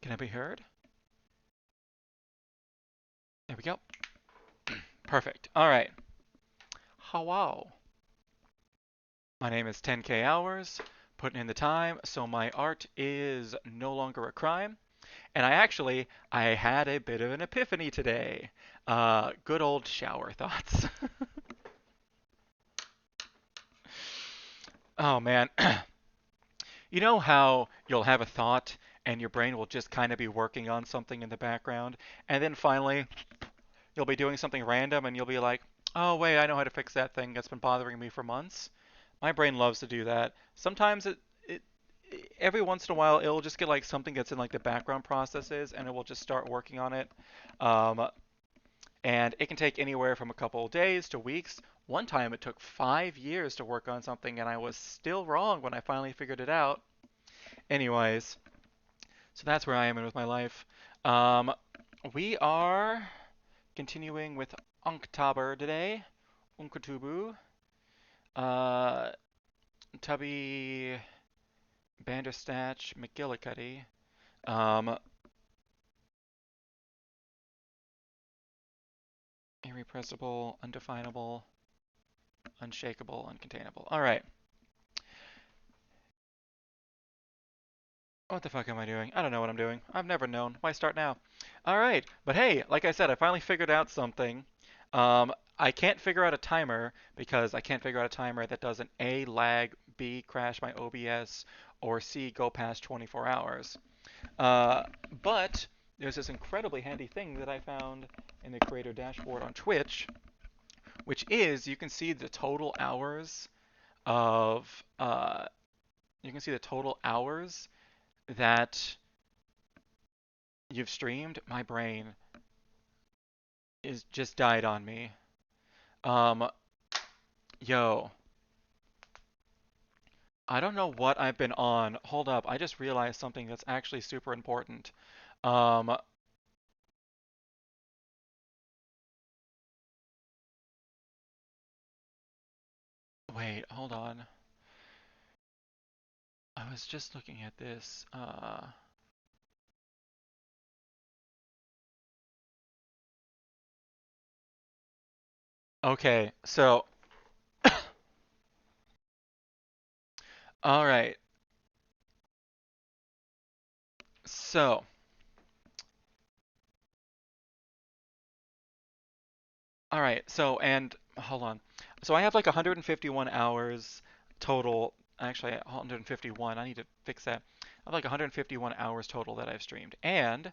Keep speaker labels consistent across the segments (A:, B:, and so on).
A: Can I be heard? There we go. Perfect. All right. Hello. My name is 10K Hours, putting in the time, so my art is no longer a crime. And I had a bit of an epiphany today. Good old shower thoughts. Oh man. You know how you'll have a thought and your brain will just kind of be working on something in the background, and then finally you'll be doing something random and you'll be like, oh wait, I know how to fix that thing that's been bothering me for months. My brain loves to do that. Sometimes it every once in a while it'll just get like something that's in like the background processes and it will just start working on it. Um, and it can take anywhere from a couple of days to weeks. One time it took 5 years to work on something and I was still wrong when I finally figured it out. Anyways, so that's where I am in with my life. Um, we are continuing with Inktober today. Unktubu. Uh, Tubby Banderstatch McGillicuddy. Um, Irrepressible, undefinable, unshakable, uncontainable. All right. What the fuck am I doing? I don't know what I'm doing. I've never known. Why start now? All right. But hey, like I said, I finally figured out something. I can't figure out a timer because I can't figure out a timer that doesn't A, lag, B, crash my OBS, or C, go past 24 hours. Uh, but there's this incredibly handy thing that I found in the creator dashboard on Twitch, which is you can see the total hours of you can see the total hours that you've streamed. My brain is just died on me. Um, yo, I don't know what I've been on. Hold up, I just realized something that's actually super important. Um, wait, hold on. I was just looking at this. Okay, so, all right. So, all right. So, and hold on. So I have like 151 hours total. Actually, 151. I need to fix that. I have like 151 hours total that I've streamed. And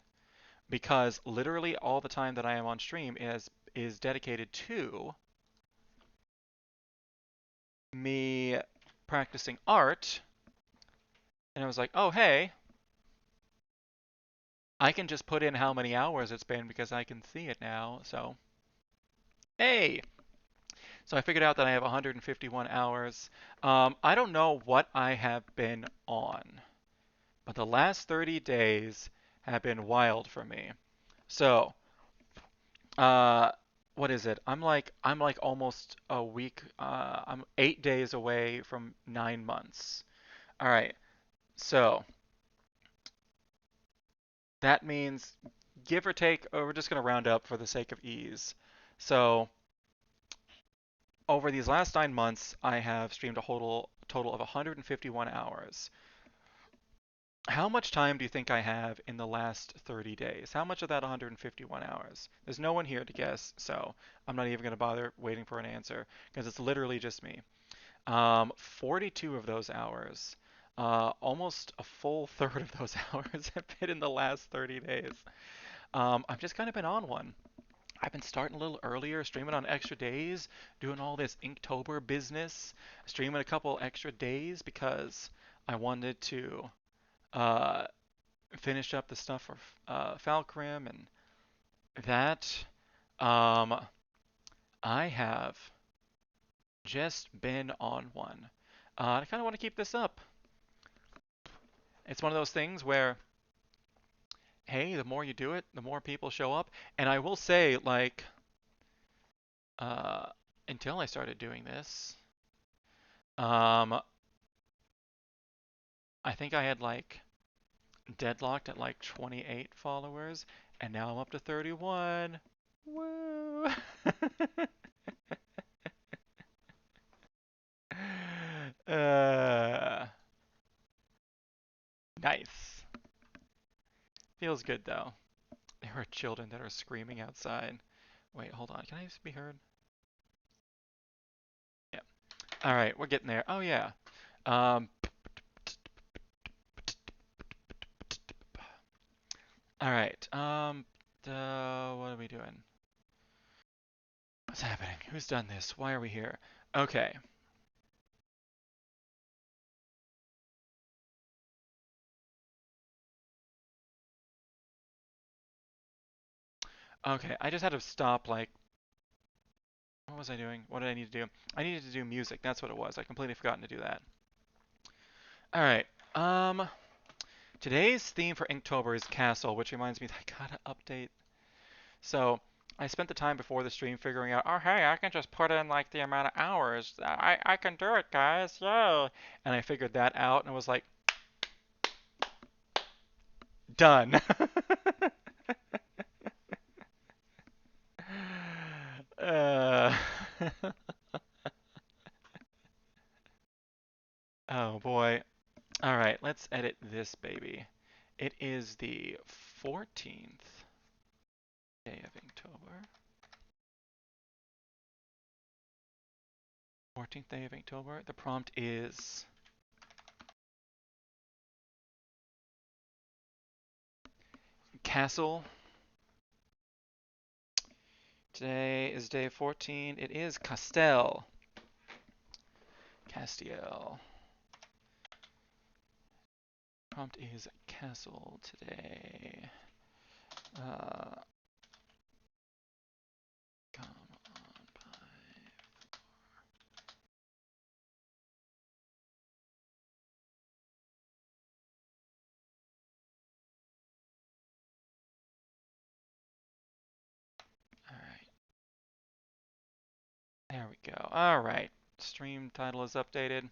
A: because literally all the time that I am on stream is dedicated to me practicing art, and I was like, "Oh, hey, I can just put in how many hours it's been because I can see it now." So, hey, so I figured out that I have 151 hours. I don't know what I have been on, but the last 30 days have been wild for me. So, uh, what is it? I'm like almost a week. I'm 8 days away from 9 months. All right. So that means, give or take, we're just gonna round up for the sake of ease. So over these last 9 months, I have streamed a total of 151 hours. How much time do you think I have in the last 30 days? How much of that 151 hours? There's no one here to guess, so I'm not even going to bother waiting for an answer because it's literally just me. 42 of those hours, almost a full third of those hours have been in the last 30 days. I've just kind of been on one. I've been starting a little earlier, streaming on extra days, doing all this Inktober business, streaming a couple extra days because I wanted to uh, finish up the stuff for Falkrim and that. Um, I have just been on one. I kind of want to keep this up. It's one of those things where, hey, the more you do it, the more people show up. And I will say, like, uh, until I started doing this, um, I think I had like deadlocked at like 28 followers, and now I'm up to 31. Woo! uh, nice. Feels good though. There are children that are screaming outside. Wait, hold on. Can I just be heard? Yeah. All right, we're getting there. Oh yeah. Um, all right. What are we doing? What's happening? Who's done this? Why are we here? Okay. Okay. I just had to stop. Like, what was I doing? What did I need to do? I needed to do music. That's what it was. I completely forgotten to do that. All right. Um, Today's theme for Inktober is castle, which reminds me that I gotta update. So I spent the time before the stream figuring out, oh hey, I can just put in like the amount of hours. I can do it, guys. Yo. And I figured that out and was like, done. uh, oh boy. All right, let's edit this baby. It is the 14th day of Inktober. 14th day of Inktober. The prompt is castle. Today is day 14. It is Castel. Castiel. Prompt is castle today. Uh, come on by. All right. There we go. All right. Stream title is updated.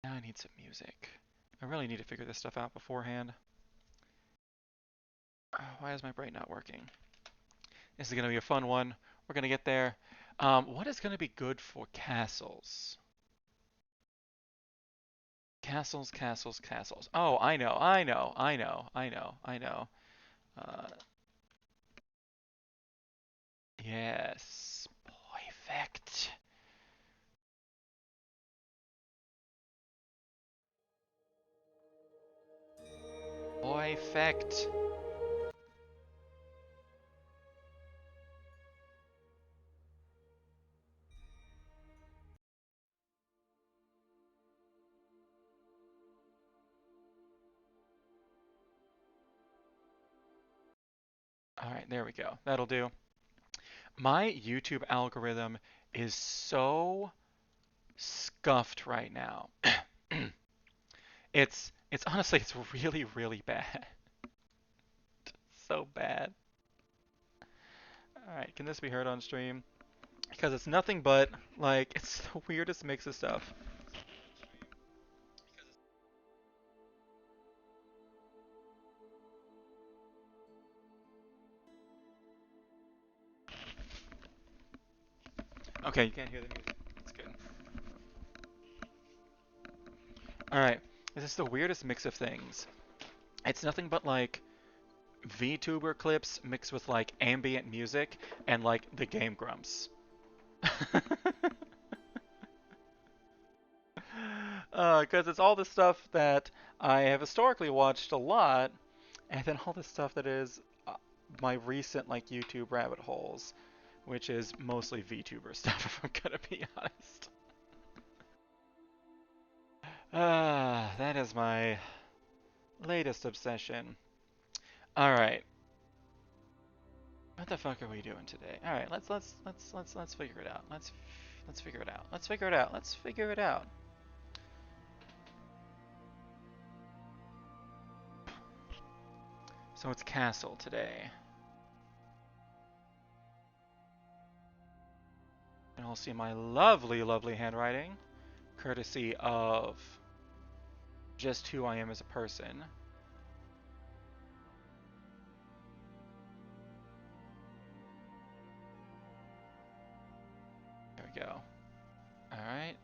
A: Now I need some music. I really need to figure this stuff out beforehand. Why is my brain not working? This is going to be a fun one. We're going to get there. What is going to be good for castles? Castles, castles, castles. Oh, I know, I know, I know, I know, I know. Uh, yes. Perfect. Perfect. All right, there we go. That'll do. My YouTube algorithm is so scuffed right now. It's honestly it's really really bad. So bad. All right, can this be heard on stream? Because it's nothing but like it's the weirdest mix of stuff. Okay, you can't hear the music. That's good. All right, this is the weirdest mix of things. It's nothing but like VTuber clips mixed with like ambient music and like the Game Grumps. Because it's all the stuff that I have historically watched a lot, and then all the stuff that is my recent like YouTube rabbit holes, which is mostly VTuber stuff, if I'm gonna be honest. That is my latest obsession. All right, what the fuck are we doing today? All right, let's figure it out. Let's figure it out. Let's figure it out. Let's figure it out. So it's castle today. And I'll see my lovely, lovely handwriting, courtesy of just who I am as a person. There we go. Alright.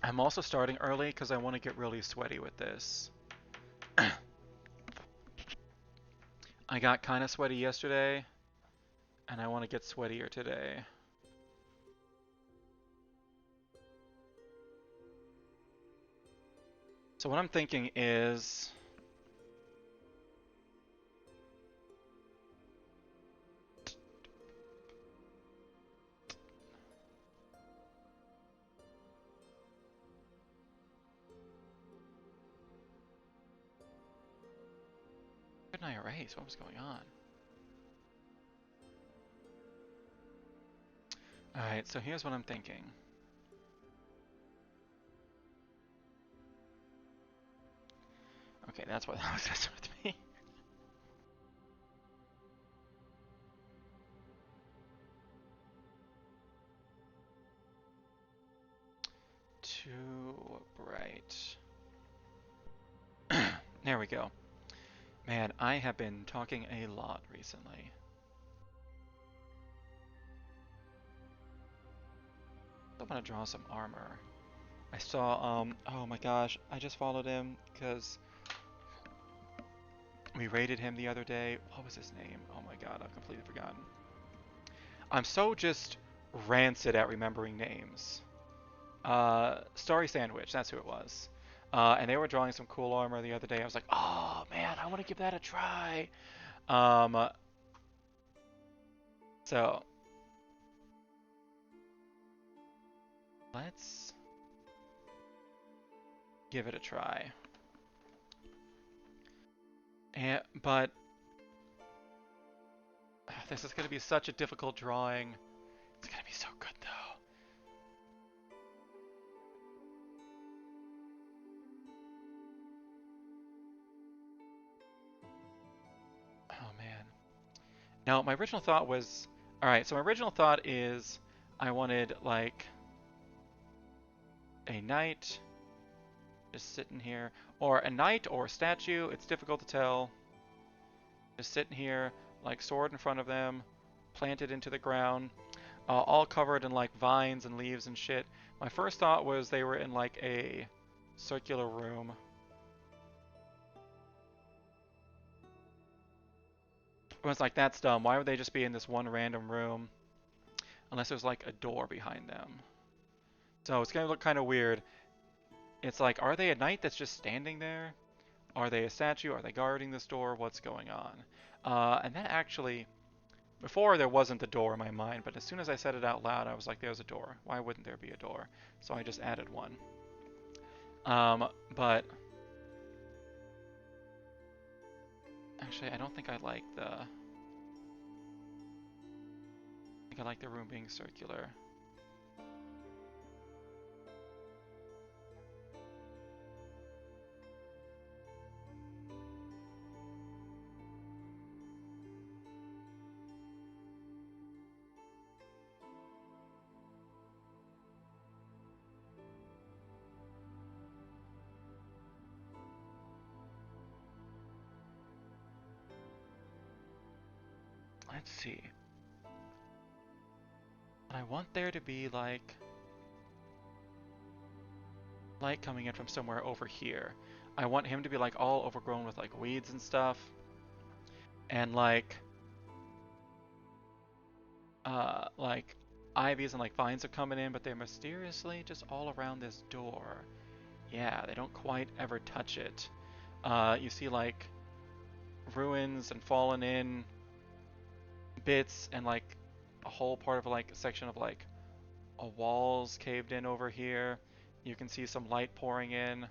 A: I'm also starting early because I want to get really sweaty with this. I got kind of sweaty yesterday, and I want to get sweatier today. So what I'm thinking is... Why couldn't I erase? What was going on? Alright, so here's what I'm thinking. Okay, that's why that was messing with me. Too bright. There we go. Man, I have been talking a lot recently. I want to draw some armor. I saw, oh my gosh, I just followed him because we raided him the other day. What was his name? Oh my god, I've completely forgotten. I'm so just rancid at remembering names. Starry Sandwich, that's who it was. And they were drawing some cool armor the other day. I was like, oh man, I want to give that a try. Um, so let's give it a try. But this is going to be such a difficult drawing. It's going to be so good though. Oh man. Now my original thought was, all right. So my original thought is, I wanted like a knight just sitting here, or a knight or a statue. It's difficult to tell. Just sitting here, like sword in front of them, planted into the ground, all covered in like vines and leaves and shit. My first thought was they were in like a circular room. I was like, that's dumb. Why would they just be in this one random room? Unless there's like a door behind them. So it's gonna look kind of weird. It's like, are they a knight that's just standing there? Are they a statue? Are they guarding this door? What's going on? And then actually, before there wasn't the door in my mind, but as soon as I said it out loud, I was like, there's a door. Why wouldn't there be a door? So I just added one. But actually, I don't think I like the... I think I like the room being circular. Let's see. I want there to be like light coming in from somewhere over here. I want him to be like all overgrown with like weeds and stuff. And like ivies and like vines are coming in, but they're mysteriously just all around this door. Yeah, they don't quite ever touch it. You see like ruins and fallen in bits and like a whole part of like a section of like a walls caved in over here. You can see some light pouring in.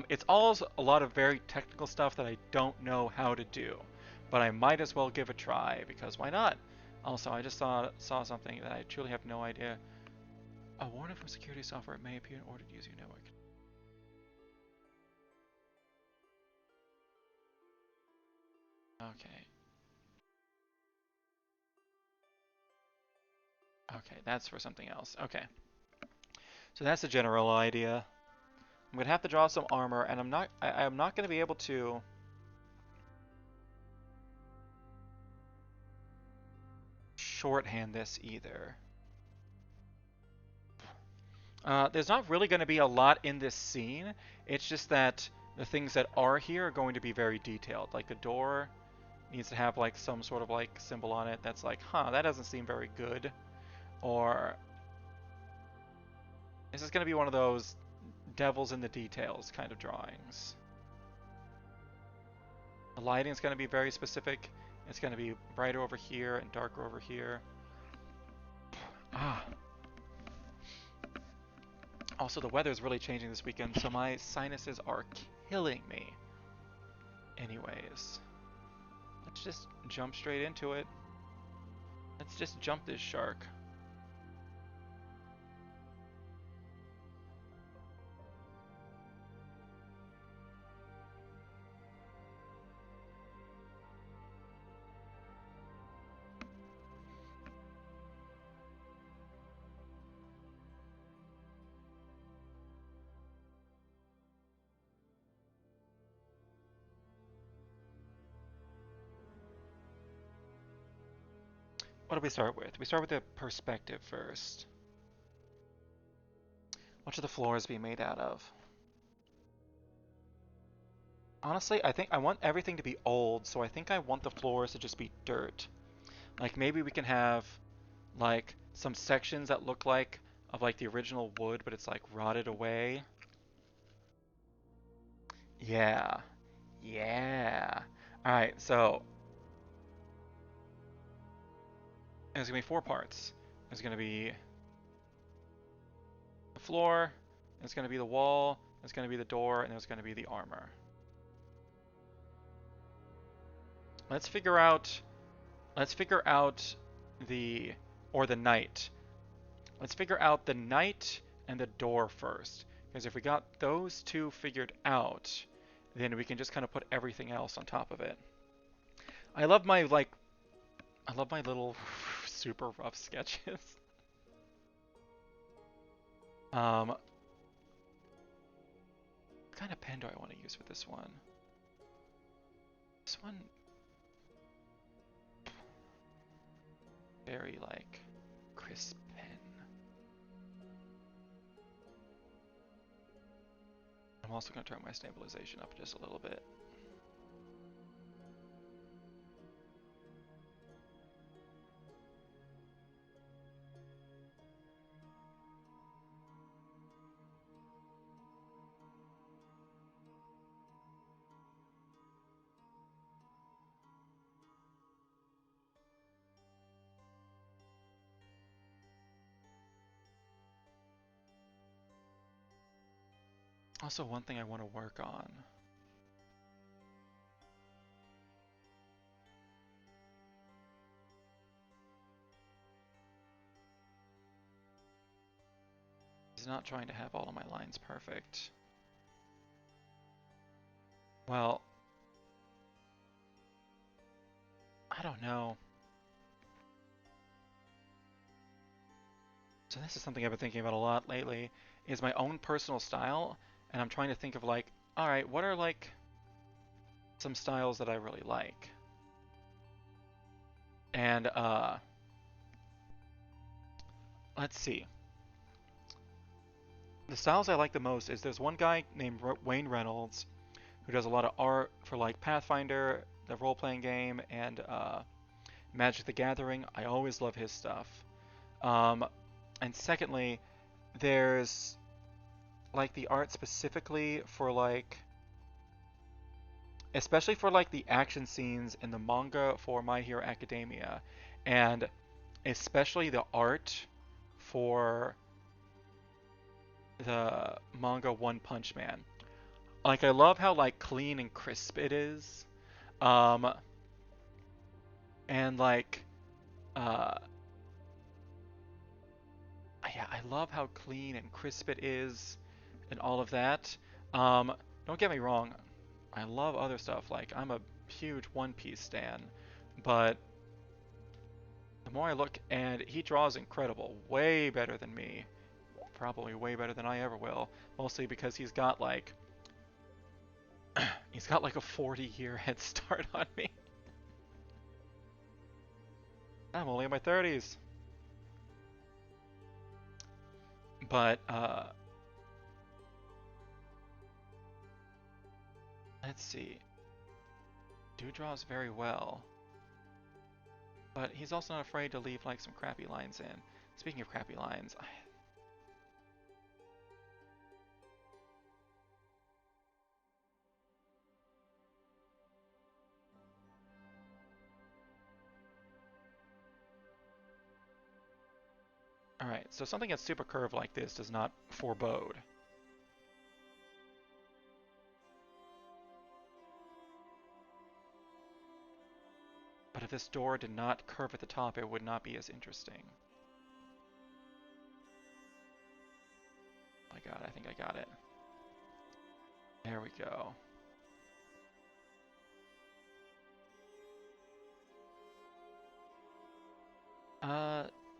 A: It's all a lot of very technical stuff that I don't know how to do, but I might as well give a try because why not? Also, I just saw something that I truly have no idea. A warning from security software may appear in order to use your network. Okay. Okay, that's for something else. Okay. So that's the general idea. I'm gonna have to draw some armor, and I'm not gonna be able to shorthand this either. There's not really going to be a lot in this scene. It's just that the things that are here are going to be very detailed. Like the door needs to have like some sort of like symbol on it that's like, huh, that doesn't seem very good. Or this is going to be one of those devils in the details kind of drawings. The lighting is going to be very specific. It's going to be brighter over here and darker over here. Ah. Also, the weather is really changing this weekend, so my sinuses are killing me. Anyways, let's just jump straight into it. Let's just jump this shark. What do we start with? We start with the perspective first. What should the floors be made out of? Honestly, I think I want everything to be old, so I think I want the floors to just be dirt. Like maybe we can have like some sections that look like of like the original wood, but it's like rotted away. Yeah. Yeah. Alright, so there's gonna be 4 parts. There's gonna be the floor, there's gonna be the wall, there's gonna be the door, and there's gonna be the armor. Let's figure out the or the knight. Let's figure out the knight and the door first. Because if we got those two figured out, then we can just kind of put everything else on top of it. I love my little super rough sketches. What kind of pen do I want to use for this one? This one very like crisp pen. I'm also going to turn my stabilization up just a little bit. Also, one thing I want to work on is not trying to have all of my lines perfect. Well, I don't know. So this is something I've been thinking about a lot lately, is my own personal style, and I'm trying to think of like, all right, what are like some styles that I really like? And let's see. The styles I like the most is there's one guy named Wayne Reynolds who does a lot of art for like Pathfinder, the role-playing game, and Magic the Gathering. I always love his stuff. Um, and secondly, there's like the art specifically for like, especially for like the action scenes in the manga for My Hero Academia, and especially the art for the manga One Punch Man. Like I love how like clean and crisp it is. Um, and like uh yeah, I love how clean and crisp it is and all of that. Um, don't get me wrong, I love other stuff. Like, I'm a huge One Piece stan, but the more I look, and he draws incredible, way better than me, probably way better than I ever will, mostly because he's got like a 40-year head start on me. I'm only in my 30s. But let's see. Dude draws very well, but he's also not afraid to leave like some crappy lines in. Speaking of crappy lines, alright, so something that's super curved like this does not forebode. But if this door did not curve at the top, it would not be as interesting. Oh my god, I think I got it. There we go.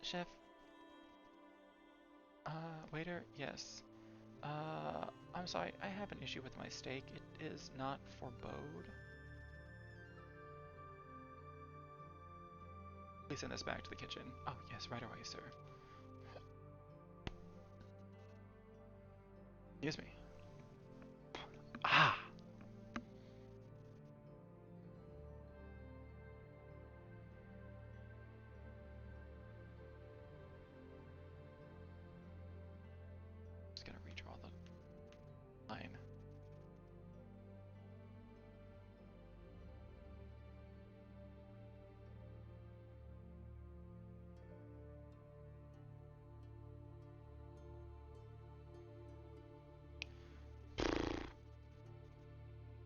A: Chef? Waiter? Yes. I'm sorry, I have an issue with my steak. It is not forebode. Please send this back to the kitchen. Oh, yes, right away, sir. Excuse me. Ah! Just gonna redraw the line.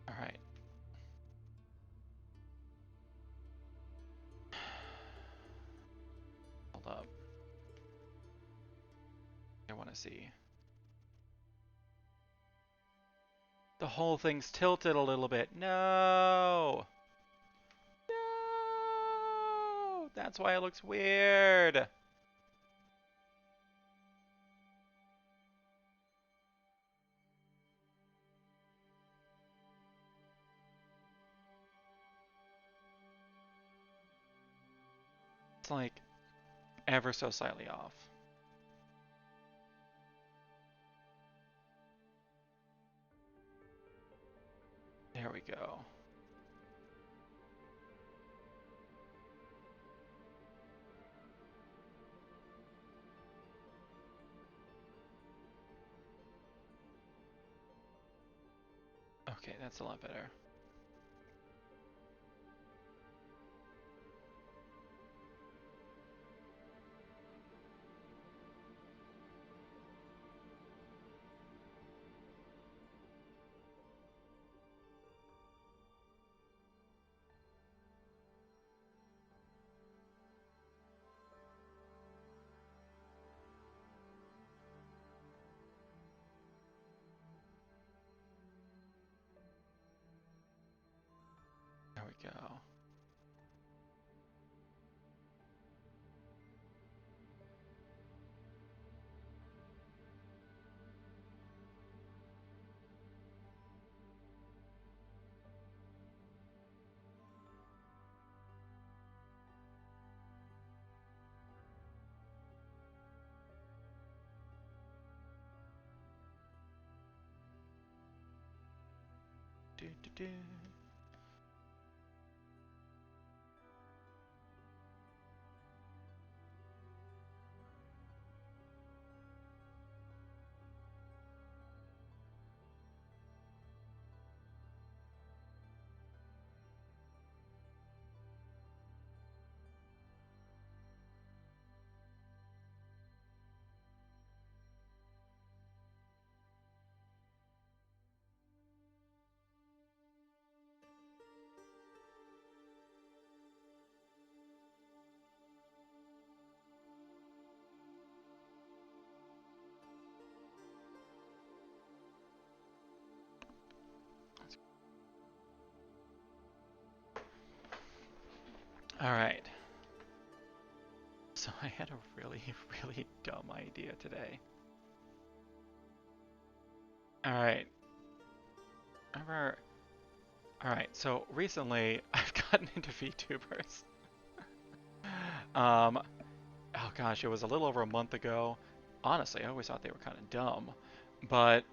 A: Alright. Hold up. I want to see. The whole thing's tilted a little bit. No! No! That's why it looks weird. It's like ever so slightly off. There we go. Okay, that's a lot better. There we go. Do, do, do. All right. So I had a really, really dumb idea today. All right. Remember? All right. So recently, I've gotten into VTubers. Um, oh gosh, it was a little over a month ago. Honestly, I always thought they were kind of dumb, but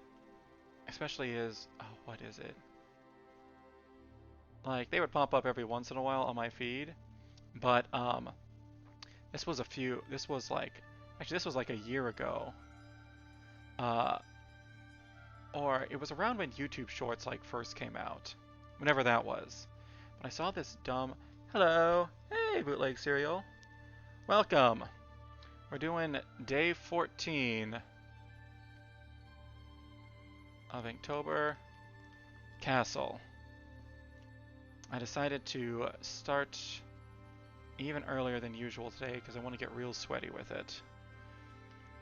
A: especially as what is it? Like they would pop up every once in a while on my feed, but this was a few. This was like actually this was like a year ago. Uh, or it was around when YouTube Shorts like first came out, whenever that was. But I saw this dumb. Hello, hey bootleg cereal, welcome. We're doing day 14 of Inktober Castle. I decided to start even earlier than usual today because I want to get real sweaty with it.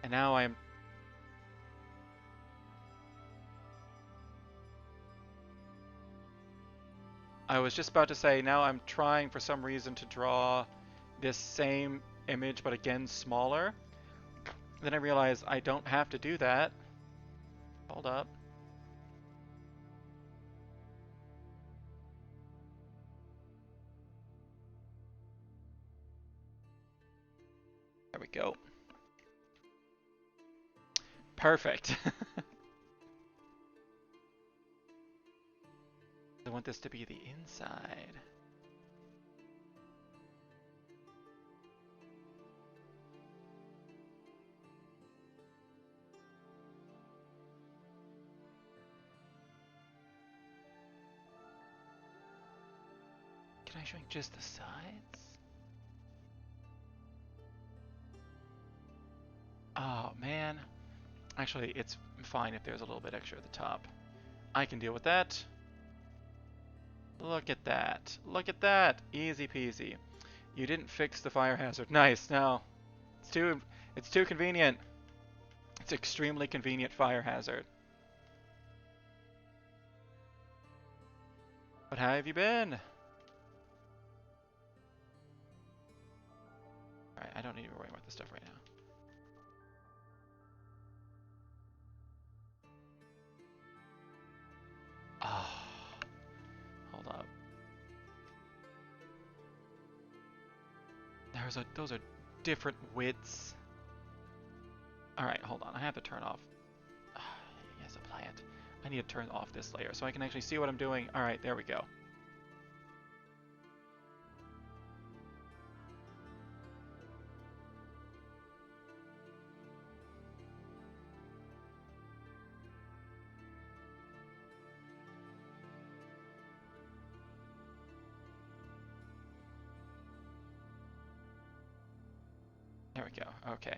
A: And now I was just about to say, now I'm trying for some reason to draw this same image but again smaller. Then I realized I don't have to do that. Hold up. There we go. Perfect. I want this to be the inside. Can I shrink just the sides? Oh man. Actually, it's fine if there's a little bit extra at the top. I can deal with that. Look at that. Look at that. Easy peasy. You didn't fix the fire hazard. Nice. No. It's too convenient. It's extremely convenient fire hazard. But how have you been? Alright, I don't need to worry about this stuff right now. Ah, hold up. Those are different widths. Alright, hold on. I have to turn off. Yes, a plant. I need to turn off this layer so I can actually see what I'm doing. Alright, there we go. There we go. Okay.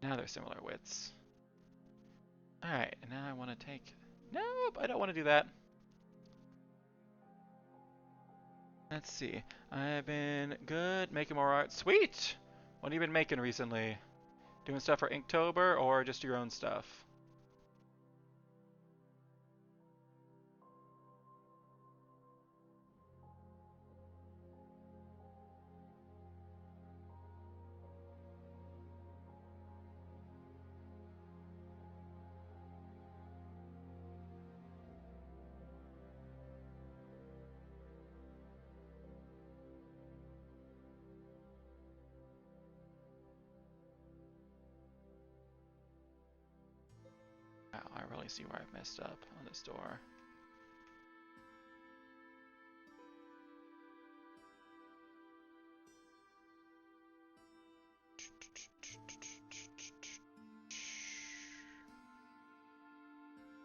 A: Now they're similar widths. Alright, and now I want to take... Nope, I don't want to do that. Let's see. I've been good, making more art. Sweet! What have you been making recently? Doing stuff for Inktober or just your own stuff? Wow, I really see where I've messed up on this door.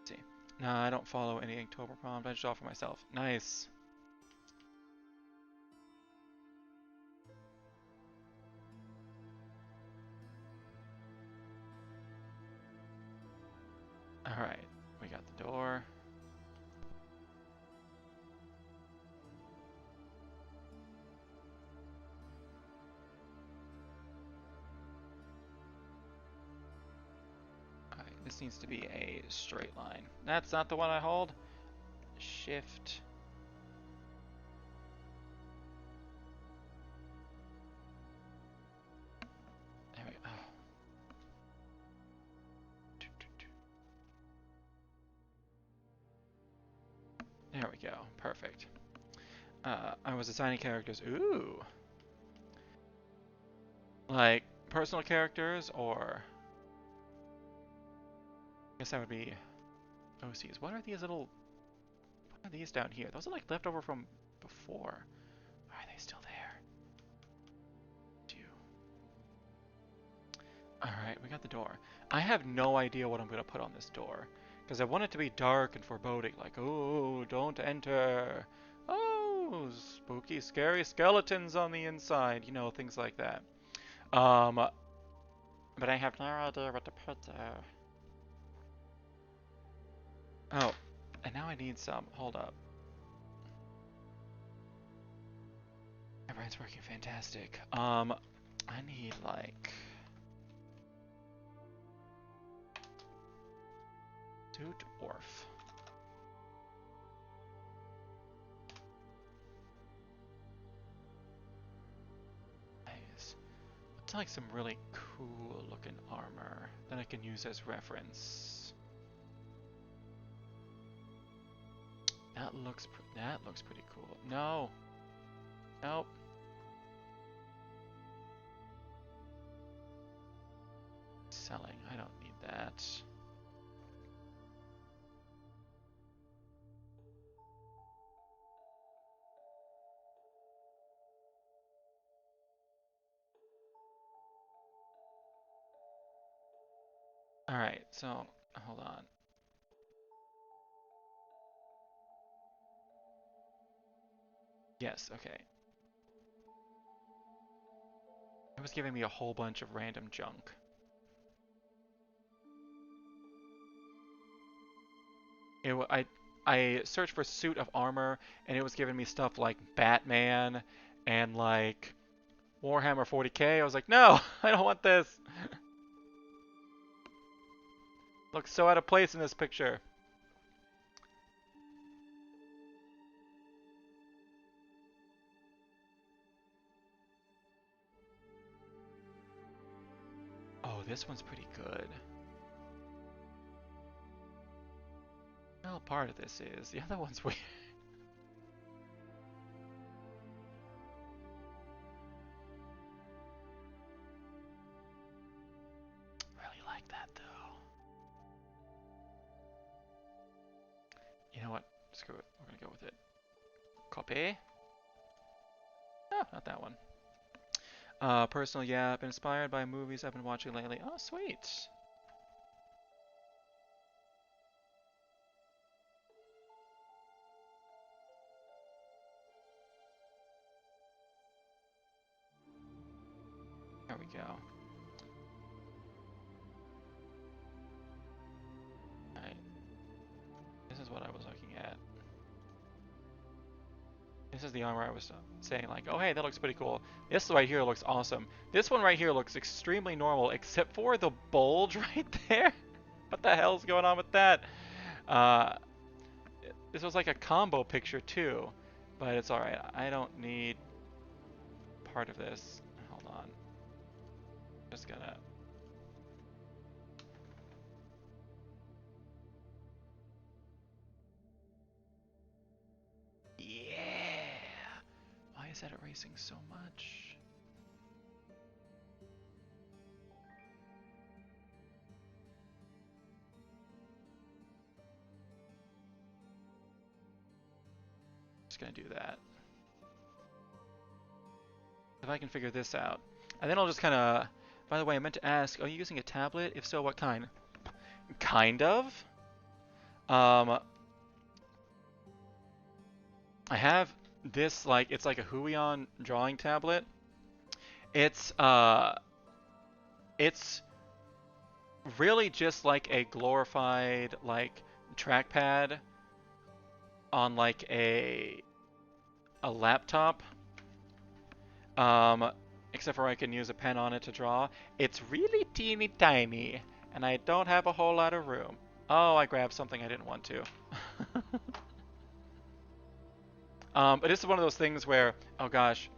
A: See. No, I don't follow any Inktober prompt. I just offer myself. Nice. Alright, we got the door. Alright, this needs to be a straight line. That's not the one I hold. Shift. There we go. Perfect. I was assigning characters. Ooh. Like personal characters or I guess that would be OCs. What are these little what are these down here? Those are like leftover from before. Are they still there? Alright, we got the door. I have no idea what I'm going to put on this door. Because I want it to be dark and foreboding. Like, oh, don't enter. Oh, spooky, scary skeletons on the inside. You know, things like that. But I have no idea what to put there. Oh, and now I need some. Hold up. My brain's working fantastic. I need like... two dwarf. Nice. It's like some really cool looking armor that I can use as reference. That looks pretty cool. No. Nope. Selling. I don't need that. Alright, so hold on. Yes, okay. It was giving me a whole bunch of random junk. I searched for suit of armor and it was giving me stuff like Batman and like Warhammer 40k. I was like, no, I don't want this. Looks so out of place in this picture. Oh, this one's pretty good. Well, part of this is. The other one's weird. Really like that though. You know what? Screw it. We're gonna go with it. Copy. Oh, not that one. Personal, yeah. Been inspired by movies I've been watching lately. Oh, sweet. There we go. Alright. This is what I was looking at. This is the armor I was saying like, oh hey, that looks pretty cool. This right here looks awesome. This one right here looks extremely normal, except for the bulge right there. What the hell's going on with that? Uh, this was like a combo picture too, but it's alright. I don't need part of this. Hold on. Just gonna... Yeah! Why is that erasing so much? Just gonna do that. If I can figure this out. And then I'll just kind of... By the way, I meant to ask, are you using a tablet? If so, what kind? Kind of. I have this, like, it's like a Huion drawing tablet. It's really just like a glorified, like, trackpad on, like, a laptop. Except for I can use a pen on it to draw. It's really teeny tiny, and I don't have a whole lot of room. Oh, I grabbed something I didn't want to. But this is one of those things where, oh gosh,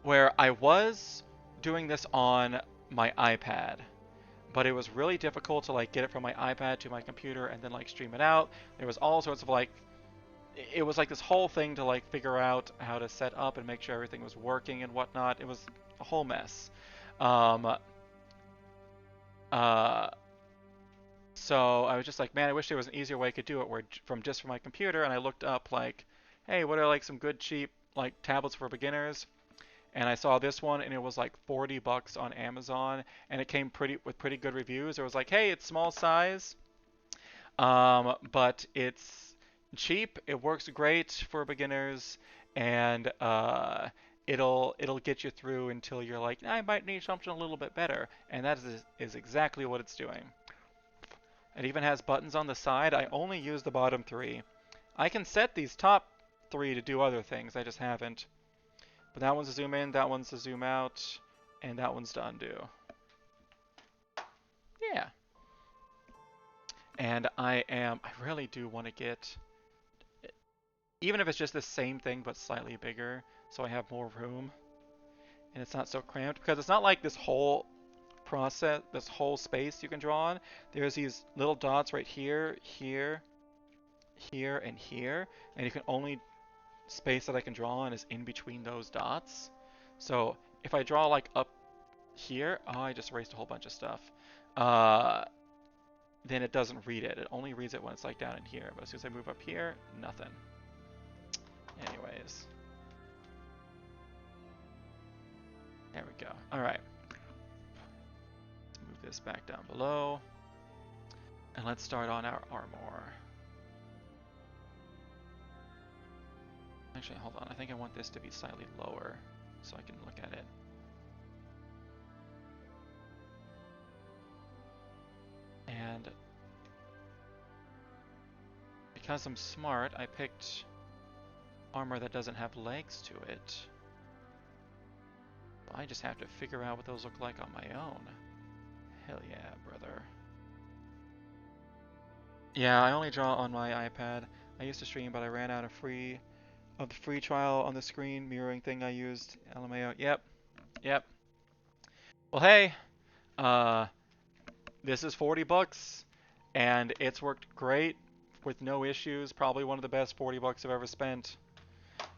A: where I was doing this on my iPad, but it was really difficult to like get it from my iPad to my computer and then like stream it out. There was all sorts of like it was like this whole thing to like figure out how to set up and make sure everything was working and whatnot. It was a whole mess. Um, uh, so I was just like, man, I wish there was an easier way I could do it where from my computer. And I looked up like, hey, what are like some good cheap like tablets for beginners? And I saw this one and it was like 40 bucks on Amazon and it came pretty good reviews. It was like, hey, it's small size, but it's cheap. It works great for beginners, and it'll get you through until you're like, I might need something a little bit better, and that is exactly what it's doing. It even has buttons on the side. I only use the bottom three. I can set these top three to do other things. I just haven't. But that one's a zoom in, that one's a zoom out, and that one's to undo. Yeah. And I really do want to get, even if it's just the same thing but slightly bigger, so I have more room and it's not so cramped, because it's not like this whole this whole space you can draw on. There's these little dots right here, here, here, and here, and you can only space that I can draw on is in between those dots. So if I draw like up here, oh, I just erased a whole bunch of stuff. Then it doesn't read it. It only reads it when it's like down in here. But as soon as I move up here, nothing. Anyways. There we go. Alright. Let's move this back down below. And let's start on our armor. Actually, hold on. I think I want this to be slightly lower so I can look at it. And because I'm smart, I picked armor that doesn't have legs to it. I just have to figure out what those look like on my own. Hell yeah, brother. Yeah, I only draw on my iPad. I used to stream, but I ran out of the free trial on the screen mirroring thing I used. LMAO. Yep. Well, hey, uh, this is 40 bucks, and it's worked great with no issues. Probably one of the best 40 bucks I've ever spent.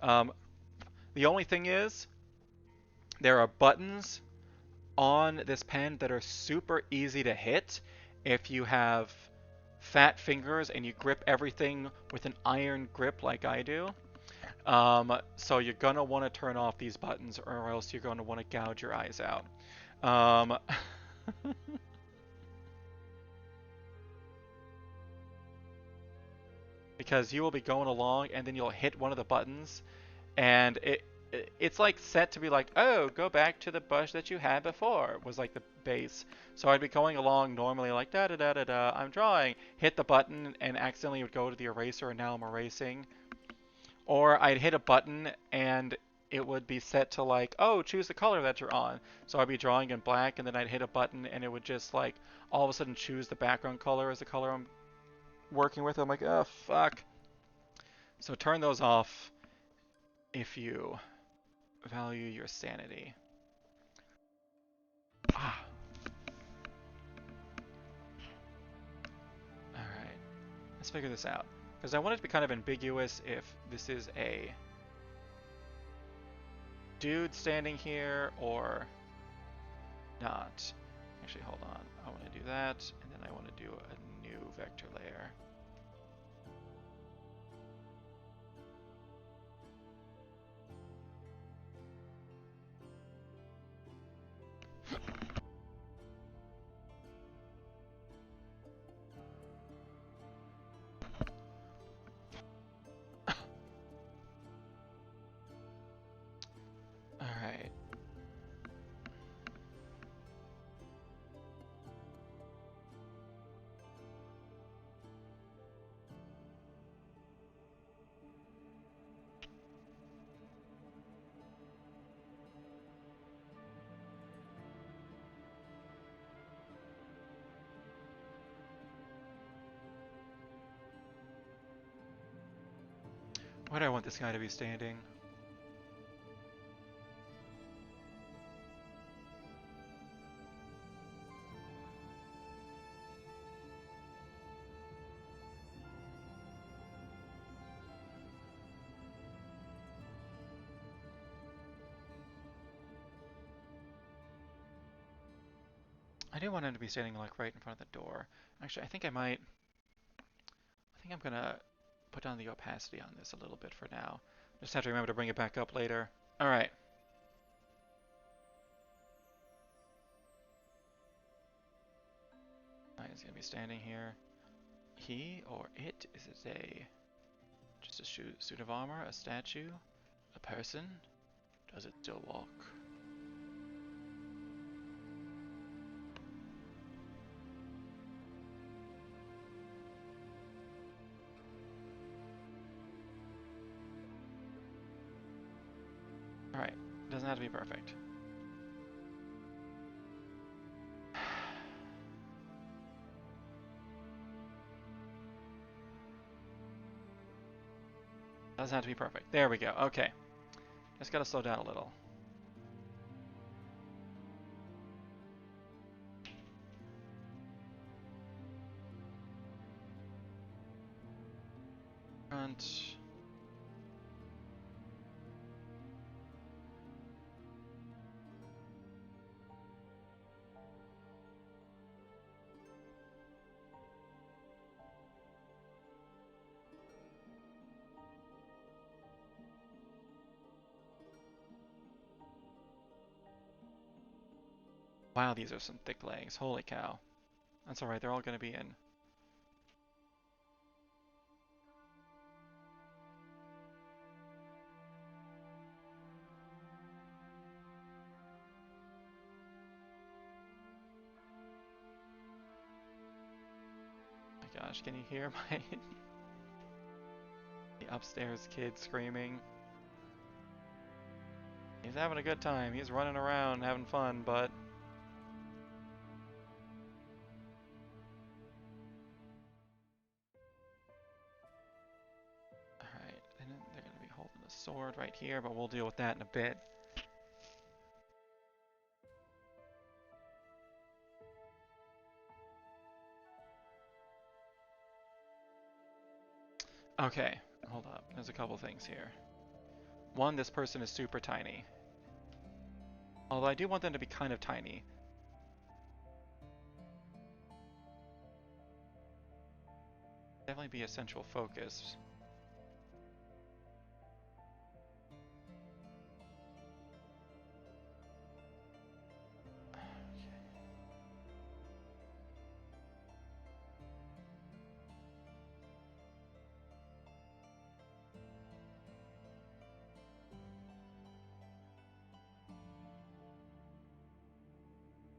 A: The only thing is, there are buttons on this pen that are super easy to hit if you have fat fingers and you grip everything with an iron grip like I do. So you're gonna want to turn off these buttons or else you're gonna want to gouge your eyes out. Um, because you will be going along and then you'll hit one of the buttons and it's like set to be like, oh, go back to the bush that you had before, was like the base. So I'd be going along normally like da da da da da, I'm drawing, hit the button and accidentally would go to the eraser and now I'm erasing. Or I'd hit a button and it would be set to like, oh, choose the color that you're on. So I'd be drawing in black and then I'd hit a button and it would just like all of a sudden choose the background color as the color I'm working with. I'm like, oh, fuck. So turn those off if you value your sanity. Ah. Alright. Let's figure this out. Because I want it to be kind of ambiguous if this is a dude standing here or not. Actually, hold on. I want to do that, and then I want to do a new vector layer. Alright. Where do I want this guy to be standing? I do want him to be standing like right in front of the door. Actually, I think I might. I think I'm gonna put down the opacity on this a little bit for now. Just have to remember to bring it back up later. All right. He's gonna be standing here. He or it? Is it a just a suit of armor? A statue? A person? Does it still walk? All right. Doesn't have to be perfect. Doesn't have to be perfect. There we go. Okay. Just gotta slow down a little. Front. Wow, these are some thick legs. Holy cow. That's alright, they're all gonna be in. Oh my gosh, can you hear my the upstairs kid screaming? He's having a good time. He's running around having fun, but alright, and then they're gonna be holding a sword right here, but we'll deal with that in a bit. Okay, hold up. There's a couple things here. One, this person is super tiny. Although I do want them to be kind of tiny. Definitely be a central focus.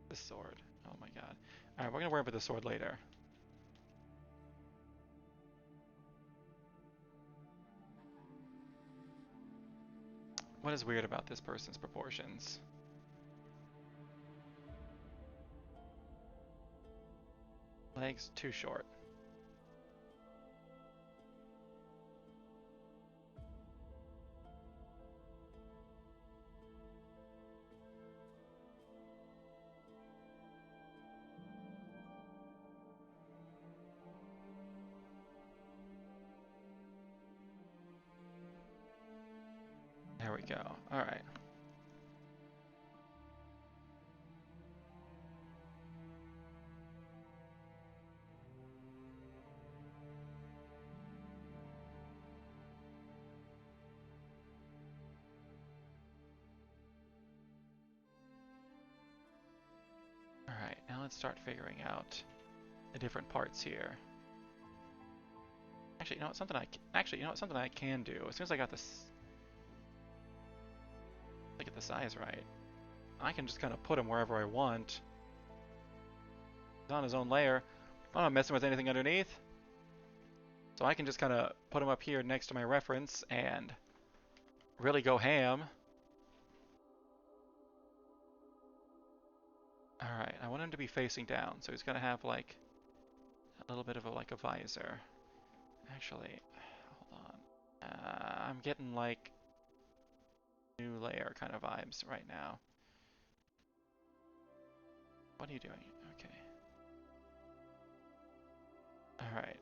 A: The sword. Oh my god. Alright, we're gonna worry about the sword later. What is weird about this person's proportions? Legs too short. There we go. Alright. Alright, now let's start figuring out the different parts here. Actually, you know what? Something I can do. As soon as I got this, I get the size right, I can just kind of put him wherever I want. He's on his own layer. I'm not messing with anything underneath. So I can just kind of put him up here next to my reference and really go ham. Alright, I want him to be facing down, so he's gonna have like a little bit of a visor. Actually, hold on. I'm getting like new layer kind of vibes right now. What are you doing? Okay. Alright.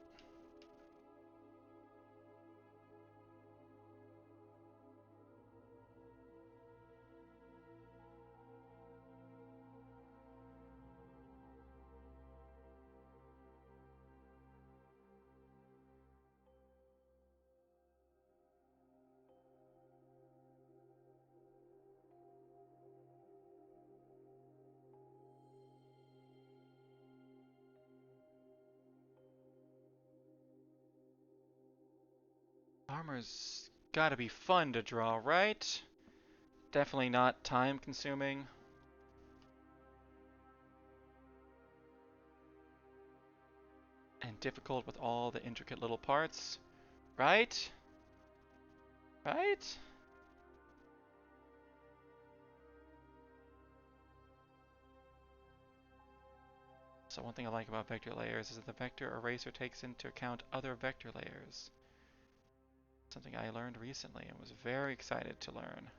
A: Armor's gotta be fun to draw, right? Definitely not time consuming. And difficult with all the intricate little parts. Right? Right? So one thing I like about vector layers is that the vector eraser takes into account other vector layers. Something I learned recently and was very excited to learn.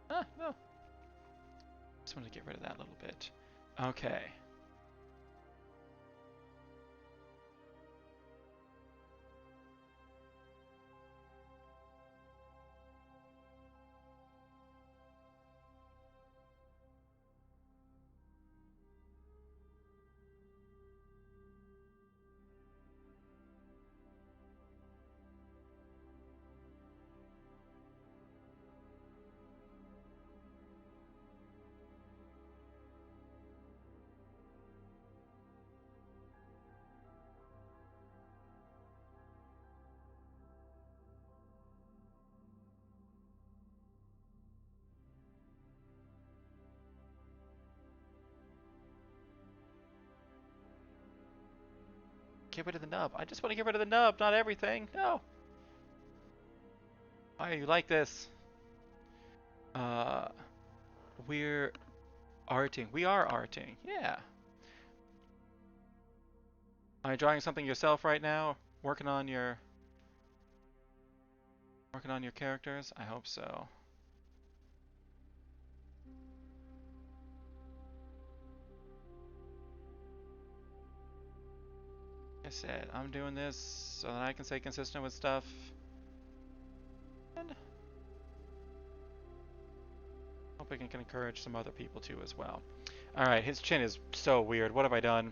A: Ah, no. Just wanted to get rid of that little bit. Okay. Get rid of the nub. I just want to get rid of the nub, not everything. No. Why are you like this? Uh, we're arting. We are arting. Yeah. Are you drawing something yourself right now? Working on your characters? I hope so. Like I said, I'm doing this so that I can stay consistent with stuff. And hope I can encourage some other people too as well. Alright, his chin is so weird. What have I done?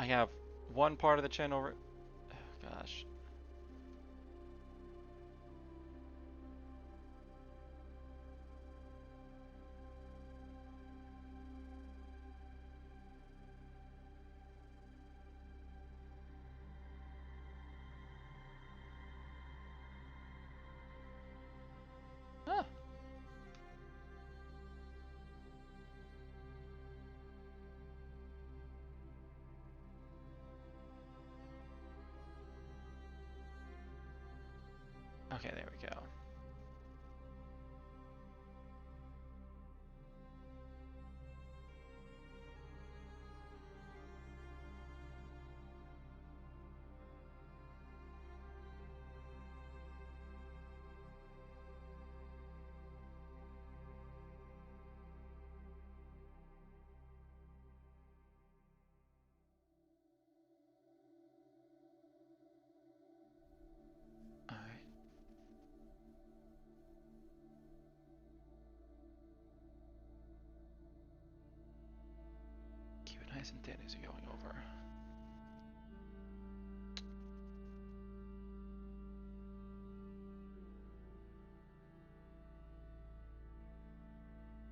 A: I have one part of the chin over... Oh, gosh. Ah. Okay, there we go. Alright. Keep it nice and thin as you're going over.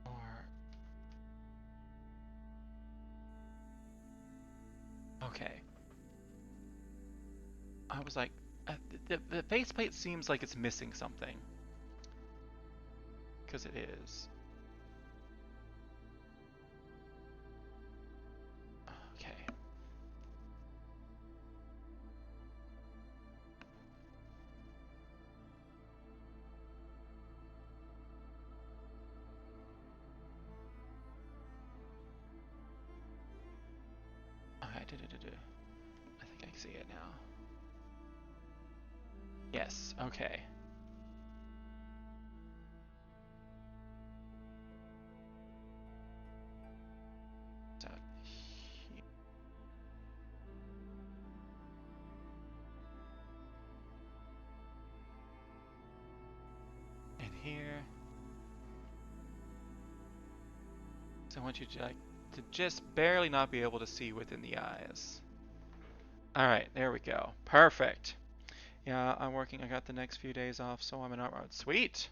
A: Or... Okay. I was like, the faceplate seems like it's missing something. Because it is. Okay. Alright, I think I can see it now. Yes, okay. So, and here. So I want you to like to just barely not be able to see within the eyes. Alright, there we go. Perfect. Yeah, I'm working. I got the next few days off, so I'm in art mode. Sweet.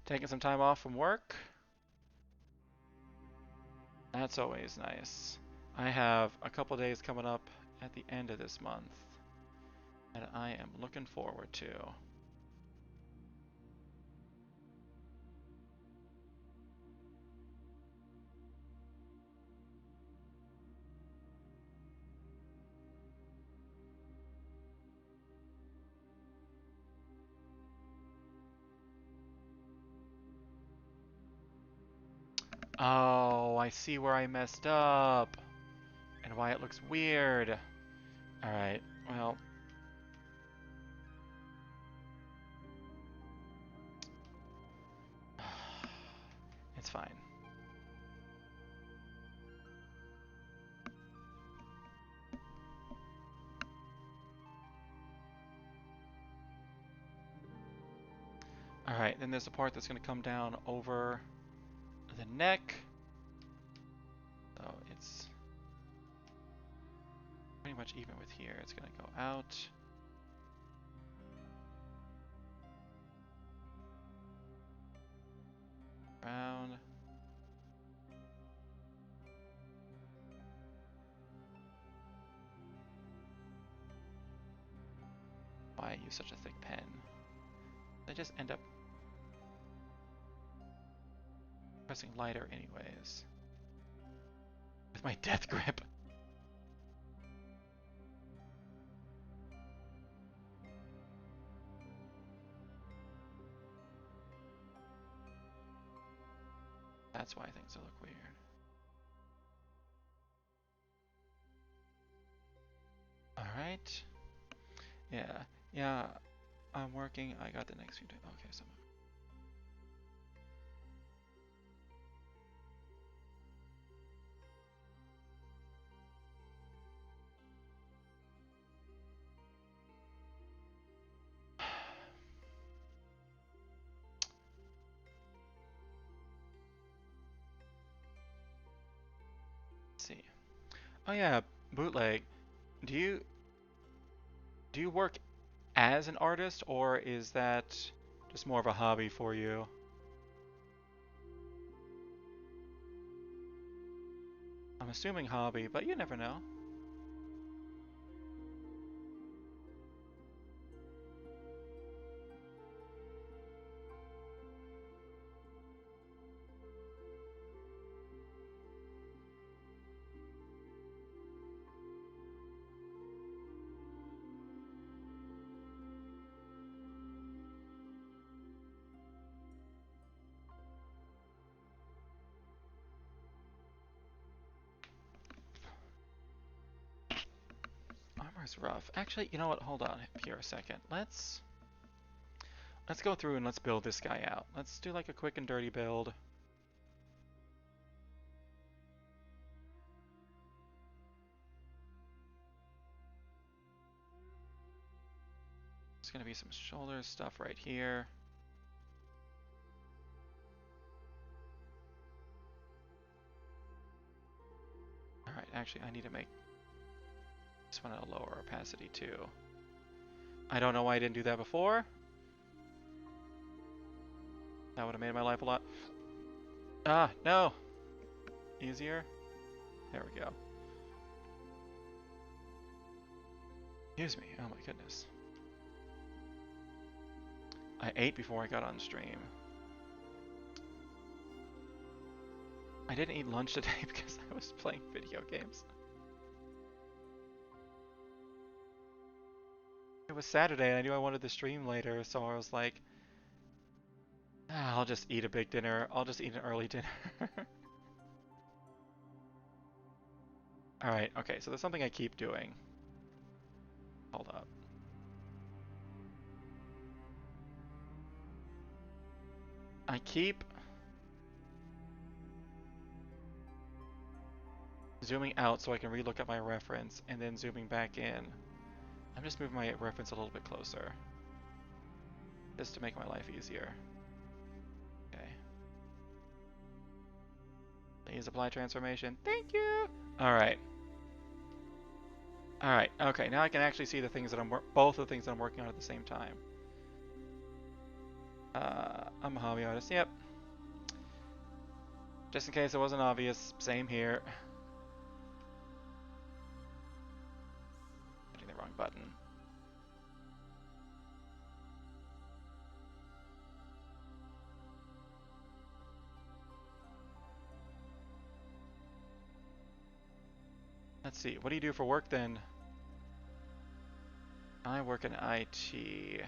A: Taking some time off from work. That's always nice. I have a couple days coming up at the end of this month that I am looking forward to. Oh, I see where I messed up and why it looks weird. Alright, well. It's fine. Alright, then there's a part that's going to come down over the neck. So it's pretty much even with here. It's going to go out. Around. Why use such a thick pen? They just end up pressing lighter anyways. With my death grip. That's why things look weird. Alright. Yeah, I'm working. I got the next few days. Okay, so. Let's see. Oh yeah, bootleg. Do you work as an artist, or is that just more of a hobby for you? I'm assuming hobby, but you never know. Armor's rough. Actually, you know what? Hold on here a second. Let's go through and let's build this guy out. Let's do like a quick and dirty build. There's gonna be some shoulder stuff right here. Alright, actually I need to make this one at a lower opacity too. I don't know why I didn't do that before. That would have made my life a lot... Ah, no! Easier. There we go. Excuse me. Oh my goodness. I ate before I got on stream. I didn't eat lunch today because I was playing video games. It was Saturday and I knew I wanted to stream later, so I was like, I'll just eat a big dinner. I'll just eat an early dinner. Alright, okay, so there's something I keep doing. Hold up. I keep zooming out so I can relook at my reference and then zooming back in. I'm just moving my reference a little bit closer. Just to make my life easier. Okay. Please apply transformation. Thank you! Alright. Alright, okay, now I can actually see the things that both of the things that I'm working on at the same time. I'm a hobby artist, yep. Just in case it wasn't obvious, same here. Hitting the wrong button. Let's see, what do you do for work then? I work in IT.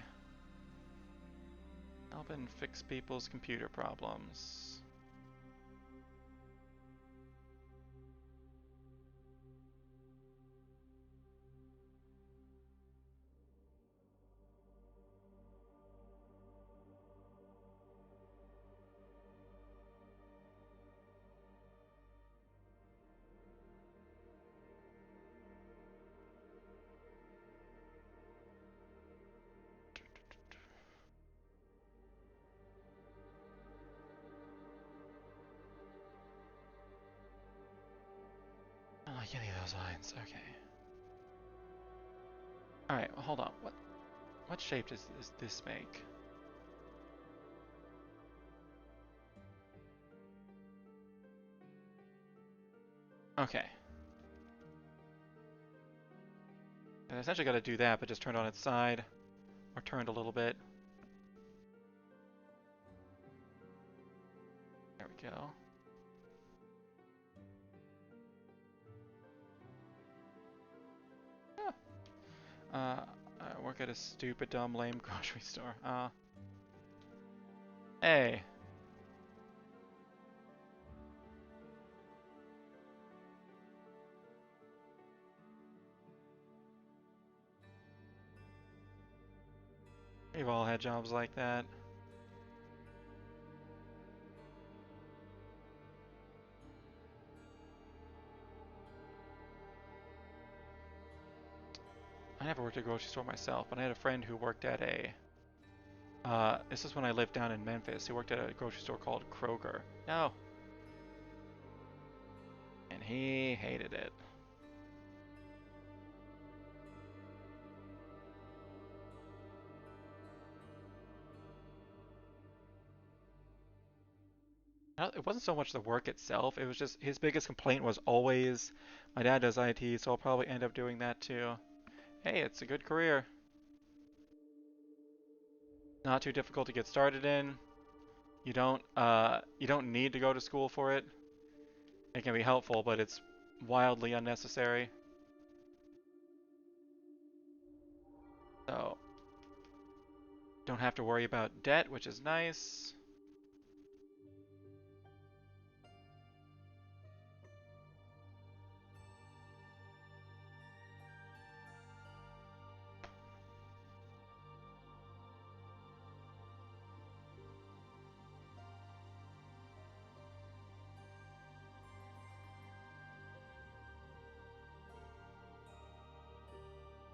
A: Helping fix people's computer problems. I don't like any of those lines. Okay. Alright, well, hold on. What shape does this make? Okay. And I essentially got to do that, but just turn it on its side. Or turned a little bit. There we go. Yeah. I work at a stupid, dumb, lame grocery store. Hey. We've all had jobs like that. I never worked at a grocery store myself, but I had a friend who worked at a... this is when I lived down in Memphis. He worked at a grocery store called Kroger. No. And he hated it. It wasn't so much the work itself, it was just his biggest complaint was always, my dad does IT, so I'll probably end up doing that too. Hey, it's a good career. Not too difficult to get started in. You don't need to go to school for it. It can be helpful, but it's wildly unnecessary. So, don't have to worry about debt, which is nice.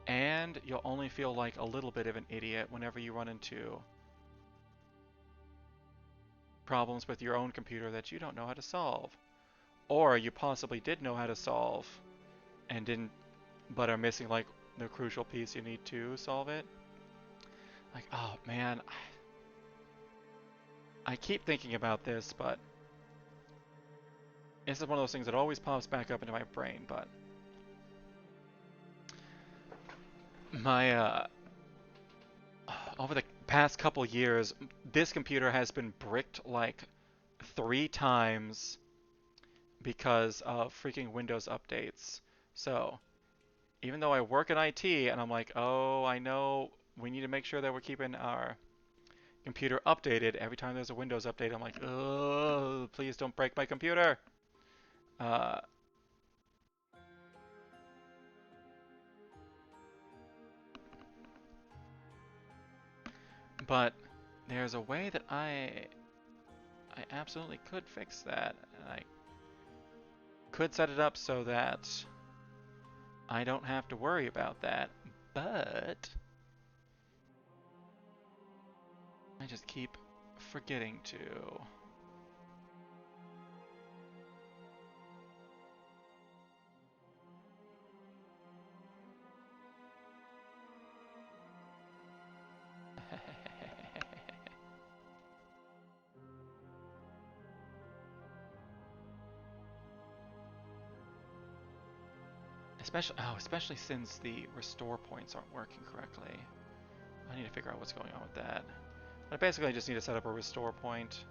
A: And you'll only feel like a little bit of an idiot whenever you run into problems with your own computer that you don't know how to solve. Or you possibly did know how to solve and didn't, but are missing like the crucial piece you need to solve it. Like, oh man, I keep thinking about this, but this is one of those things that always pops back up into my brain, but my, over the past couple years, this computer has been bricked like 3 times because of freaking Windows updates. So, even though I work in IT and I'm like, oh, I know we need to make sure that we're keeping our computer updated. Every time there's a Windows update, I'm like, oh, please don't break my computer. Uh, but there's a way that I absolutely could fix that. And I could set it up so that I don't have to worry about that. But I just keep forgetting to. Especially since the restore points aren't working correctly. I need to figure out what's going on with that. I basically just need to set up a restore point.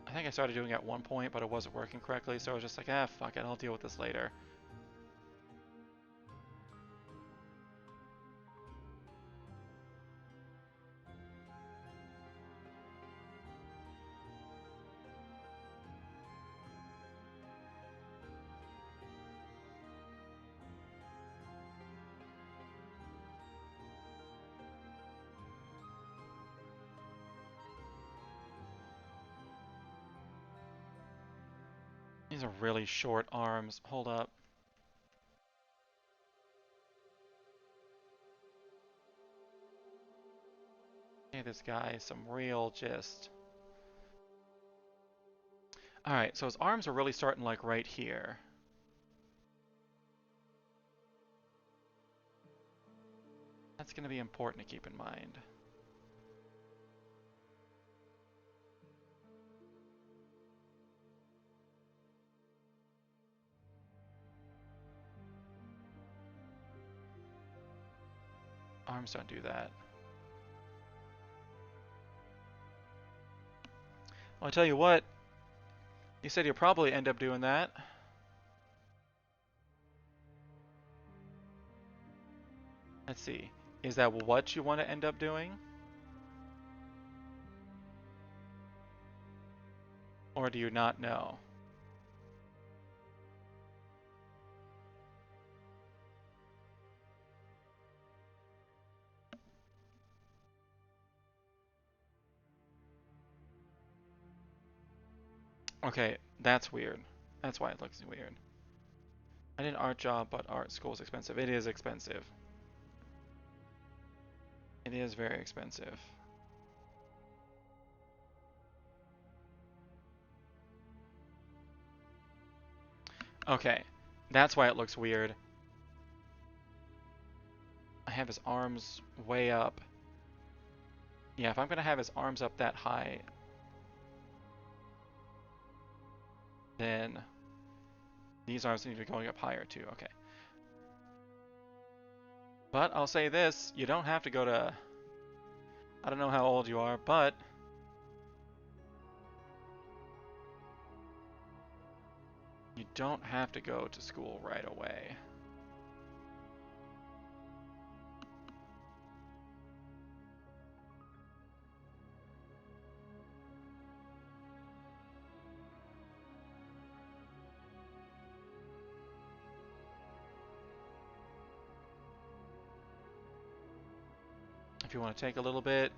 A: I think I started doing it at one point, but it wasn't working correctly, so I was just like, ah, fuck it, I'll deal with this later. These are really short arms. Hold up. Hey, this guy, some real gist. Alright, so his arms are really starting like right here. That's going to be important to keep in mind. Arms don't do that. Well, I'll tell you what. You said you'll probably end up doing that. Let's see. Is that what you want to end up doing? Or do you not know? Okay, that's weird. That's why it looks weird. I did an art job, but art school is expensive. It is expensive. It is very expensive. Okay, that's why it looks weird. I have his arms way up. Yeah, if I'm gonna have his arms up that high, then these arms need to be going up higher too. Okay. But I'll say this, you don't have to go to... I don't know how old you are, but... you don't have to go to school right away. If you want to take a little bit,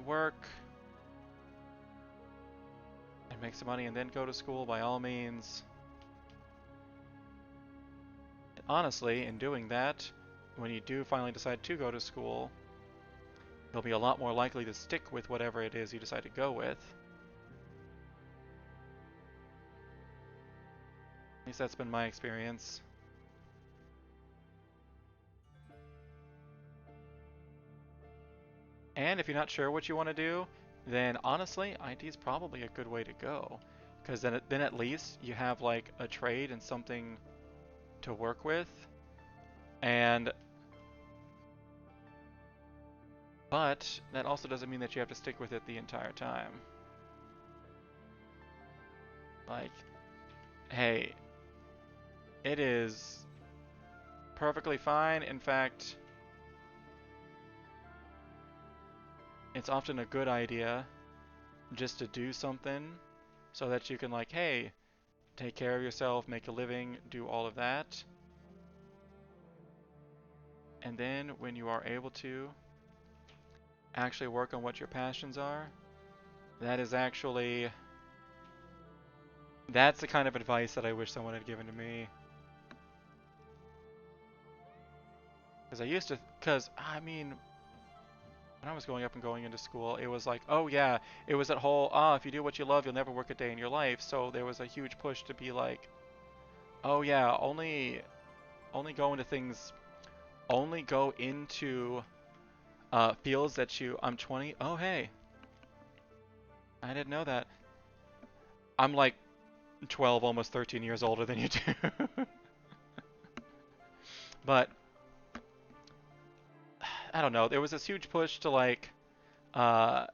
A: work, and make some money and then go to school, by all means. And honestly, in doing that, when you do finally decide to go to school, you'll be a lot more likely to stick with whatever it is you decide to go with. At least that's been my experience. And if you're not sure what you want to do, then honestly, IT is probably a good way to go. Because then at least you have like a trade and something to work with. And but that also doesn't mean that you have to stick with it the entire time. Like, hey, it is perfectly fine. In fact, it's often a good idea just to do something so that you can like, hey, take care of yourself, make a living, do all of that. And then when you are able to actually work on what your passions are, that is actually, that's the kind of advice that I wish someone had given to me. Because I mean, when I was going up and going into school, it was like, oh yeah, it was that whole, if you do what you love, you'll never work a day in your life. So there was a huge push to be like, oh yeah, only go into things, only go into feels that I'm 20. Oh, hey, I didn't know that. I'm like 12, almost 13 years older than you two. But I don't know. There was this huge push to uh,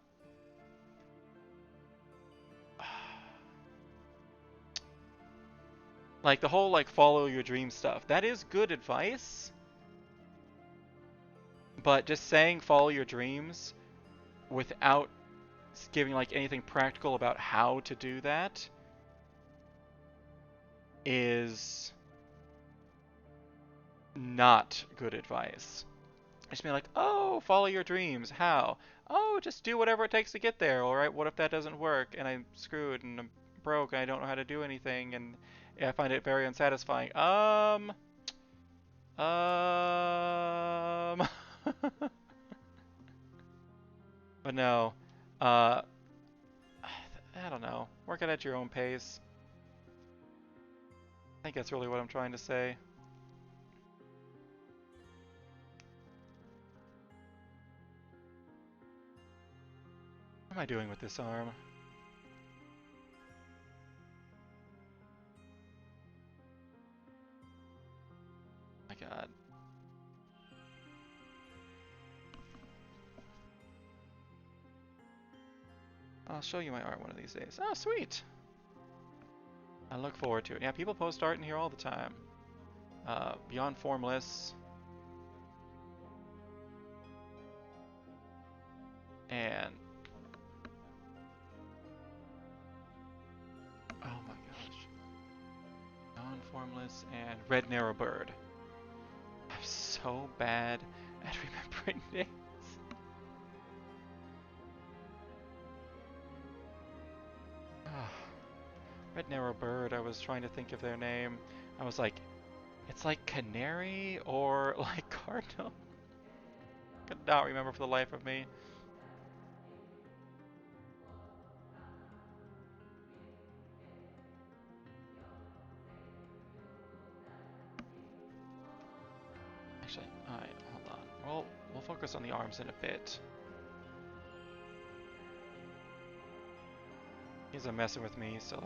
A: like the whole follow your dream stuff. That is good advice, but just saying follow your dreams without giving anything practical about how to do that is not good advice. Just being like, oh, follow your dreams. How? Oh, just do whatever it takes to get there. All right. What if that doesn't work and I'm screwed and I'm broke and I don't know how to do anything and I find it very unsatisfying. But no. Uh, I don't know. Work it at your own pace. I think that's really what I'm trying to say. What am I doing with this arm? Oh my god. I'll show you my art one of these days. Oh, sweet. I look forward to it. Yeah, people post art in here all the time. Beyond Formless. And oh my gosh. Beyond Formless and Red Narrow Bird. I'm so bad at remembering names. Red Narrow Bird, I was trying to think of their name. I was like, it's like Canary or like Cardinal. Could not remember for the life of me. Actually, alright, hold on. We'll focus on the arms in a bit. He's messing with me, so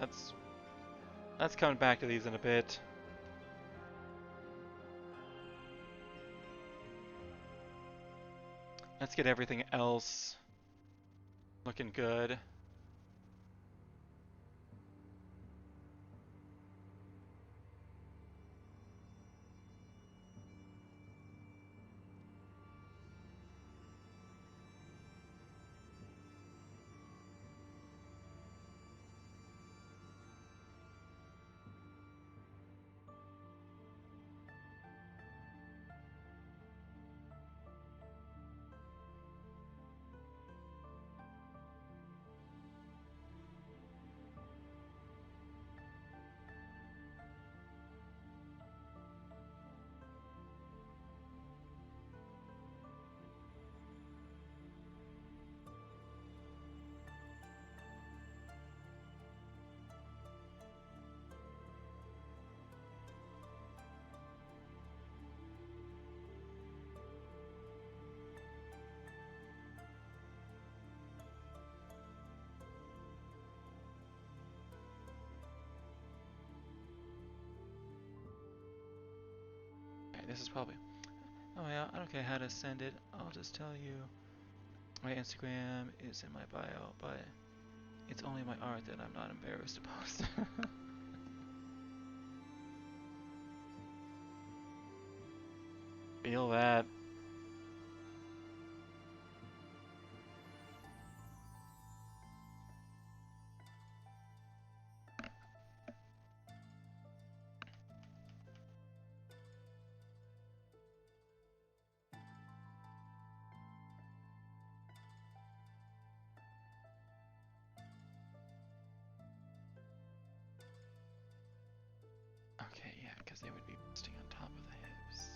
A: let's come back to these in a bit. Let's get everything else looking good. Okay, this is probably... Oh yeah, I don't care how to send it. I'll just tell you. My Instagram is in my bio, but it's only my art that I'm not embarrassed to post. Feel that. Okay, yeah, because they would be resting on top of the hips.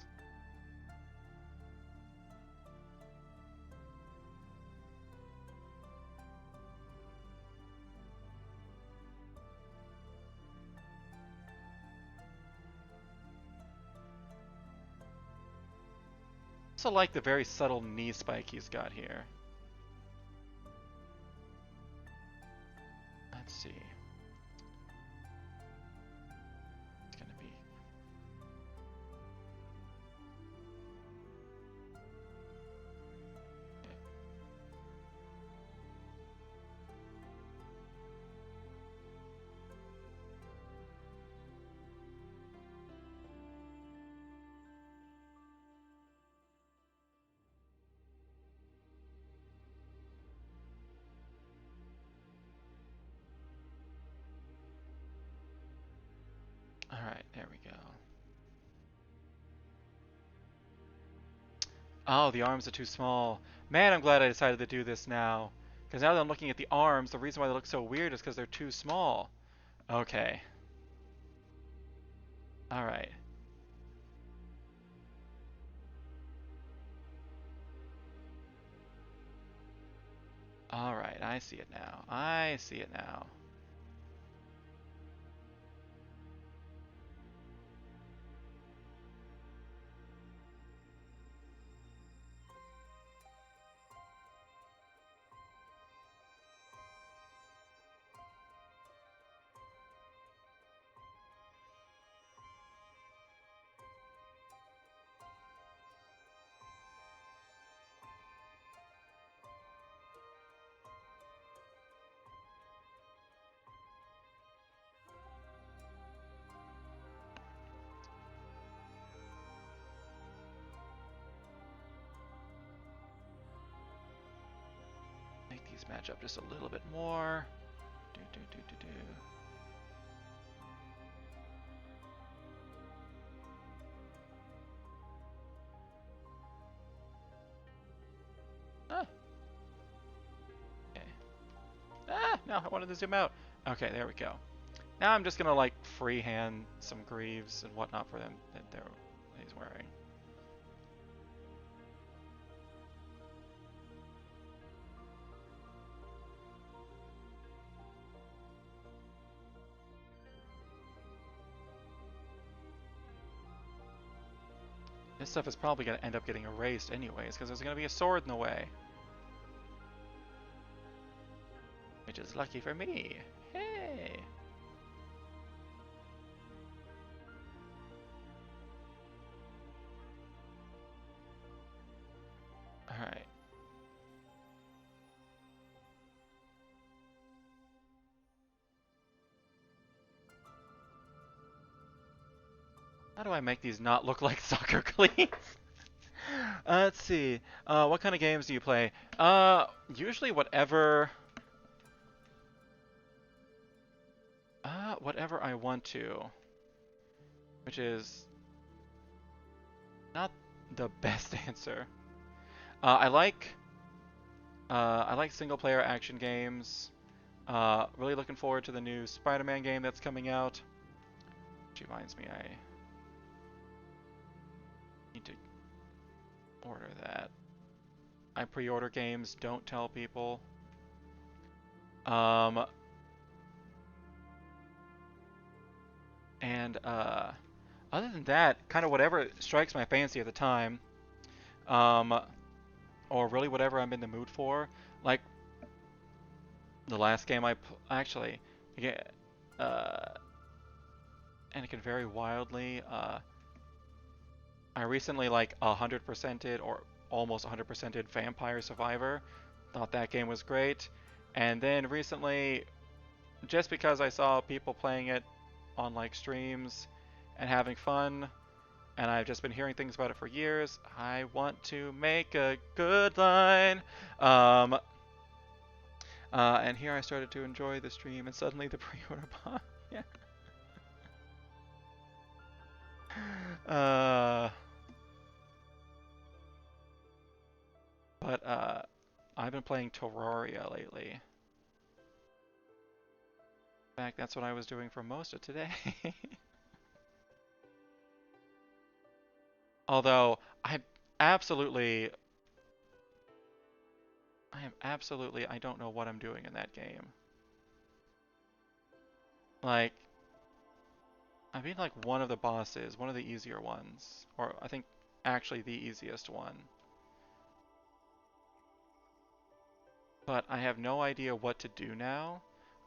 A: also like the very subtle knee spike he's got here. Let's see. It's gonna be... Alright, there we go. Oh, the arms are too small. Man, I'm glad I decided to do this now. Because now that I'm looking at the arms, the reason why they look so weird is because they're too small. Okay. Alright. Alright, I see it now. I see it now. Make these match up just a little bit more. Do, do, do, do, do. Ah. Okay. Ah, no, I wanted to zoom out. Okay, there we go. Now I'm just gonna like freehand some greaves and whatnot for them that he's wearing. This stuff is probably gonna end up getting erased anyways, because there's gonna be a sword in the way. Which is lucky for me. Hey! Alright. How do I make these not look like soccer cleats? Let's see. What kind of games do you play? Usually whatever... whatever I want to. Which is... not the best answer. I like single player action games. Really looking forward to the new Spider-Man game that's coming out. Which reminds me, I need to order that. I pre-order games, don't tell people. And other than that, kind of whatever strikes my fancy at the time. Or really whatever I'm in the mood for. Like the last game actually, yeah, and it can vary wildly. I recently like 100%ed or almost 100%ed Vampire Survivor. Thought that game was great. And then recently, just because I saw people playing it on like streams and having fun, and I've just been hearing things about it for years, I want to make a good line. And here I started to enjoy the stream, and suddenly the pre-order bot. Yeah. But I've been playing Terraria lately. In fact, that's what I was doing for most of today. Although absolutely, I don't know what I'm doing in that game. Like, I mean, like one of the bosses, one of the easier ones, or I think actually the easiest one. but I have no idea what to do now,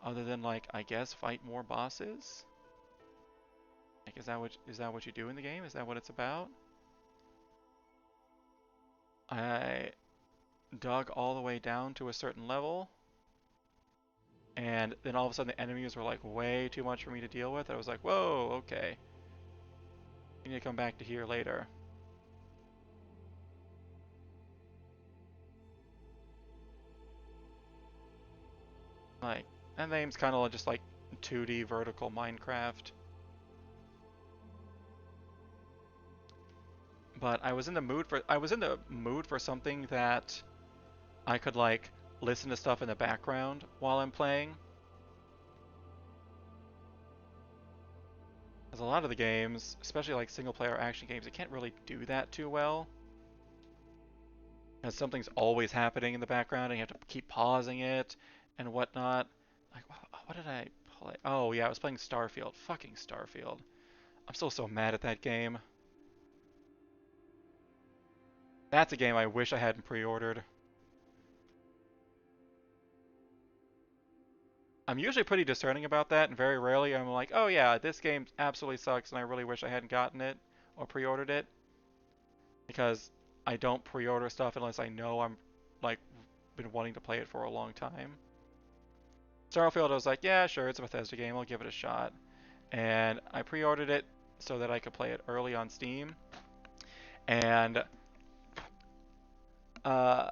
A: other than like I guess fight more bosses. Like, is that what you do in the game? Is that what it's about? I dug all the way down to a certain level, and then all of a sudden the enemies were like way too much for me to deal with. I was like, whoa, okay. You need to come back to here later. Like, that name's kind of just like 2D vertical Minecraft. But I was in the mood for something that I could like listen to stuff in the background while I'm playing. Because a lot of the games, especially like single player action games, it can't really do that too well. Because something's always happening in the background and you have to keep pausing it and whatnot. Like, what did I play? Oh yeah, I was playing Starfield. Fucking Starfield. I'm still so mad at that game. That's a game I wish I hadn't pre-ordered. I'm usually pretty discerning about that, and very rarely I'm like, oh yeah, this game absolutely sucks, and I really wish I hadn't gotten it or pre-ordered it, because I don't pre-order stuff unless I know I'm like been wanting to play it for a long time. Starfield, I was like, yeah, sure, it's a Bethesda game, I'll give it a shot, and I pre-ordered it so that I could play it early on Steam, and uh,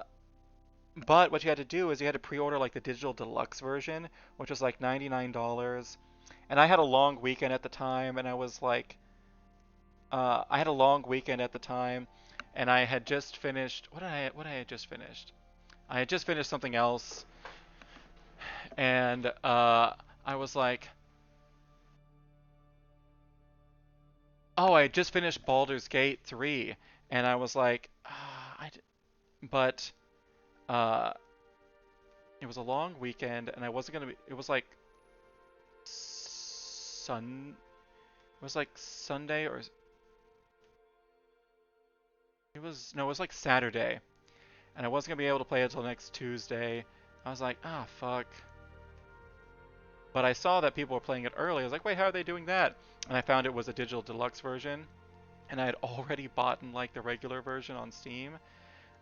A: but what you had to do is you had to pre-order like the digital deluxe version, which was like $99. And I had a long weekend at the time, and I had a long weekend at the time, and I had just finished. What I had just finished? I had just finished something else, and I was like, oh, I had just finished Baldur's Gate 3, and I was like, but uh, it was a long weekend, and I wasn't gonna be. It was like sun. It was like Sunday or it was no, it was like Saturday, and I wasn't gonna be able to play it until next Tuesday. I was like, ah, fuck. But I saw that people were playing it early. I was like, wait, how are they doing that? And I found it was a digital deluxe version, and I had already bought like the regular version on Steam.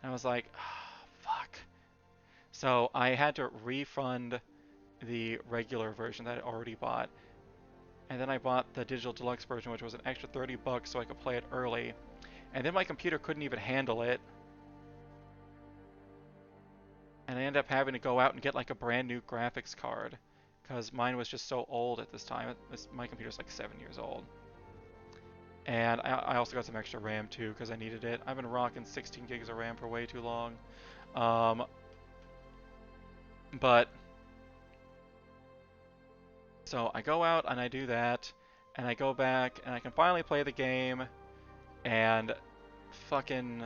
A: And I was like, ah, fuck. So I had to refund the regular version that I already bought, and then I bought the digital deluxe version, which was an extra 30 bucks so I could play it early. And then my computer couldn't even handle it, and I ended up having to go out and get like a brand new graphics card because mine was just so old at this time. My computer's like 7 years old. And I also got some extra RAM too because I needed it. I've been rocking 16 gigs of RAM for way too long. Um, but so I go out and I do that, and I go back and I can finally play the game, and fucking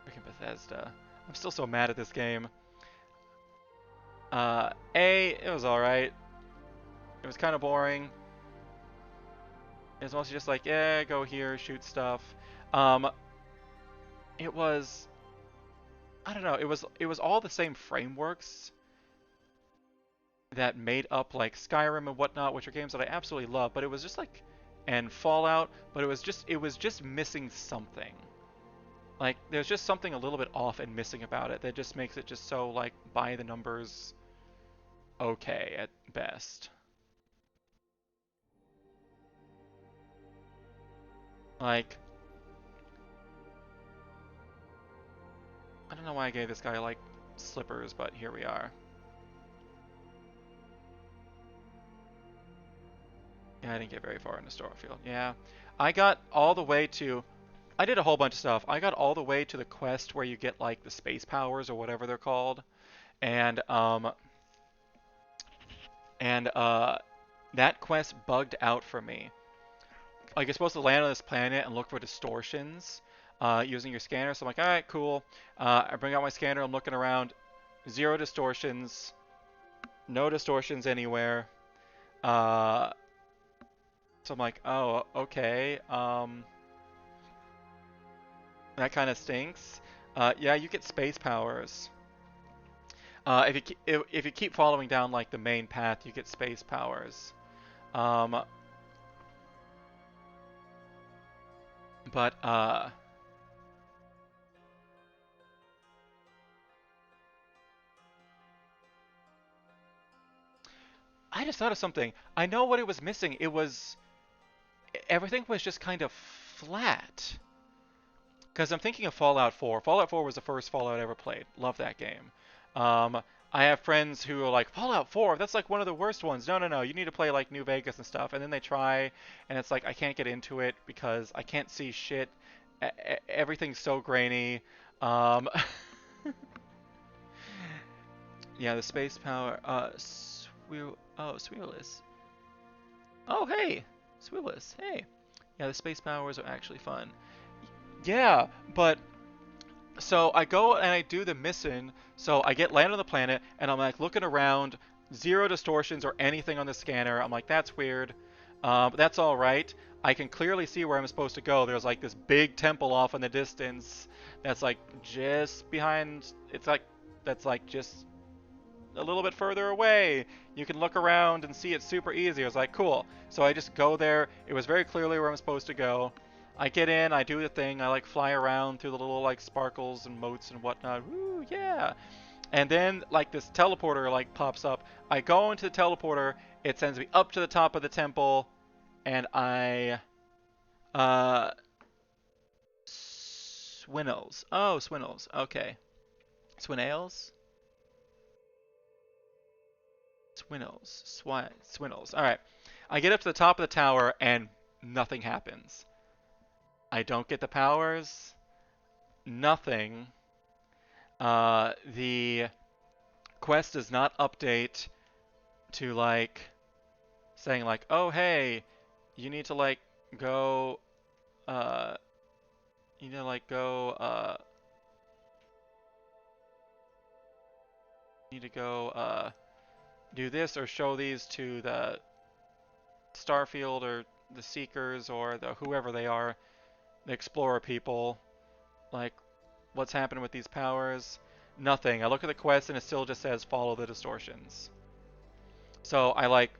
A: freaking Bethesda. I'm still so mad at this game. It was alright. It was kind of boring. It was mostly just like, yeah, go here, shoot stuff. Um, it was, I don't know, it was all the same frameworks that made up like Skyrim and whatnot, which are games that I absolutely love. But it was just like, and Fallout, but it was just missing something. Like there's just something a little bit off and missing about it that just makes it just so like by the numbers okay at best. Like I don't know why I gave this guy like slippers, but here we are. Yeah, I didn't get very far in the Starfield. Yeah, I got all the way to. I did a whole bunch of stuff. I got all the way to the quest where you get like the space powers or whatever they're called, and that quest bugged out for me. Like you're supposed to land on this planet and look for distortions using your scanner. So I'm like, all right, cool. I bring out my scanner. I'm looking around. Zero distortions. No distortions anywhere. Uh, so I'm like, oh, okay. That kind of stinks. Yeah, you get space powers. If you keep following down like the main path, you get space powers. Um, but I just thought of something. I know what it was missing. It was everything was just kind of flat. Because I'm thinking of Fallout 4. Fallout 4 was the first Fallout I ever played. Love that game. Um, I have friends who are like, Fallout 4, that's like one of the worst ones. No, no, no, you need to play like New Vegas and stuff. And then they try, and it's like, I can't get into it because I can't see shit. Everything's so grainy. Um, yeah, the space power. Swirless. Oh, hey, Swirless. Hey. Yeah, the space powers are actually fun. Yeah, but so I go and I do the mission. So I get land on the planet, and I'm like looking around, zero distortions or anything on the scanner. I'm like, that's weird. But that's all right. I can clearly see where I'm supposed to go. There's like this big temple off in the distance that's like just behind. It's like that's like just a little bit further away. You can look around and see it super easy. I was like, cool. So I just go there. It was very clearly where I'm supposed to go. I get in, I do the thing, I like fly around through the little like sparkles and moats and whatnot. Woo, yeah. And then like this teleporter like pops up. I go into the teleporter, it sends me up to the top of the temple, and I uh Swinels. Oh, Swinels. Okay. Swinales? Swinels. All right. I get up to the top of the tower and nothing happens. I don't get the powers. Nothing. The quest does not update to like saying like, oh hey, you need to like go, uh, you need to like go, you need to go, do this or show these to the Starfield or the Seekers or the whoever they are, the Explorer people. Like, what's happening with these powers? Nothing. I look at the quest and it still just says follow the distortions. So I like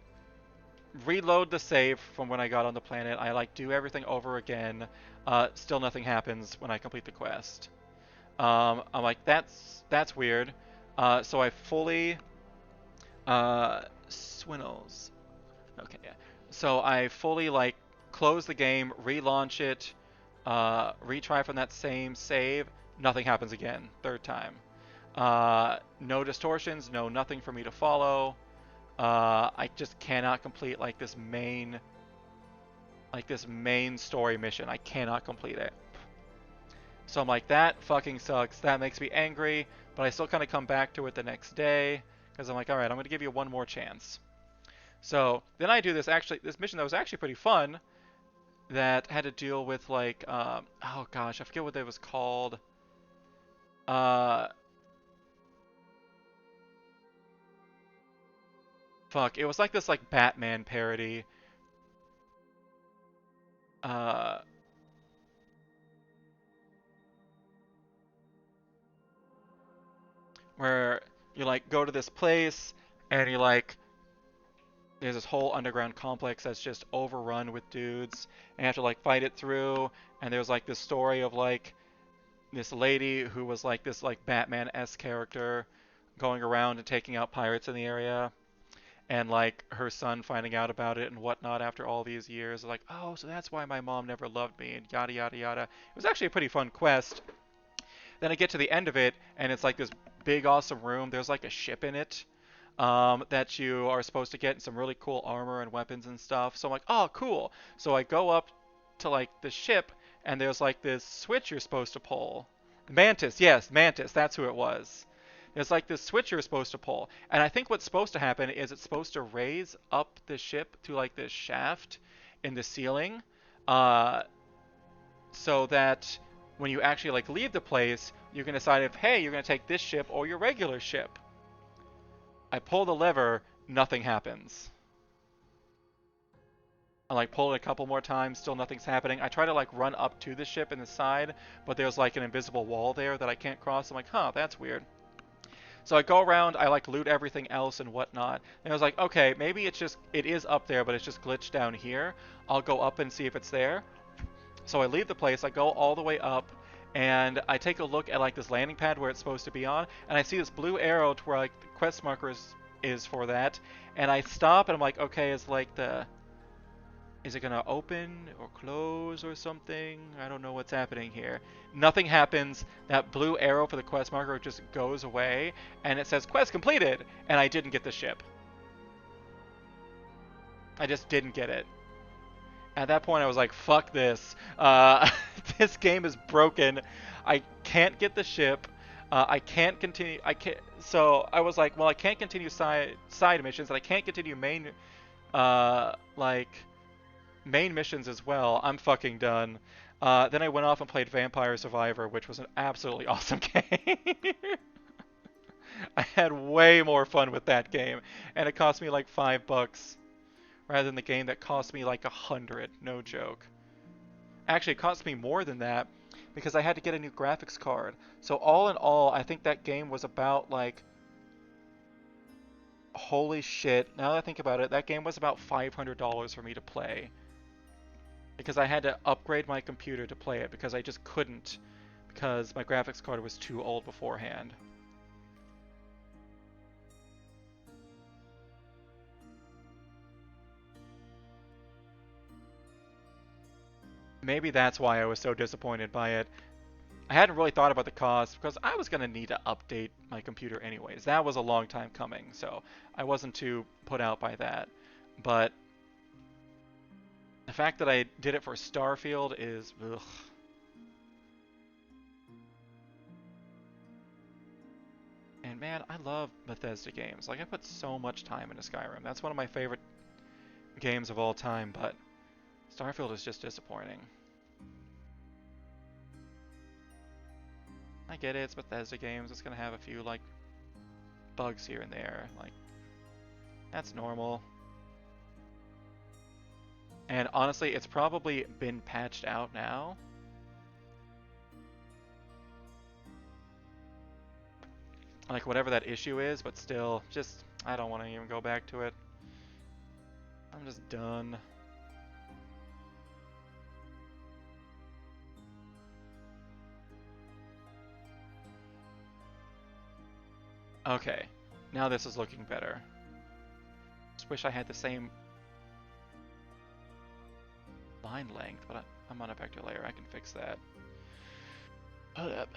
A: reload the save from when I got on the planet. I like do everything over again. Still nothing happens when I complete the quest. I'm like that's weird. So I fully Swinels. Okay, yeah. So I fully like close the game, relaunch it, retry from that same save. Nothing happens again. Third time. No distortions, no nothing for me to follow. I just cannot complete like this main story mission. I cannot complete it. So I'm like, that fucking sucks. That makes me angry, but I still kind of come back to it the next day because I'm like, all right, I'm going to give you one more chance. So then I do this mission that was actually pretty fun that had to deal with like, oh gosh, I forget what it was called. Uh, Fuck, it was like this like Batman parody. Uh, where you like go to this place and you like there's this whole underground complex that's just overrun with dudes and you have to like fight it through, and there's like this story of like this lady who was like this like Batman-esque character going around and taking out pirates in the area, and like her son finding out about it and whatnot after all these years, like, oh, so that's why my mom never loved me and yada yada yada. It was actually a pretty fun quest. Then I get to the end of it, and it's like this big, awesome room. There's like a ship in it that you are supposed to get, and some really cool armor and weapons and stuff. So I'm like, oh, cool. So I go up to like the ship, and there's like this switch you're supposed to pull. Mantis, yes, Mantis. That's who it was. There's like this switch you're supposed to pull, and I think what's supposed to happen is it's supposed to raise up the ship to like this shaft in the ceiling, uh, so that when you actually like leave the place, you can decide if, hey, you're gonna take this ship or your regular ship. I pull the lever, nothing happens. I like pull it a couple more times, still nothing's happening. I try to like run up to the ship in the side, but there's like an invisible wall there that I can't cross. I'm like, huh, that's weird. So I go around, I like loot everything else and whatnot. And I was like, okay, maybe it is up there, but it's just glitched down here. I'll go up and see if it's there. So I leave the place, I go all the way up, and I take a look at like this landing pad where it's supposed to be on, and I see this blue arrow to where like the quest marker is for that. And I stop and I'm like, okay, is it gonna open or close or something? I don't know what's happening here. Nothing happens. That blue arrow for the quest marker just goes away, and it says quest completed, and I didn't get the ship. I just didn't get it. At that point, I was like, fuck this. This game is broken. I can't get the ship. I can't continue. I can't. So I was like, well, I can't continue side missions, and I can't continue like main missions as well. I'm fucking done. Then I went off and played Vampire Survivor, which was an absolutely awesome game. I had way more fun with that game, and it cost me like $5 rather than the game that cost me like 100. No joke. Actually, it cost me more than that because I had to get a new graphics card. So all in all, I think that game was about like, holy shit. Now that I think about it, that game was about $500 for me to play. Because I had to upgrade my computer to play it because I just couldn't because my graphics card was too old beforehand. Maybe that's why I was so disappointed by it. I hadn't really thought about the cost because I was going to need to update my computer anyways. That was a long time coming, so I wasn't too put out by that. But the fact that I did it for Starfield is ugh. And man, I love Bethesda games. Like I put so much time into Skyrim. That's one of my favorite games of all time, but Starfield is just disappointing. I get it, it's Bethesda games. It's gonna have a few like bugs here and there. Like that's normal. And honestly, it's probably been patched out now. Like whatever that issue is, but still, just I don't want to even go back to it. I'm just done. Okay, now this is looking better. Just wish I had the same line length, but I'm on a vector layer. I can fix that. Hold up.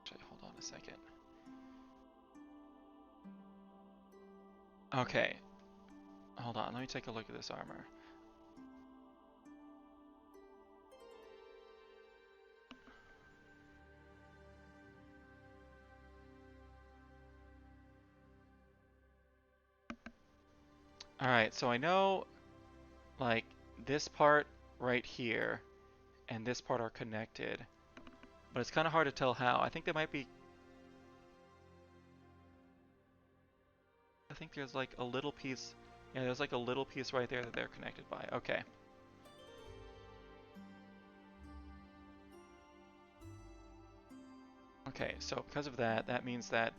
A: Actually, hold on a second. Okay, hold on. Let me take a look at this armor. Alright, so I know, like, this part right here and this part are connected, but it's kind of hard to tell how. I think they might be... I think there's like a little piece... Yeah, there's like a little piece right there that they're connected by. Okay. Okay, so because of that, that means that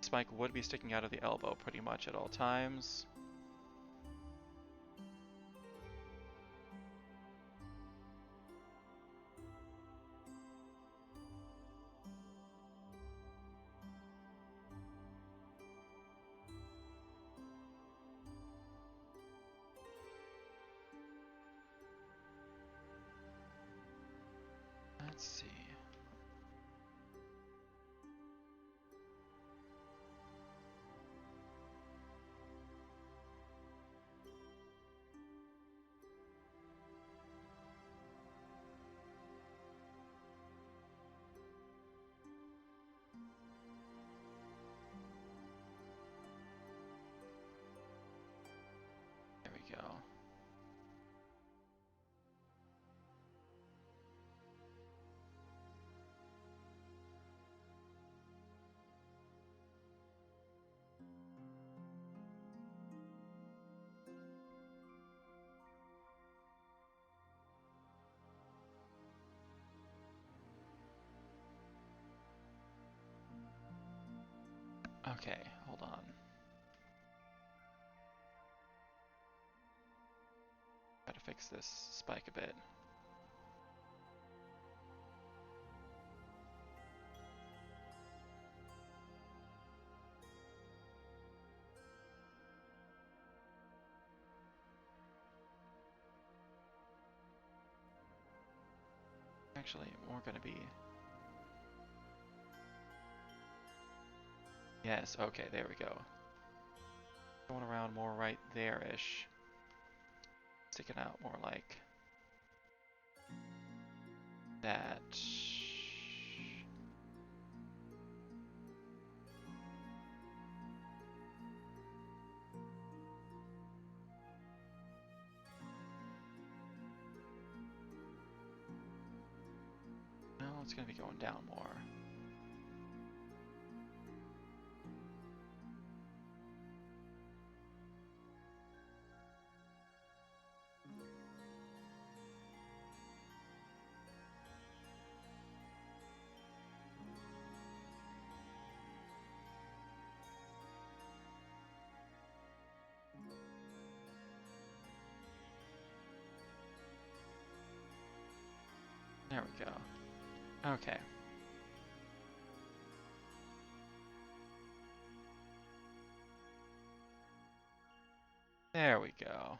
A: spike would be sticking out of the elbow pretty much at all times. Let's see. Okay, hold on. Gotta fix this spike a bit. Actually, we're gonna be... Yes, okay, there we go. Going around more right there-ish. Sticking out more like that. No, it's gonna be going down more. There we go. Okay. There we go.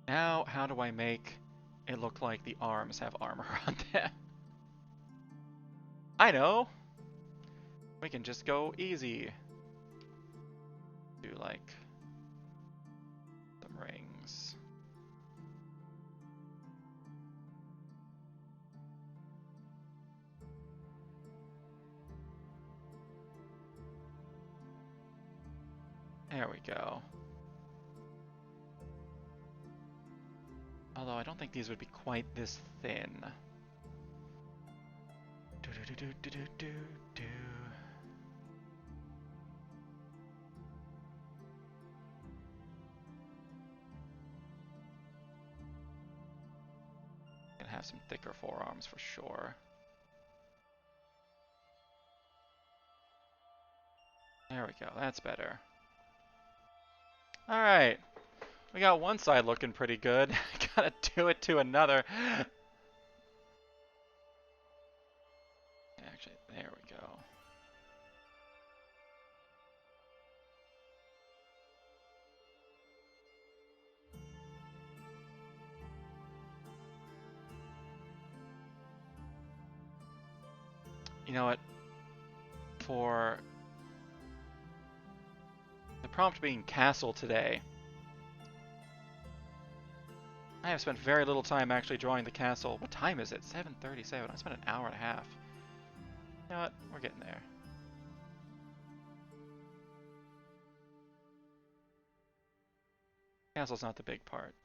A: Now, how do I make it look like the arms have armor on them? I know! We can just go easy. Do like some rings. There we go. Although I don't think these would be quite this thin. Do do do do do do do. Gonna have some thicker forearms for sure. There we go, that's better. Alright. We got one side looking pretty good. Gotta do it to another. Actually, there we go. You know what? For the prompt being castle today, I have spent very little time actually drawing the castle. What time is it? 7:37. I spent an hour and a half. You know what? We're getting there. Castle's not the big part.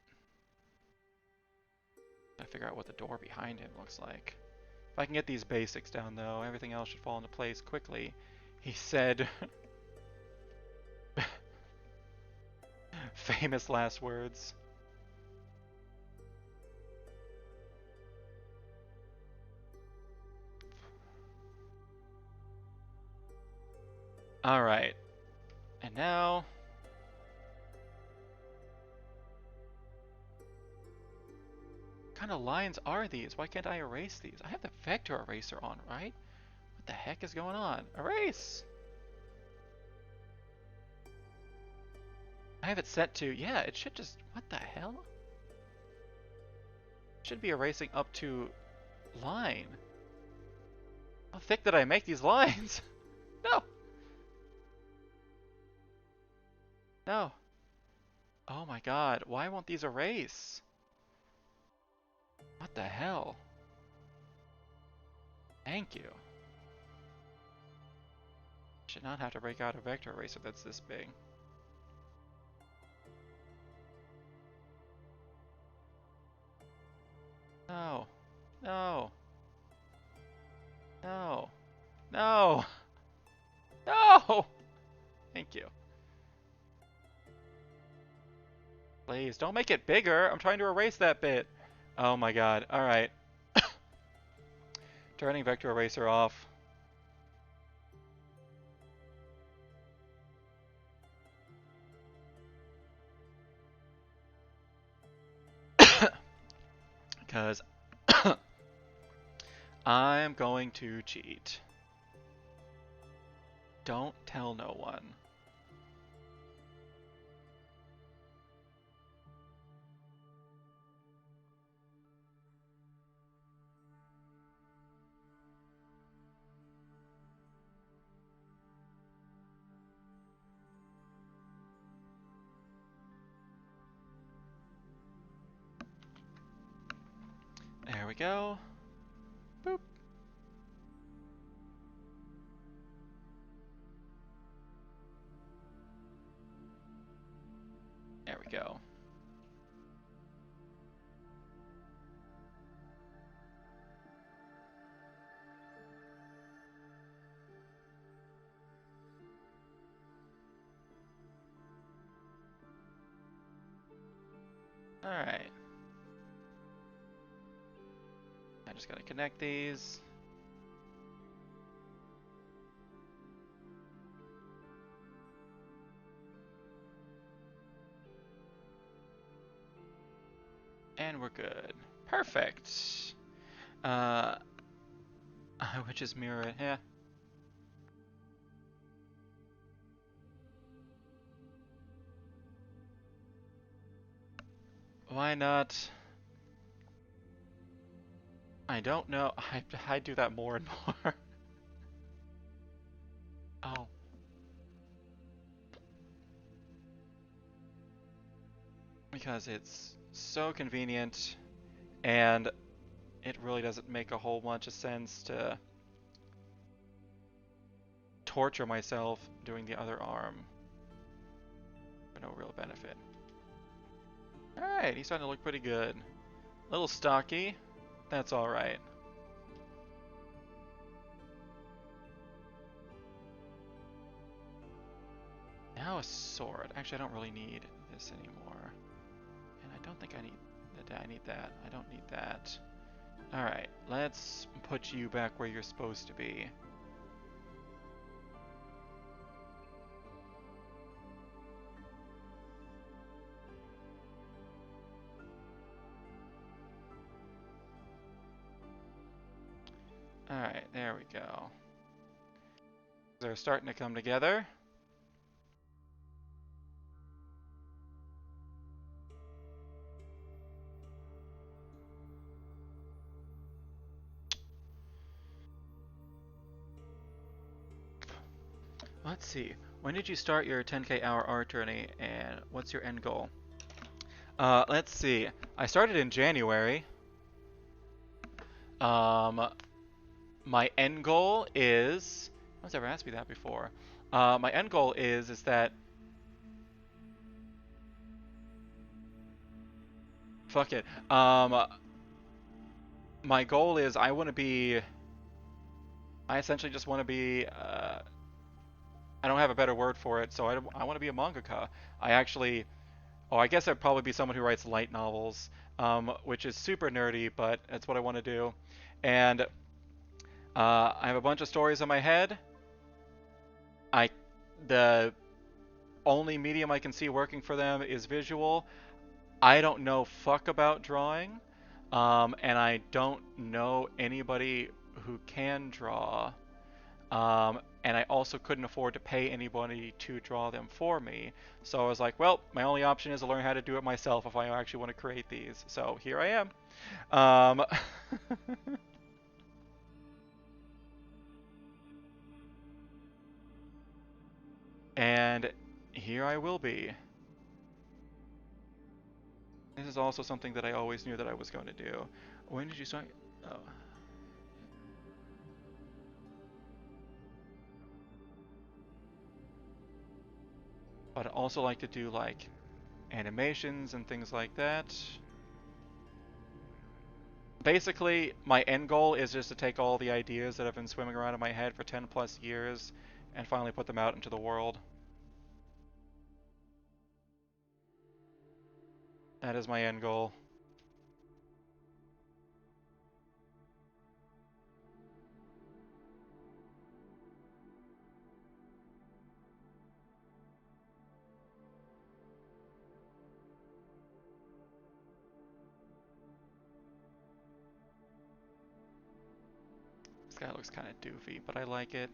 A: Gotta figure out what the door behind him looks like. If I can get these basics down, though, everything else should fall into place quickly. He said... Famous last words. Alright. And now... What kind of lines are these? Why can't I erase these? I have the vector eraser on, right? What the heck is going on? Erase! I have it set to... Yeah, it should just... What the hell? It should be erasing up to line. How thick did I make these lines? No! No. Oh my god, why won't these erase? What the hell? Thank you. Should not have to break out a vector eraser that's this big. No. No. No. No. No! Thank you. Please, don't make it bigger. I'm trying to erase that bit. Oh my god. Alright. Turning Vector Eraser off. Because I'm going to cheat. Don't tell no one. There we go. Boop. There we go. Alright. I just gotta connect these. And we're good. Perfect. Uh, which is mirror it. Yeah. Why not? I don't know. I do that more and more. Oh. Because it's so convenient, and it really doesn't make a whole bunch of sense to torture myself doing the other arm for no real benefit. Alright, he's starting to look pretty good. A little stocky. That's alright. Now a sword. Actually, I don't really need this anymore. And I don't think I need that. I need that. I don't need that. Alright, let's put you back where you're supposed to be. Alright, there we go. They're starting to come together. Let's see. When did you start your 10K hour art journey, and what's your end goal? Let's see. I started in January. My end goal is... No one's ever asked me that before. My end goal is that... Fuck it. My goal is I want to be... I essentially just want to be... I don't have a better word for it, so I want to be a mangaka. I actually... Oh, I guess I'd probably be someone who writes light novels, which is super nerdy, but it's what I want to do. And I have a bunch of stories in my head. The only medium I can see working for them is visual. I don't know fuck about drawing, and I don't know anybody who can draw. And I also couldn't afford to pay anybody to draw them for me. So I was like, well, my only option is to learn how to do it myself if I actually want to create these. So here I am. And here I will be. This is also something that I always knew that I was going to do. When did you start? Oh. But I also like to do like animations and things like that. Basically, my end goal is just to take all the ideas that have been swimming around in my head for 10 plus years and finally put them out into the world. That is my end goal. guy looks kind of doofy, but I like it.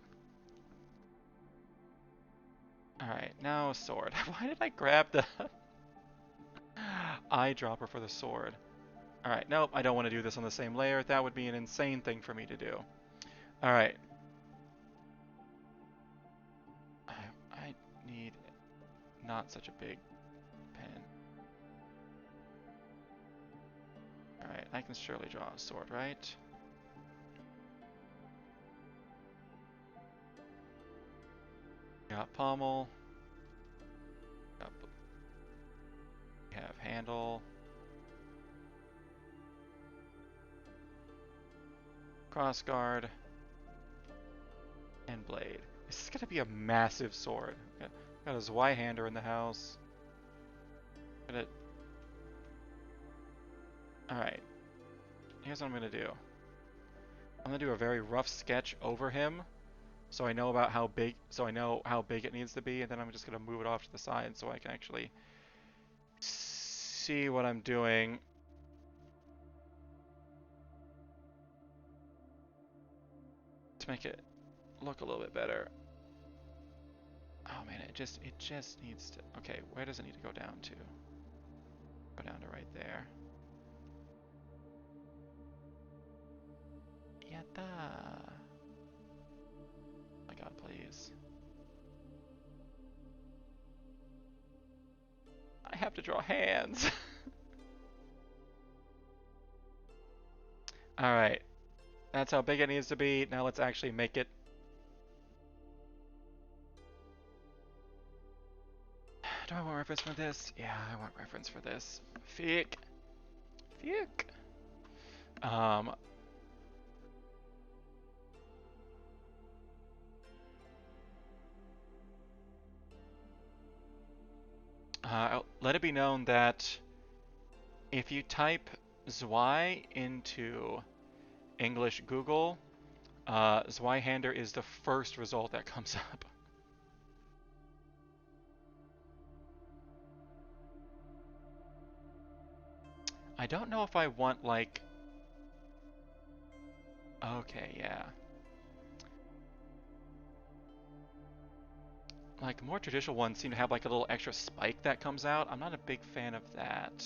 A: Alright, now sword. Why did I grab the eyedropper for the sword? Alright, nope, I don't want to do this on the same layer. That would be an insane thing for me to do. Alright. I need not such a big pen. Alright, I can surely draw a sword, right? Got pommel. We have handle. Crossguard. And blade. This is gonna be a massive sword. Got a Zweihander in the house. Alright. Here's what I'm gonna do. I'm gonna do a very rough sketch over him. So I know about how big it needs to be, and then I'm just gonna move it off to the side so I can actually see what I'm doing. To make it look a little bit better. Oh man, it just needs to. Okay, where does it need to go down to? Go down to right there. Yatta. Oh my god, please. I have to draw hands. Alright. That's how big it needs to be. Now let's actually make it. Do I want reference for this? Yeah, I want reference for this. Fick. Fick. Let it be known that if you type Zwei into English Google, Zweihander is the first result that comes up. I don't know if I want like... Okay, yeah. Like, more traditional ones seem to have like a little extra spike that comes out. I'm not a big fan of that.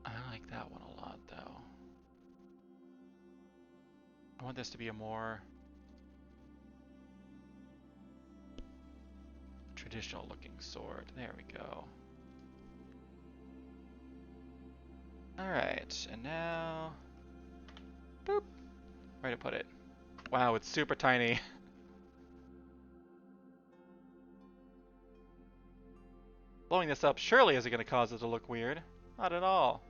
A: I like that one a lot, though. I want this to be a more traditional looking sword. There we go. Alright, and now... Boop! Where to put it? Wow, it's super tiny. Blowing this up surely isn't going to cause it to look weird. Not at all.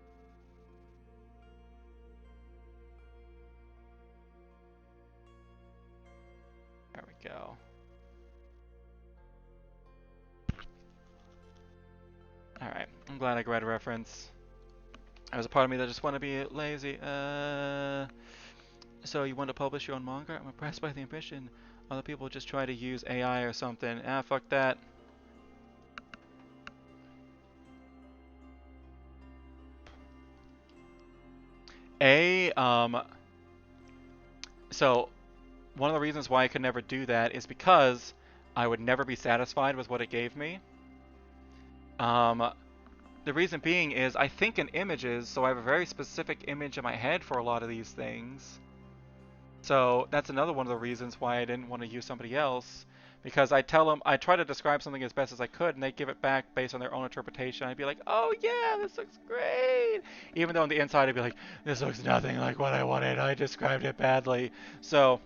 A: There we go. Alright, I'm glad I read a reference. There's a part of me that just want to be lazy. So you want to publish your own manga? I'm impressed by the ambition. Other people just try to use AI or something. Ah, fuck that. So one of the reasons why I could never do that is because I would never be satisfied with what it gave me. The reason being is I think in images, so I have a very specific image in my head for a lot of these things. So that's another one of the reasons why I didn't want to use somebody else, because I tell them, I try to describe something as best as I could, and they give it back based on their own interpretation. I'd be like, oh yeah, this looks great, even though on the inside I'd be like, this looks nothing like what I wanted. I described it badly. So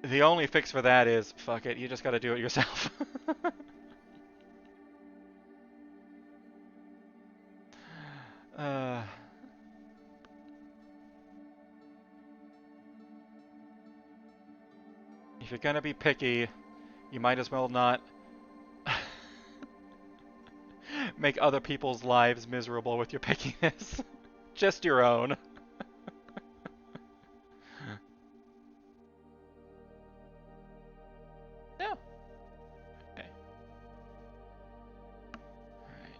A: the only fix for that is, fuck it, you just got to do it yourself. uh, if you're gonna be picky, you might as well not make other people's lives miserable with your pickiness. Just your own. Yeah. Okay. Alright.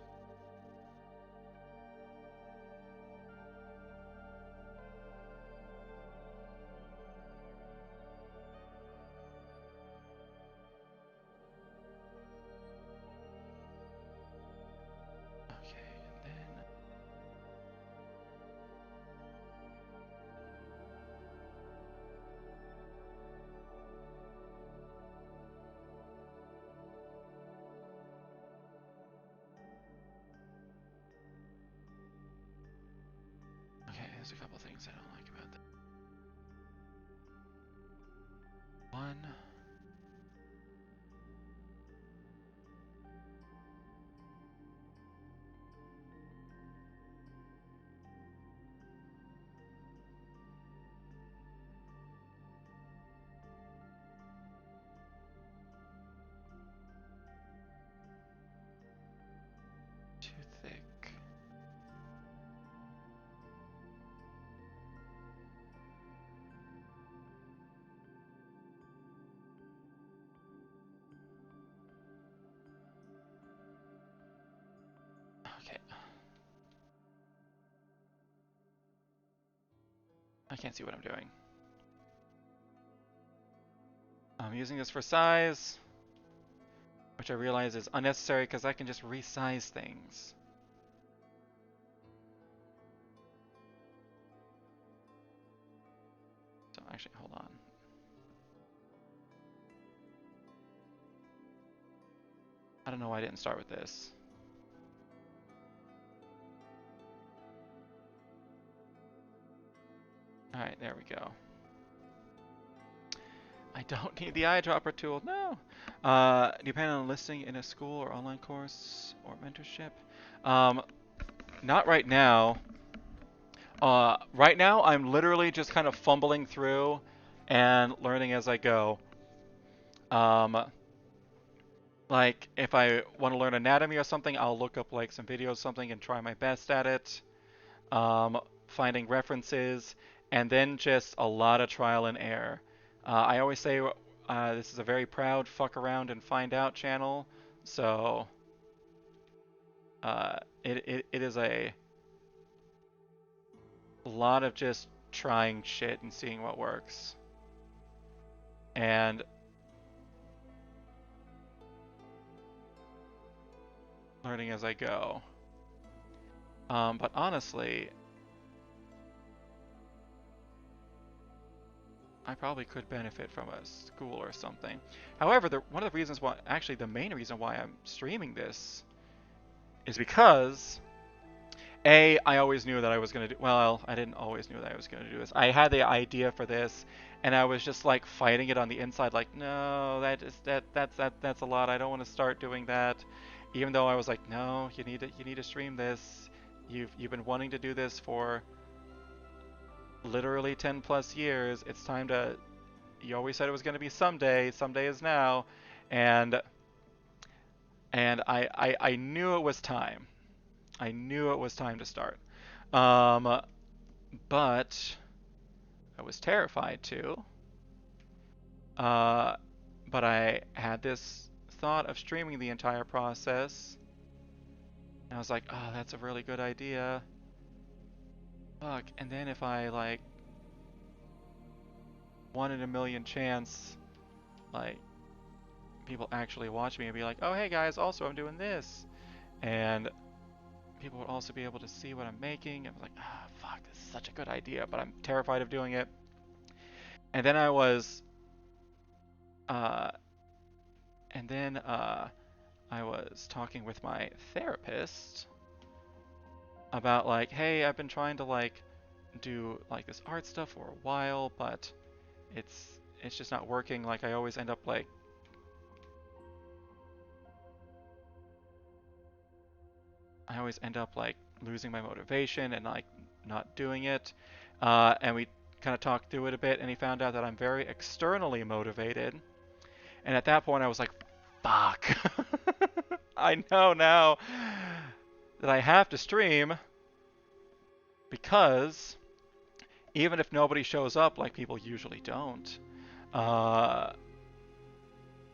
A: Okay, and then... Okay, there's a couple things I don't like about that. One... Too thick. Okay. I can't see what I'm doing. I'm using this for size, which I realize is unnecessary because I can just resize things. So actually, hold on. I don't know why I didn't start with this. Alright, there we go. I don't need the eyedropper tool, no! Do you plan on enlisting in a school or online course or mentorship? Not right now. Right now, I'm literally just kind of fumbling through and learning as I go. Like, if I want to learn anatomy or something, I'll look up like some videos or something and try my best at it. Finding references, and then just a lot of trial and error. I always say this is a very proud fuck around and find out channel, so it is a lot of just trying shit and seeing what works. And learning as I go. But honestly, I probably could benefit from a school or something. However, one of the reasons why, actually the main reason why I'm streaming this is because I always knew that I was going to do, well, I didn't always knew that I was going to do this. I had the idea for this, and I was just like fighting it on the inside, like, no, that's a lot. I don't want to start doing that. Even though I was like, no, you need to stream this. You've been wanting to do this for literally 10 plus years. It's time to, you always said it was going to be someday. Someday is now. And I knew it was time. I knew it was time to start. But I was terrified too. Uh, but I had this thought of streaming the entire process. And I was like, oh, that's a really good idea. Fuck. And then if I like 1 in a million chance, like people actually watch me and be like, oh, hey guys, also I'm doing this. And people would also be able to see what I'm making. I was like, ah, fuck, this is such a good idea, but I'm terrified of doing it. And then I was, uh, and then I was talking with my therapist about like, hey, I've been trying to like do like this art stuff for a while, but it's just not working. Like I always end up like losing my motivation and like not doing it. And we kind of talked through it a bit, and he found out that I'm very externally motivated. And at that point, I was like, fuck. I know now that I have to stream because even if nobody shows up, like people usually don't, uh,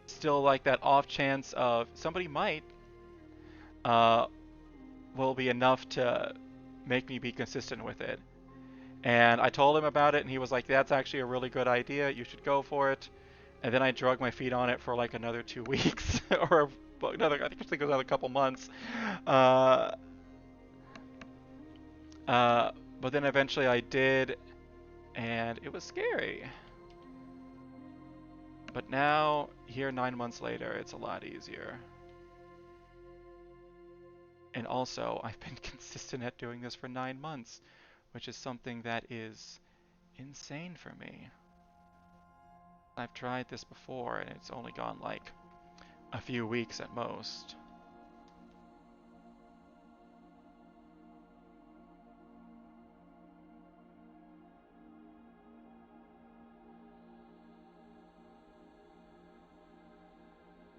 A: still like that off chance of somebody might, uh, will be enough to make me be consistent with it. And I told him about it, and he was like, that's actually a really good idea. You should go for it. And then I drug my feet on it for like another 2 weeks, or another, I think it goes another couple months. Uh, uh, but then eventually I did, and it was scary. But now, here 9 months later, it's a lot easier. And also, I've been consistent at doing this for 9 months, which is something that is insane for me. I've tried this before, and it's only gone like a few weeks at most.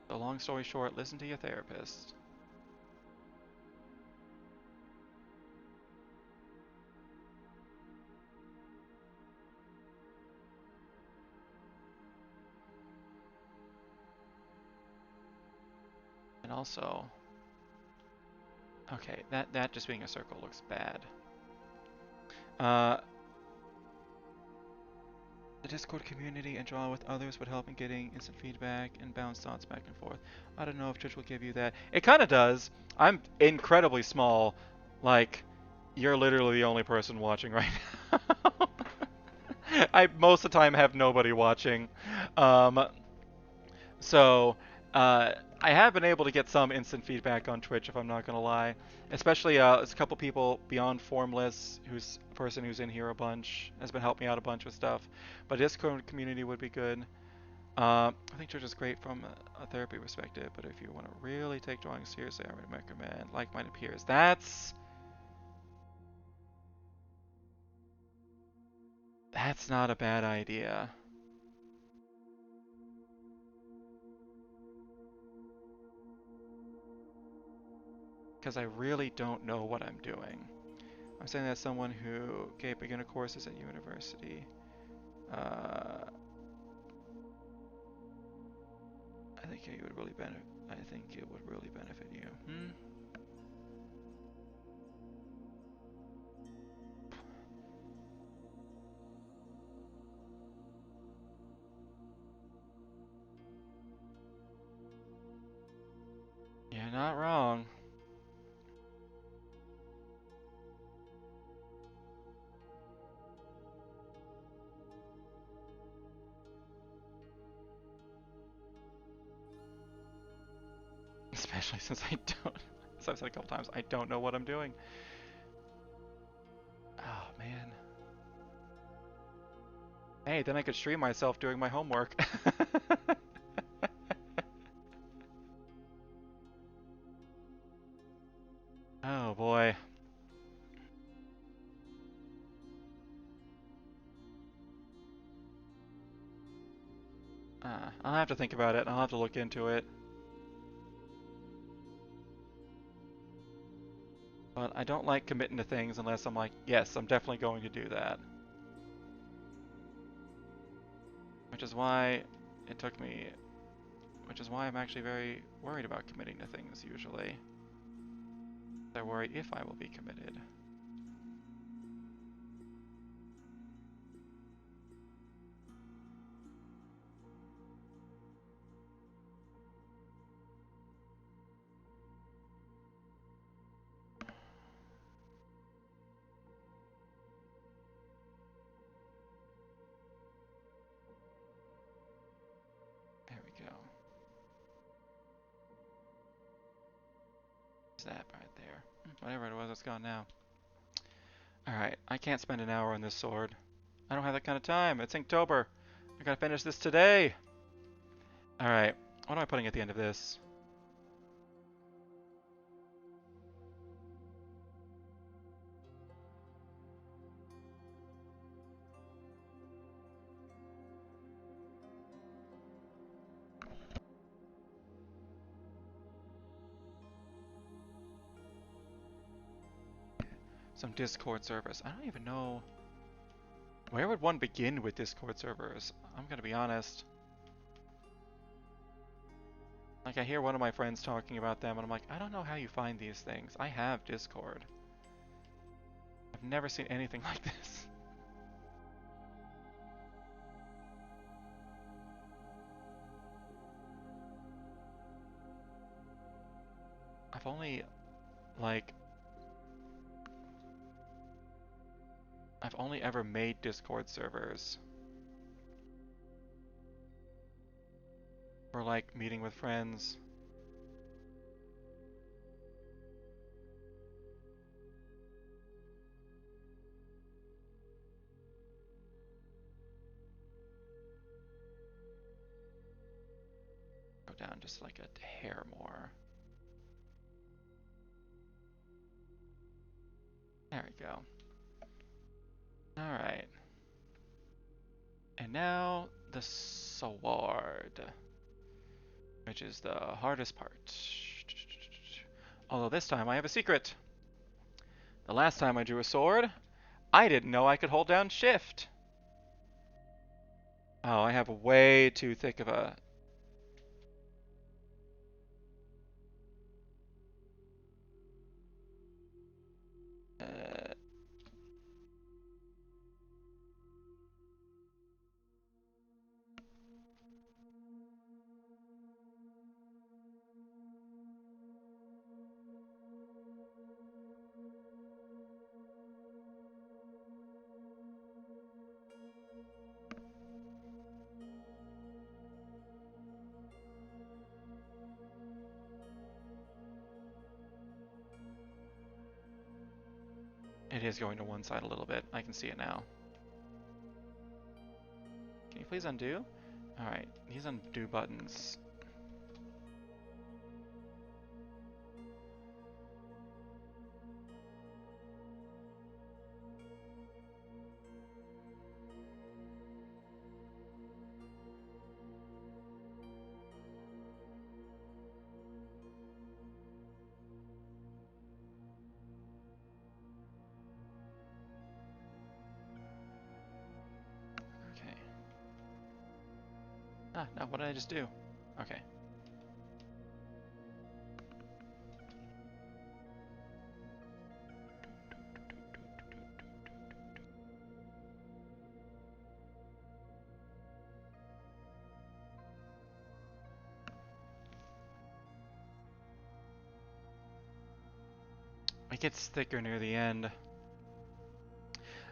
A: So long story short, listen to your therapist. And also, okay, that just being a circle looks bad. Uh, the Discord community and draw with others would help in getting instant feedback and bounce thoughts back and forth. I don't know if Twitch will give you that. It kind of does. I'm incredibly small. Like, you're literally the only person watching right now. I most of the time have nobody watching. Um, So, I have been able to get some instant feedback on Twitch, if I'm not gonna lie. Especially, there's a couple people beyond Formless, who's a person who's in here a bunch, has been helping me out a bunch with stuff. But Discord community would be good. I think Twitch is great from a therapy perspective, but if you want to really take drawing seriously, I would recommend like-minded peers. That's not a bad idea. Because I really don't know what I'm doing. I'm saying that as someone who gave beginner courses at university. Uh, I think it would really benefit. I think it would really benefit you. You're not wrong. Especially since I don't, as I've said a couple times, I don't know what I'm doing. Oh man. Hey, then I could stream myself doing my homework. Oh boy. I'll have to think about it. I'll have to look into it. But I don't like committing to things unless I'm like, yes, I'm definitely going to do that. Which is why it took me, which is why I'm actually very worried about committing to things usually. I worry if I will be committed. There we go. Is that right there? Whatever it was, it's gone now. Alright, I can't spend an hour on this sword. I don't have that kind of time. It's Inktober. I gotta finish this today. Alright, what am I putting at the end of this? Some Discord servers. I don't even know. Where would one begin with Discord servers? I'm gonna be honest. Like, I hear one of my friends talking about them, and I'm like, I don't know how you find these things. I have Discord. I've never seen anything like this. I've only, like, I've only ever made Discord servers for, like, meeting with friends. Go down just like a hair more. There we go. Alright. And now the sword, which is the hardest part. Although this time I have a secret. The last time I drew a sword, I didn't know I could hold down shift. Oh, I have way too thick of a... It is going to one side a little bit. I can see it now. Can you please undo? Alright, these undo buttons. Okay. Ah, no, what did I just do? Okay. It gets thicker near the end.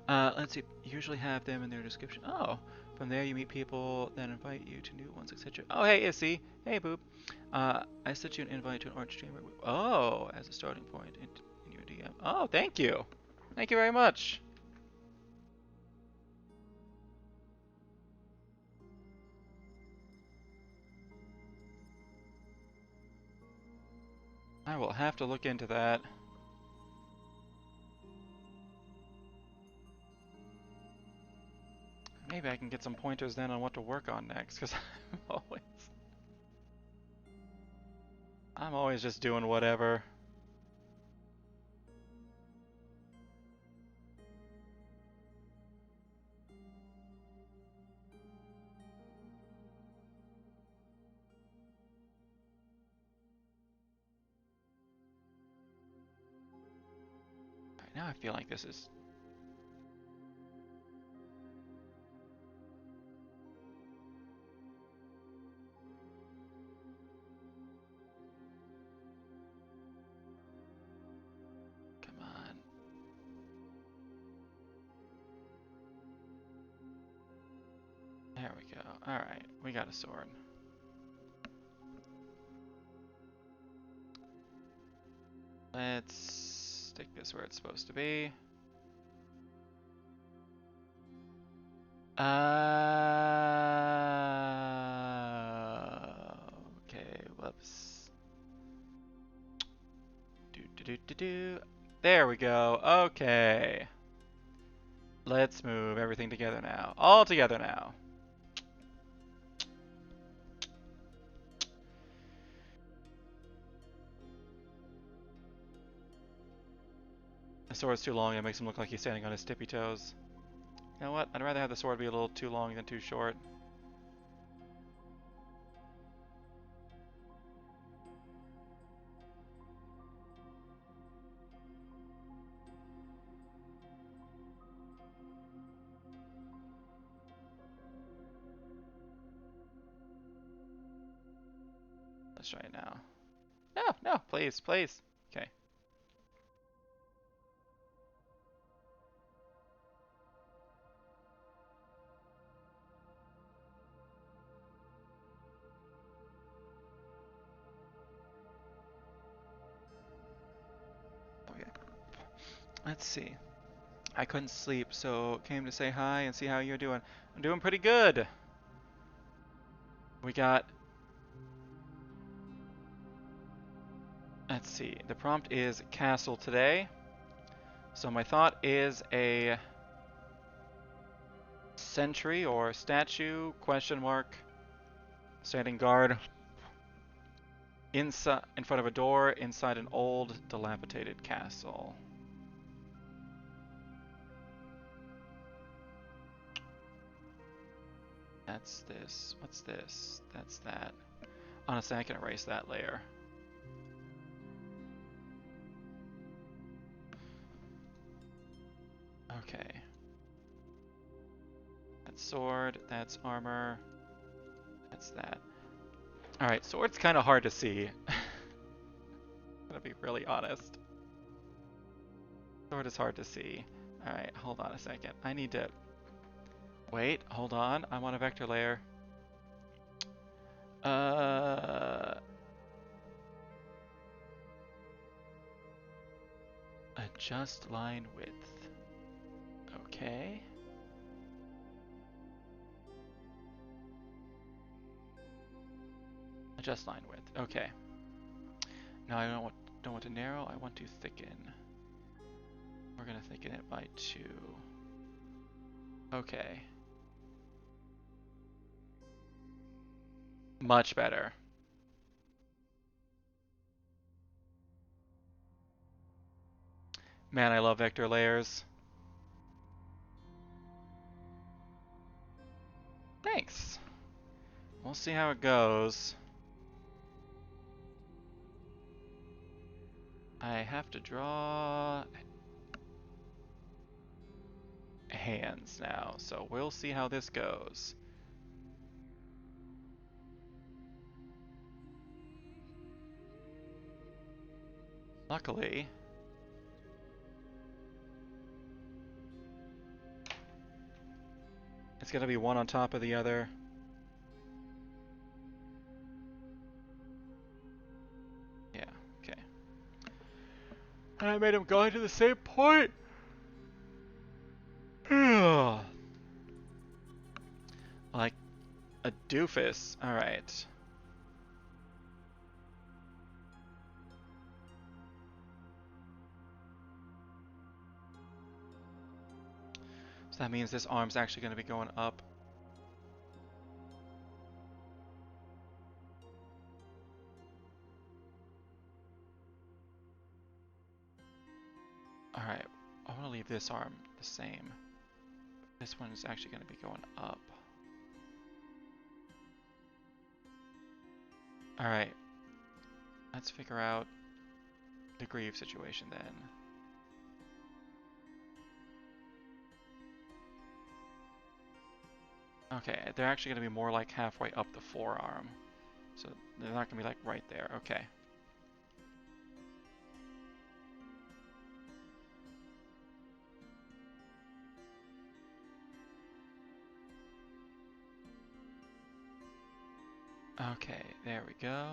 A: Let's see. Usually have them in their description. Oh, from there you meet people that invite you to new ones, etc. Oh, hey, Issy. Hey, Boob. I sent you an invite to an art streamer. Oh, as a starting point in your DM. Oh, thank you. Thank you very much. I will have to look into that. Maybe I can get some pointers then on what to work on next, because I'm always just doing whatever. Right, now I feel like this is... Come on. There we go. Alright, we got a sword. Let's stick this where it's supposed to be. Okay, whoops. Do. There we go. Okay. Let's move everything together now. All together now. The sword's too long, it makes him look like he's standing on his tippy toes. You know what? I'd rather have the sword be a little too long than too short. Let's try it now. No, no, please, please. Okay. Okay. Let's see. I couldn't sleep, so came to say hi and see how you're doing. I'm doing pretty good. We got... Let's see. The prompt is castle today. So my thought is a sentry or statue, question mark, standing guard inside, in front of a door inside an old dilapidated castle. That's this. What's this? That's that. Honestly, I can erase that layer. Okay. That's sword, that's armor, that's that. Alright, sword's kind of hard to see. Gonna be really honest. Sword is hard to see. Alright, hold on a second. I need to... Wait, hold on. I'm on a vector layer. Adjust line width. Okay. Adjust line width. Okay. Now I don't want to narrow, I want to thicken. We're gonna thicken it by 2. Okay. Much better. Man, I love vector layers. Thanks. We'll see how it goes. I have to draw hands now, so we'll see how this goes. Luckily, it's gonna be one on top of the other. Yeah, okay. And I made him go to the same point. Like a doofus. Alright. So that means this arm's actually going to be going up. Alright, I want to leave this arm the same. This one is actually going to be going up. Alright, let's figure out the Grieve situation then. Okay, they're actually going to be more like halfway up the forearm. So they're not going to be like right there. Okay. Okay, there we go.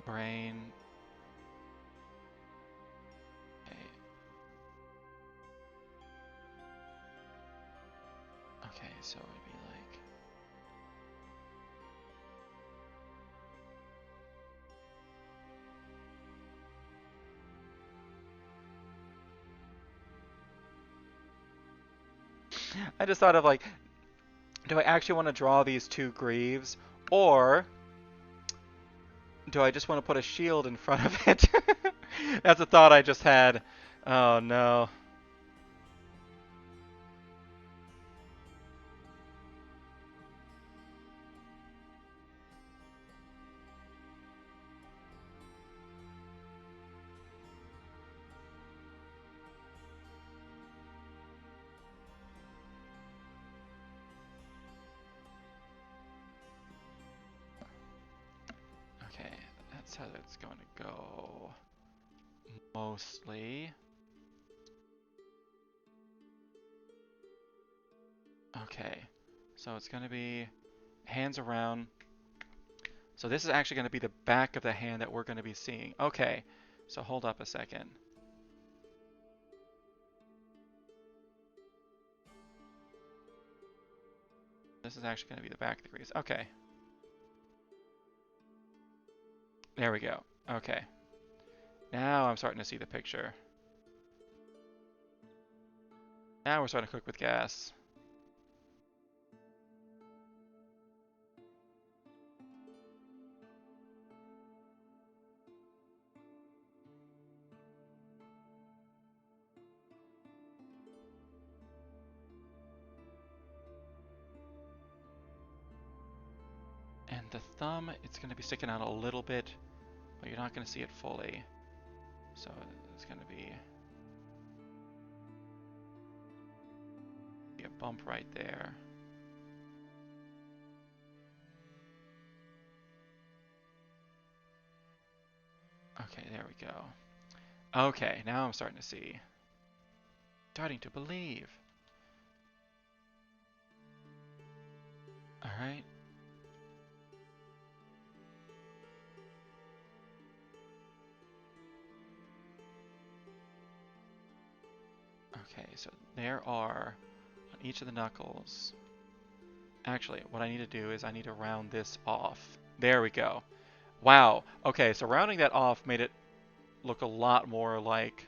A: Brain. Okay. Okay, so it'd be like... I just thought of like, do I actually want to draw these two greaves, or do I just want to put a shield in front of it? That's a thought I just had. Oh no. Okay, that's how it's going to go. Mostly. Okay, so it's going to be hands around. So this is actually going to be the back of the hand that we're going to be seeing. Okay, so hold up a second. This is actually going to be the back of the grease. Okay, there we go. Okay, now I'm starting to see the picture. Now we're starting to cook with gas. And the thumb, it's going to be sticking out a little bit, but you're not going to see it fully. So it's going to be a bump right there. Okay, there we go. Okay, now I'm starting to see. Starting to believe. Alright. Okay, so there are on each of the knuckles. Actually, what I need to do is I need to round this off. There we go. Wow. Okay, so rounding that off made it look a lot more like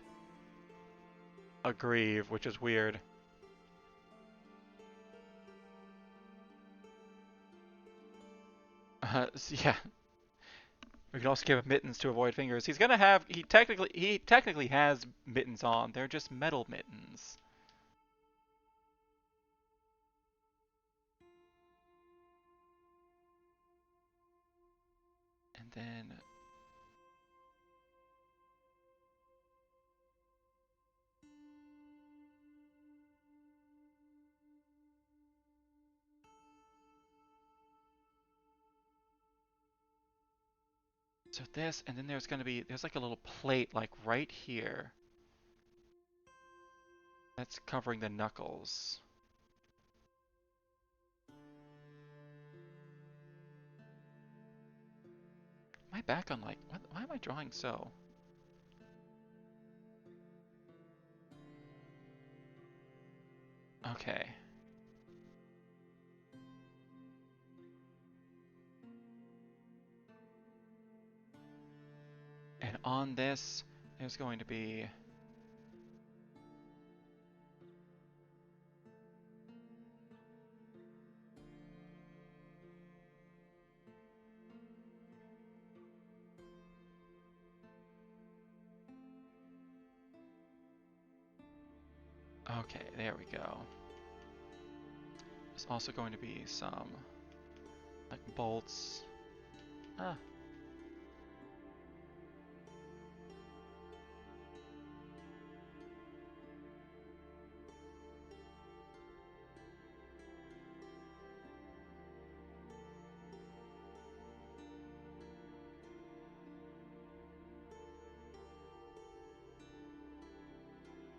A: a greave, which is weird. Yeah. We can also give him mittens to avoid fingers. He's gonna have he technically has mittens on. They're just metal mittens. And then so this, and then there's like a little plate like right here that's covering the knuckles. Am I back on like what, why am I drawing so? Okay. And on this, there's going to be okay, there we go. There's also going to be some like bolts.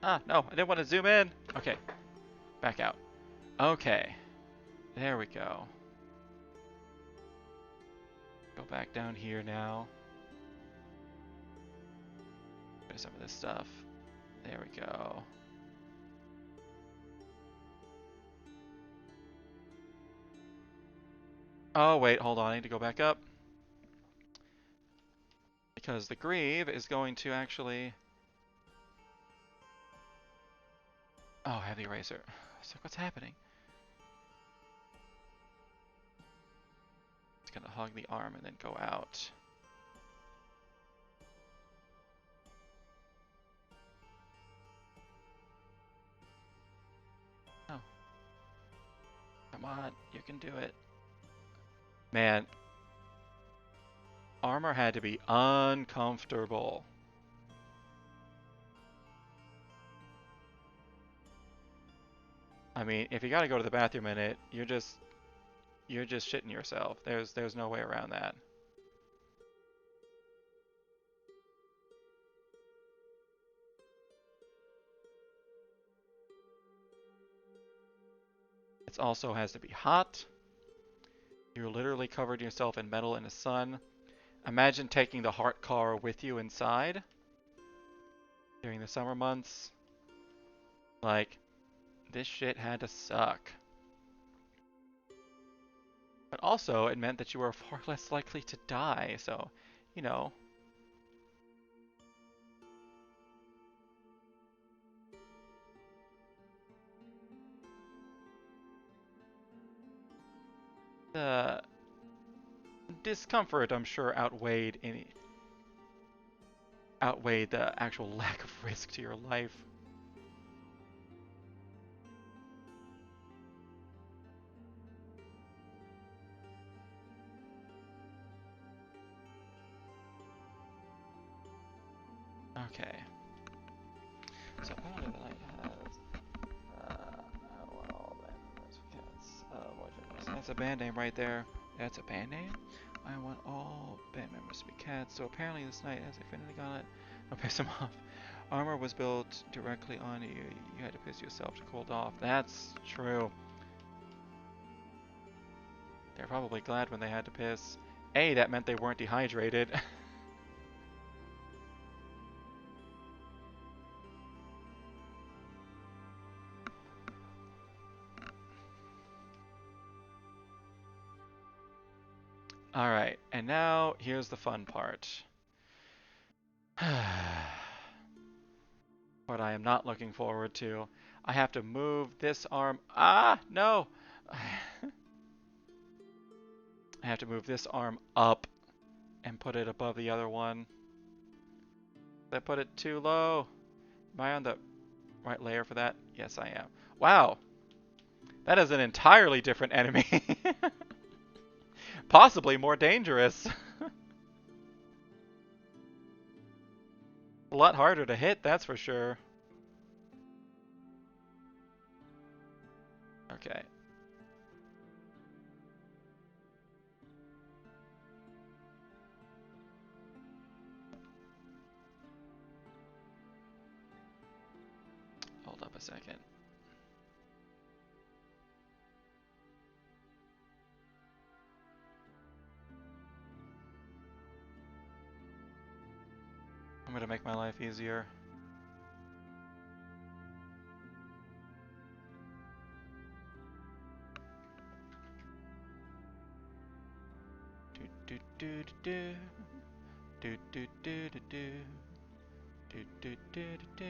A: Ah, no, I didn't want to zoom in. Okay, back out. Okay, there we go. Go back down here now. There's some of this stuff. There we go. Oh, wait, hold on. I need to go back up. Because the greave is going to actually... Oh, I have the eraser. So what's happening? It's gonna hug the arm and then go out. Oh. Come on, you can do it. Man, armor had to be uncomfortable. I mean, if you gotta go to the bathroom in it, you're just shitting yourself. There's no way around that. It also has to be hot. You're literally covered yourself in metal in the sun. Imagine taking the heart car with you inside during the summer months. Like, this shit had to suck. But also, it meant that you were far less likely to die, so, you know. The discomfort, I'm sure, outweighed the actual lack of risk to your life. Okay. So apparently the night has well, that's a band name right there. That's a band name? I want all band members to be cats. So apparently this night has Affinity on it. Don't piss them off. Armor was built directly on you. You had to piss yourself to cool it off. That's true. They're probably glad when they had to piss. A, that meant they weren't dehydrated. Alright, and now here's the fun part. What I am not looking forward to. I have to move this arm. Ah, no! I have to move this arm up and put it above the other one. Did I put it too low? Am I on the right layer for that? Yes, I am. Wow! That is an entirely different enemy. Possibly more dangerous. A lot harder to hit, that's for sure. Okay. Hold up a second. I'm gonna make my life easier. Do do do do do do do do do do do do do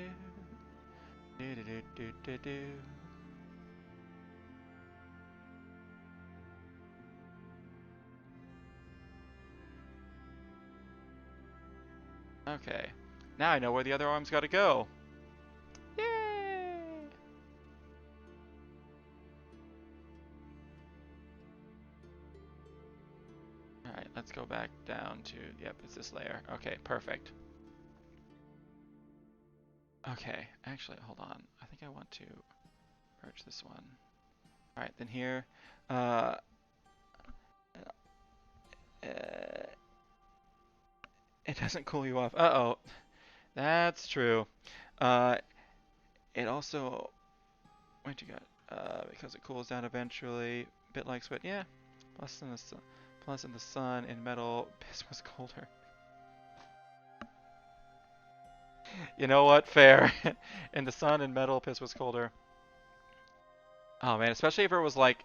A: do do do do do. Okay. Now I know where the other arm's gotta go. Yay! Alright, let's go back down to, yep, it's this layer. Okay, perfect. Okay, actually, hold on. I think I want to merge this one. Alright, then here, uh, it doesn't cool you off. Uh-oh. That's true. Uh, it also, what you got? Because it cools down eventually. Bit like sweat, yeah. Plus in the sun, in metal, piss was colder. You know what? Fair. In the sun, in metal, piss was colder. Oh man, especially if it was like,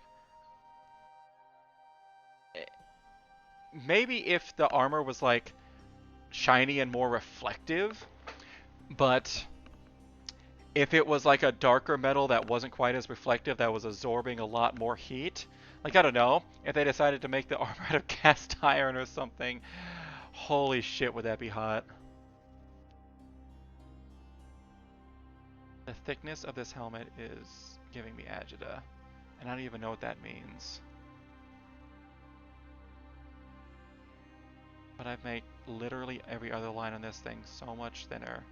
A: maybe if the armor was like shiny and more reflective, but if it was like a darker metal that wasn't quite as reflective, that was absorbing a lot more heat, like I don't know, if they decided to make the armor out of cast iron or something, holy shit, would that be hot. The thickness of this helmet is giving me agita, and I don't even know what that means. But I make literally every other line on this thing so much thinner.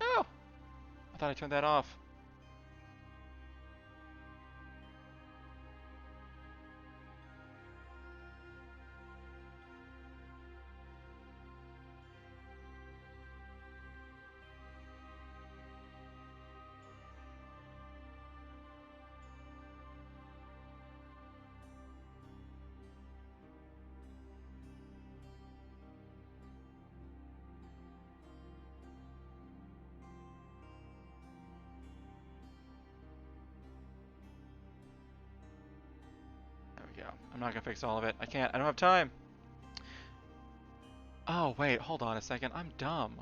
A: Oh! I thought I turned that off. There we go. I'm not gonna fix all of it. I can't. I don't have time. Oh, wait. Hold on a second. I'm dumb.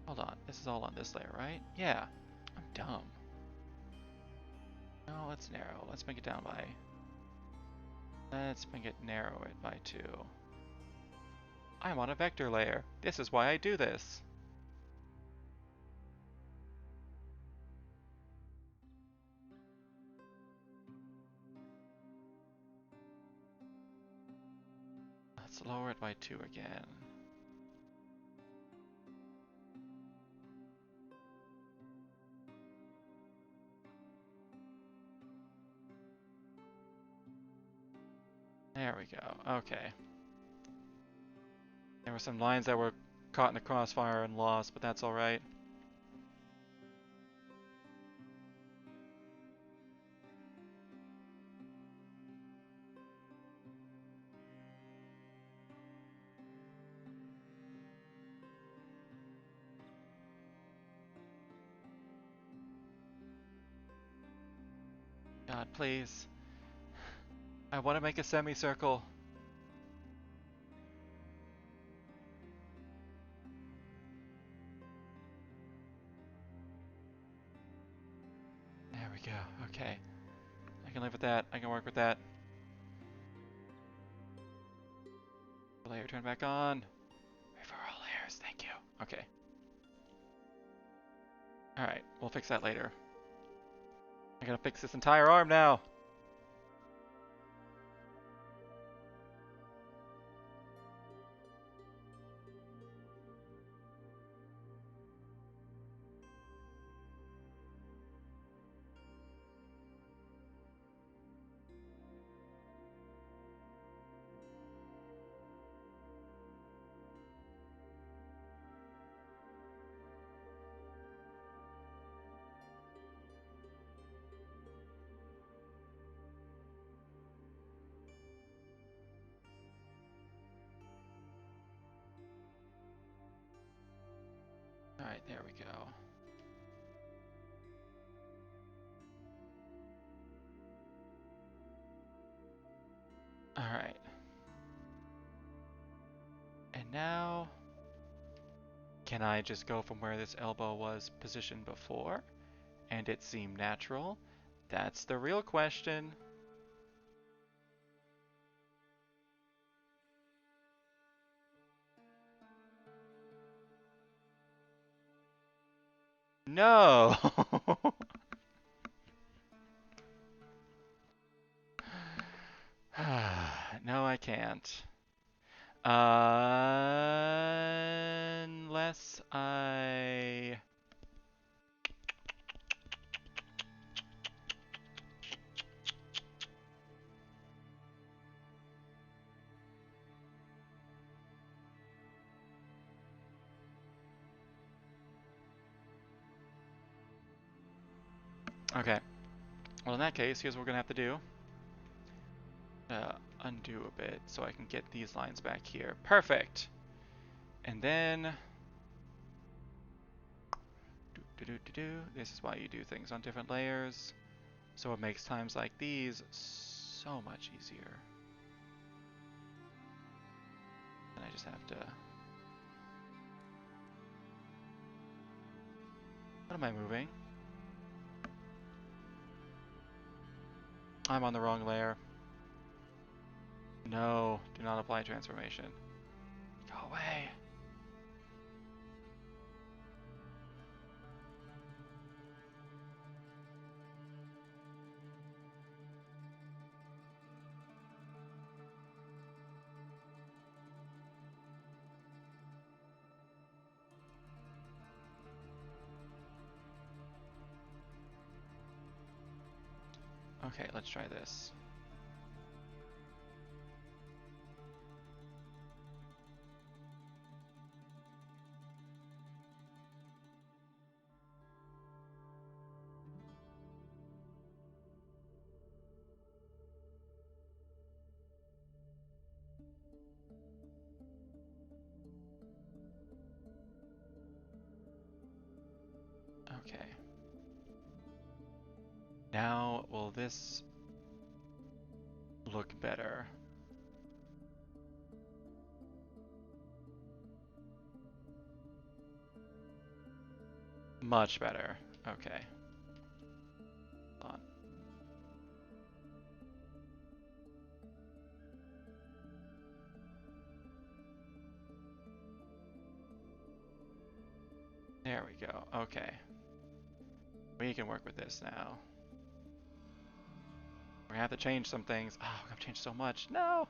A: Hold on. This is all on this layer, right? Yeah. I'm dumb. No, let's narrow. Let's make it down by... Let's make it narrow it by 2. I'm on a vector layer. This is why I do this. Let's lower it by 2 again. There we go. Okay. There were some lines that were caught in the crossfire and lost, but that's alright. God, please. I want to make a semicircle. There we go. Okay. I can live with that. I can work with that. Layer turn back on. Wait for all layers. Thank you. Okay. Alright. We'll fix that later. I gotta fix this entire arm now. Alright, there we go. Alright. And now... Can I just go from where this elbow was positioned before? And it seemed natural? That's the real question. No! No, I can't. Unless I... Okay. Well, in that case, here's what we're gonna have to do. Undo a bit so I can get these lines back here. Perfect! And then... This is why you do things on different layers. So it makes times like these so much easier. I just have to... What am I moving? I'm on the wrong layer. No, do not apply transformation. Go away. Okay, let's try this. Okay. Now, will this look better? Much better. Okay. Hold on. There we go. Okay. We can work with this now. We're gonna have to change some things. Oh, we have to change so much. No!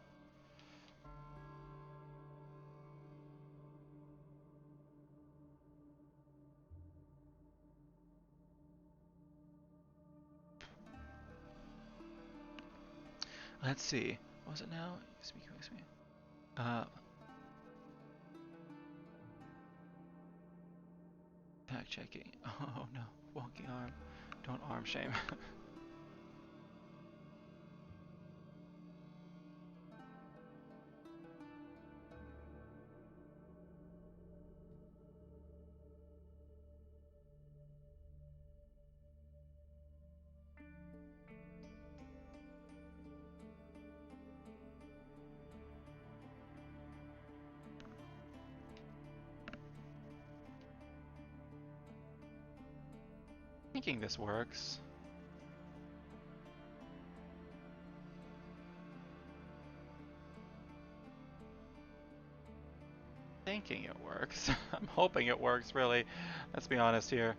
A: Let's see. What was it now? Excuse me. Tag checking. Oh no. Wonky arm. Don't arm shame. Thinking this works. Thinking it works. I'm hoping it works, really. Let's be honest here.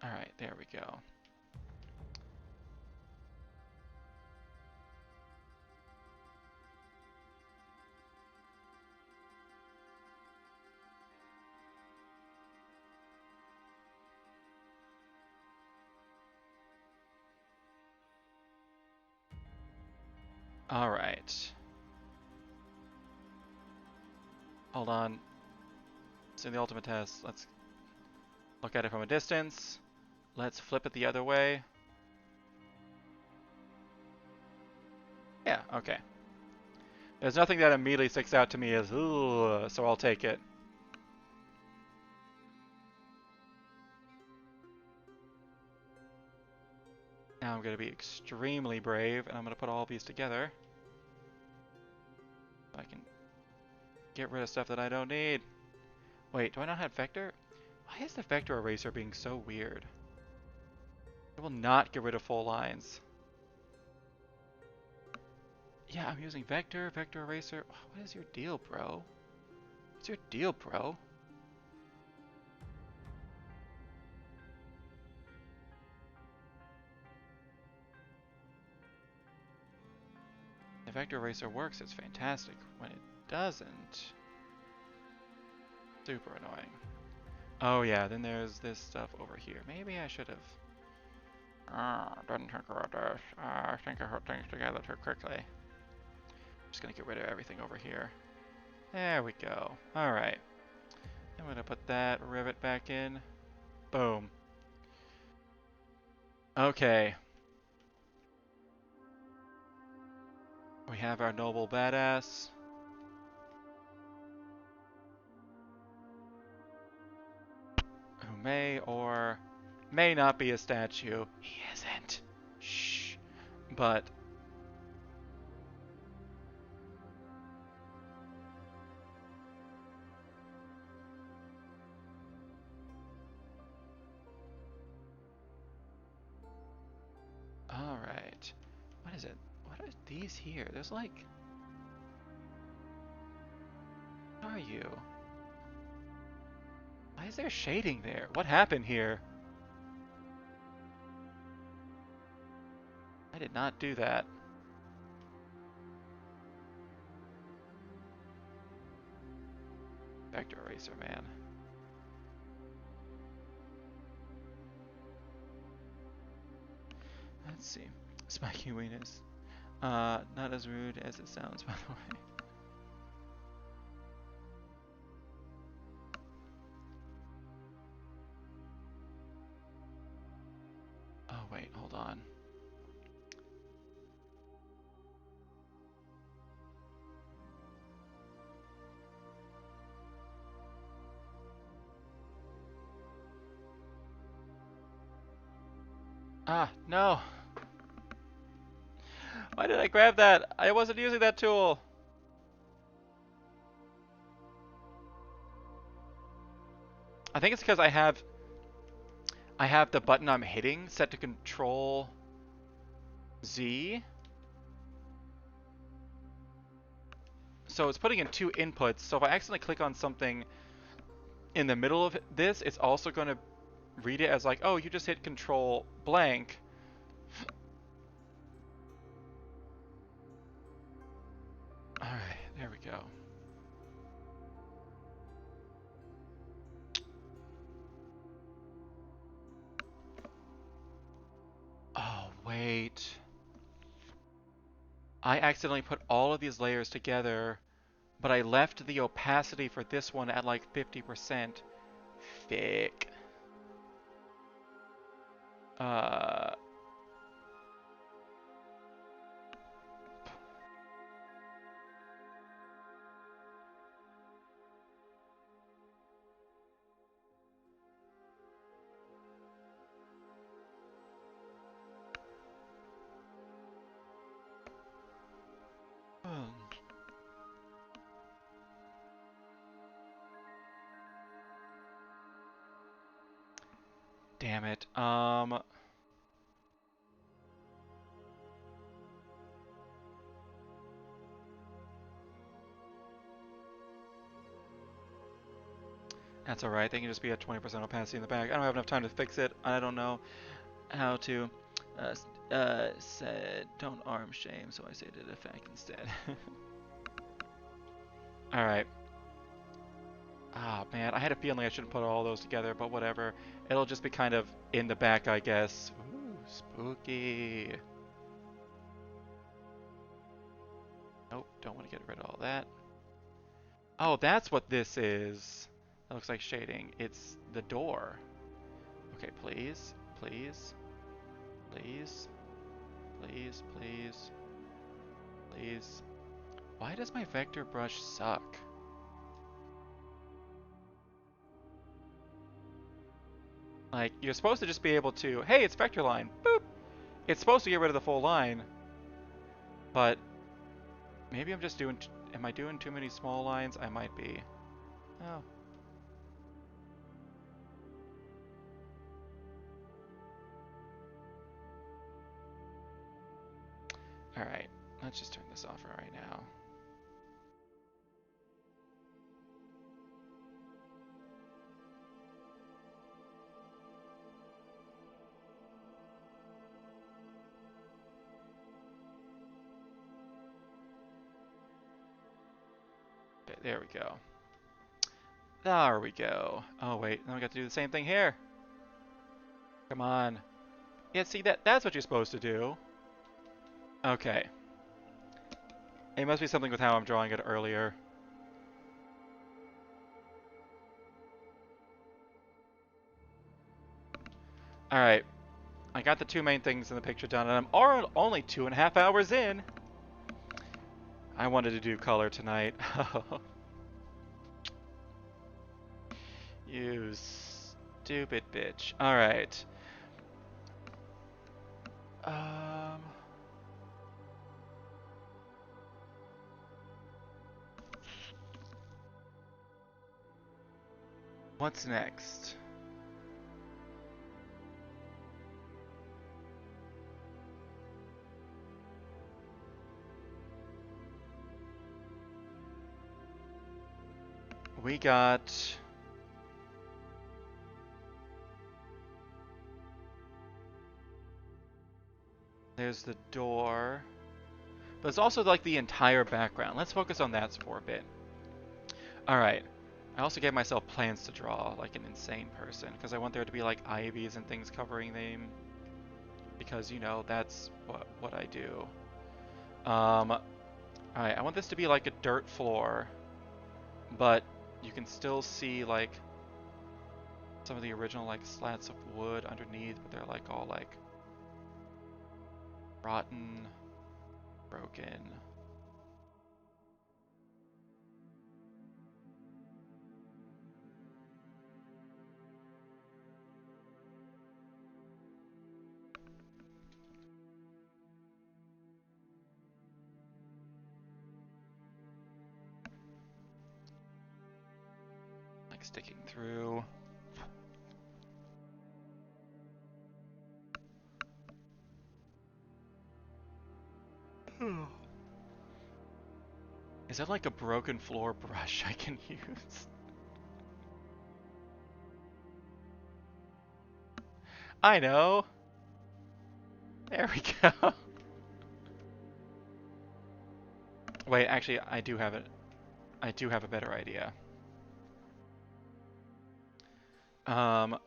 A: Alright, there we go. Alright. Hold on. Let's do the ultimate test. Let's look at it from a distance. Let's flip it the other way. Yeah, okay. There's nothing that immediately sticks out to me as, ooh, so I'll take it. Now I'm going to be extremely brave, and I'm going to put all these together. So I can get rid of stuff that I don't need. Wait, do I not have vector? Why is the vector eraser being so weird? It will not get rid of full lines. Yeah, I'm using vector eraser. What is your deal, bro? What's your deal, bro? The vector eraser works, it's fantastic. When it doesn't, super annoying. Oh yeah, then there's this stuff over here. Maybe I should have... didn't think about this. I think I put things together too quickly. I'm just gonna get rid of everything over here. There we go. Alright. I'm gonna put that rivet back in. Boom. Okay. We have our noble badass. Who may or may not be a statue. He isn't. Shh. But alright. What is it? What are these here? There's like... What are you? Why is there shading there? What happened here? I did not do that. Vector eraser, man. Let's see. Spiky weenus. Not as rude as it sounds, by the way. Oh, wait, hold on. Ah, no! Why did I grab that? I wasn't using that tool! I think it's because I have the button I'm hitting set to Control Z. So it's putting in two inputs, so if I accidentally click on something in the middle of this, it's also going to read it as like, oh, you just hit Control blank. Alright, there we go. Oh, wait. I accidentally put all of these layers together, but I left the opacity for this one at like 50%. Thick. Uh... Damn it. That's alright, they can just be at 20% opacity in the back. I don't have enough time to fix it. I don't know how to. Said don't arm shame, so I say to the fact instead. Alright. Ah, man, I had a feeling I shouldn't put all those together, but whatever. It'll just be kind of in the back, I guess. Ooh, spooky. Nope, don't want to get rid of all that. Oh, that's what this is. That looks like shading. It's the door. Okay, please, please, please, please, please, please. Why does my vector brush suck? Like, you're supposed to just be able to, hey, it's vector line, boop! It's supposed to get rid of the full line, but maybe I'm just doing, am I doing too many small lines? I might be. Oh. Alright, let's just turn this off for right now. Okay, there we go. There we go. Oh wait, now we got to do the same thing here. Come on. Yeah, see, that's what you're supposed to do. Okay. It must be something with how I'm drawing it earlier. Alright, I got the two main things in the picture done, and I'm only 2.5 hours in. I wanted to do color tonight. You stupid bitch. Alright. Um... What's next? We got... There's the door. But it's also like the entire background. Let's focus on that for a bit. Alright. I also gave myself plans to draw like an insane person, because I want there to be like ivies and things covering them. Because, you know, that's what I do. Alright, I want this to be like a dirt floor, but you can still see like some of the original like slats of wood underneath, but they're like all like rotten, broken. Like sticking through. Is that like a broken floor brush I can use? I know. There we go. Wait, actually, I do have it. I do have a better idea. Um,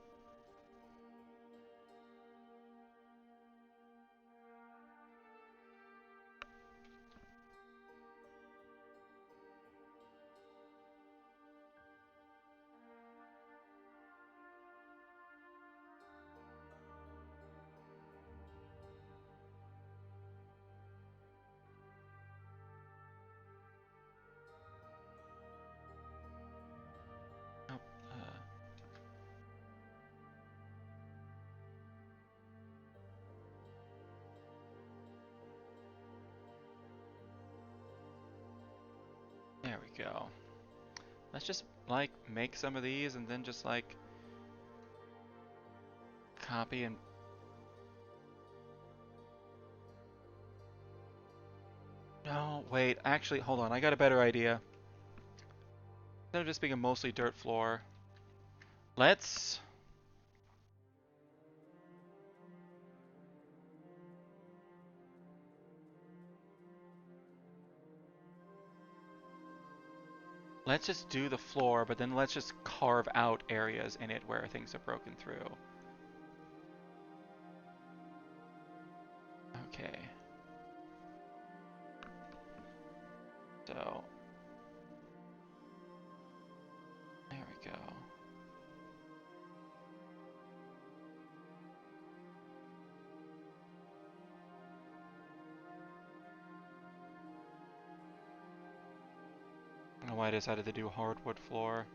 A: oh, there we go. Let's just like make some of these and then just like copy and no, wait, actually, hold on. I got a better idea. Instead of just being a mostly dirt floor, let's just do the floor, but then let's just carve out areas in it where things are broken through. Okay. So, there we go. I don't know why I decided to do hardwood floor.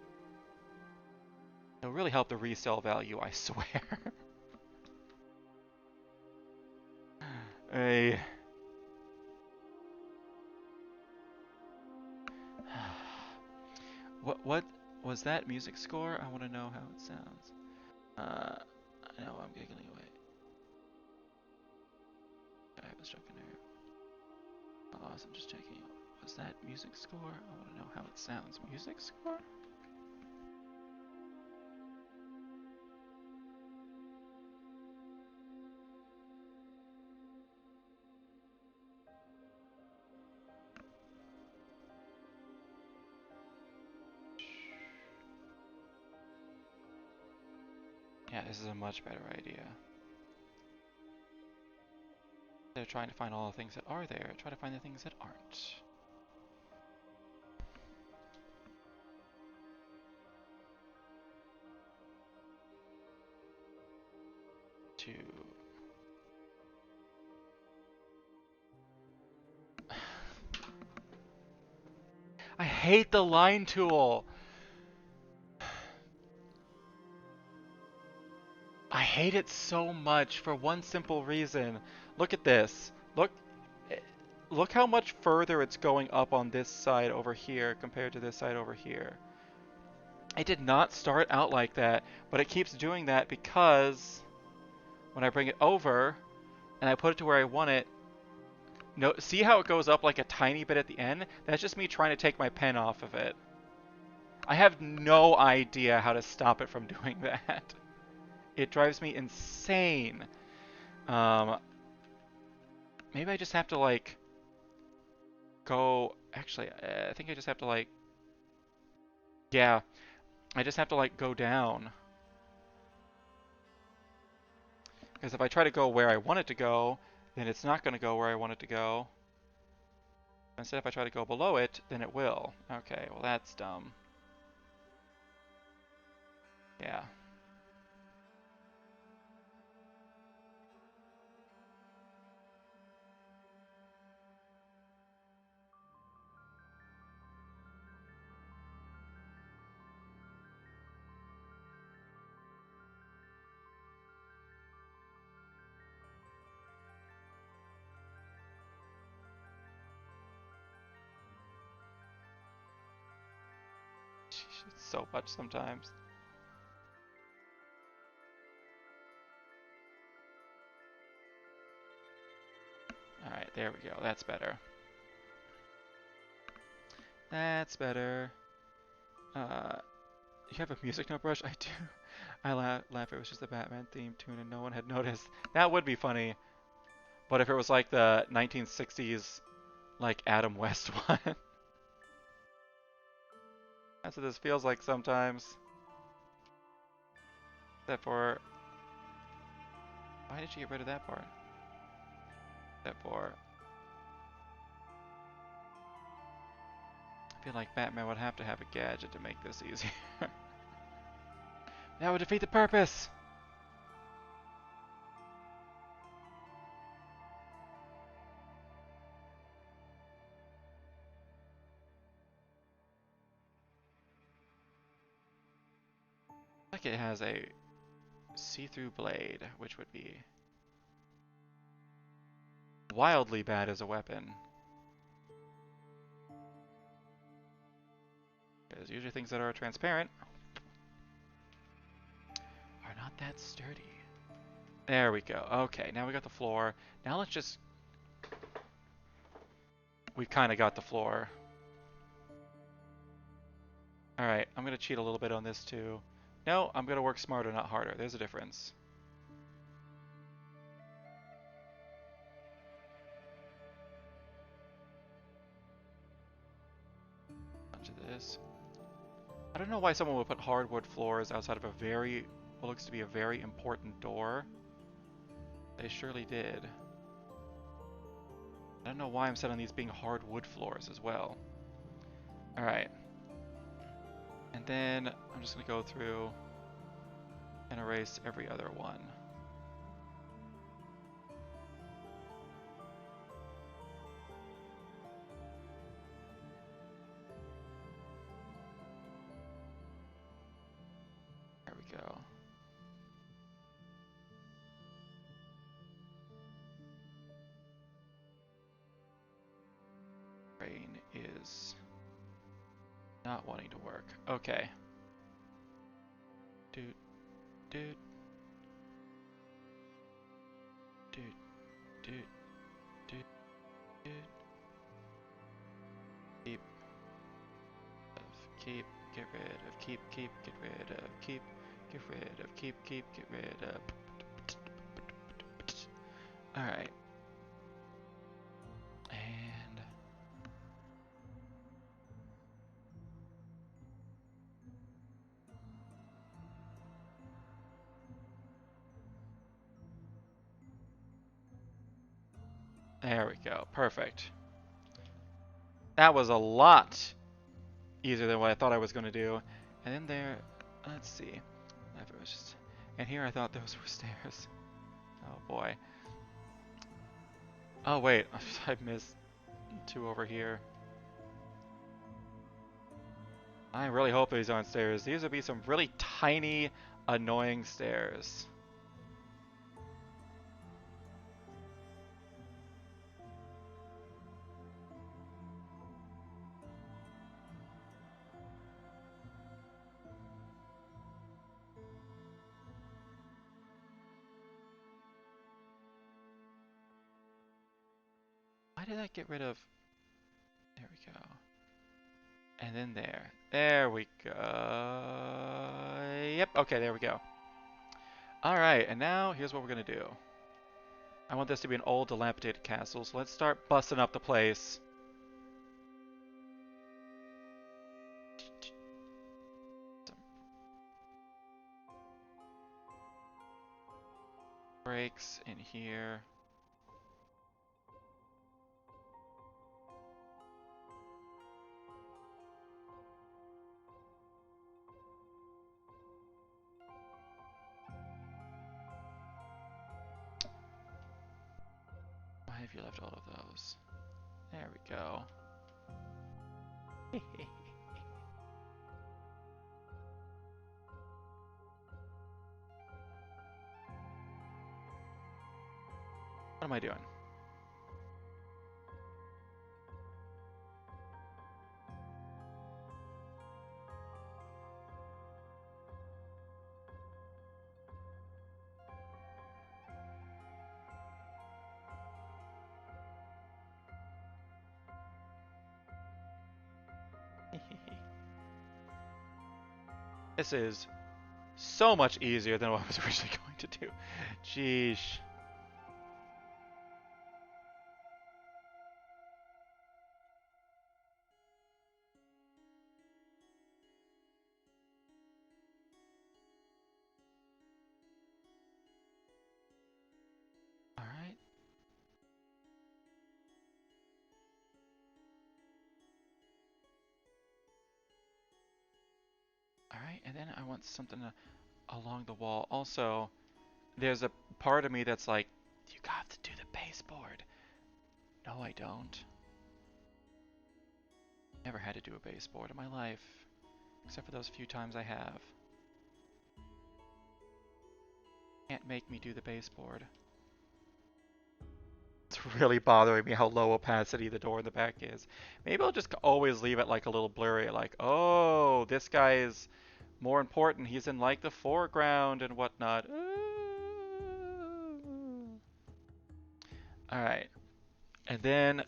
A: It'll really help the resale value, I swear. Hey. What was that music score? I want to know how it sounds. I know I'm giggling away. I was joking there. Oh, I'm just checking. Was that music score? I want to know how it sounds. Music score? Yeah, this is a much better idea. They're trying to find all the things that are there. Try to find the things that aren't. I hate the line tool. I hate it so much for one simple reason. Look at this. Eh, look how much further it's going up on this side over here compared to this side over here. It did not start out like that, but it keeps doing that because when I bring it over and I put it to where I want it, no, see how it goes up like a tiny bit at the end? That's just me trying to take my pen off of it. I have no idea how to stop it from doing that. It drives me insane. Um, maybe I just have to like go. Actually, I think I just have to like. Yeah, I just have to like go down. Because if I try to go where I want it to go, then it's not going to go where I want it to go. Instead, if I try to go below it, then it will. Okay, well that's dumb. Yeah. It's so much sometimes. Alright, there we go. That's better. That's better. You have a music note brush? I do. I laugh. It was just the Batman theme tune and no one had noticed. That would be funny. But if it was like the 1960s, like Adam West one. That's what this feels like sometimes. Except for... Why did you get rid of that part? Except for... I feel like Batman would have to have a gadget to make this easier. That would defeat the purpose! Like it has a see-through blade, which would be wildly bad as a weapon. Because usually things that are transparent are not that sturdy. There we go. Okay, now we got the floor. Now let's just... We've kind of got the floor. Alright, I'm going to cheat a little bit on this too. No, I'm going to work smarter, not harder. There's a difference. Bunch of this. I don't know why someone would put hardwood floors outside of a very... what looks to be a very important door. They surely did. I don't know why I'm set on these being hardwood floors as well. Alright. And then I'm just going to go through and erase every other one. There we go. Brain is not wanting to work. Okay. Doot, doot. Doot, doot, doot, doot. Keep, keep, get rid of, keep, get rid of, keep, get rid of, keep, get rid of. Alright. And... there we go. Perfect. That was a lot easier than what I thought I was going to do. And then there... let's see. It was just... and here I thought those were stairs. Oh boy. Oh wait, I missed two over here. I really hope these aren't stairs. These would be some really tiny, annoying stairs. Why did that get rid of... There we go. And then there. There we go. Yep, okay, there we go. Alright, and now here's what we're gonna do. I want this to be an old, dilapidated castle, so let's start busting up the place. Some breaks in here. Why have you left all of those? There we go. What am I doing? This is so much easier than what I was originally going to do. Jeez. Alright. Alright, and then I want something along the wall. Also, there's a part of me that's like, you got to do the baseboard. No, I don't. Never had to do a baseboard in my life, except for those few times I have. Can't make me do the baseboard. It's really bothering me how low opacity the door in the back is. Maybe I'll just always leave it like a little blurry, like, oh, this guy is more important. He's in like the foreground and whatnot. Alright. And then,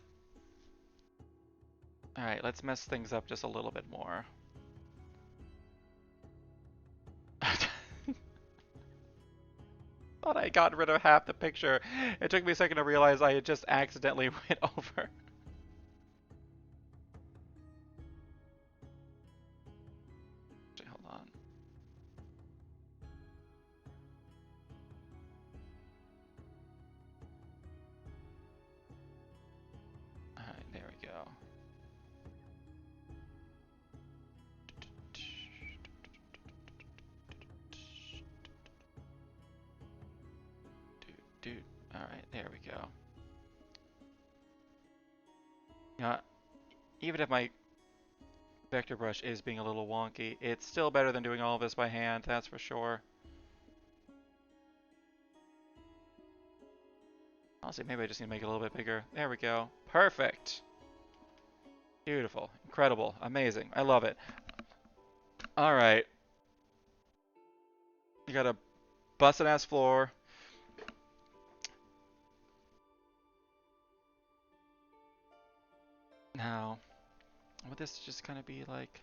A: alright, let's mess things up just a little bit more. Thought I got rid of half the picture. It took me a second to realize I had just accidentally went over. Actually, hold on. Alright, there we go. Dude. Alright, there we go. You know, even if my vector brush is being a little wonky, it's still better than doing all of this by hand, that's for sure. Honestly, maybe I just need to make it a little bit bigger. There we go. Perfect. Beautiful. Incredible. Amazing. I love it. Alright. You got a busted ass floor. Now, would this just kind of be like...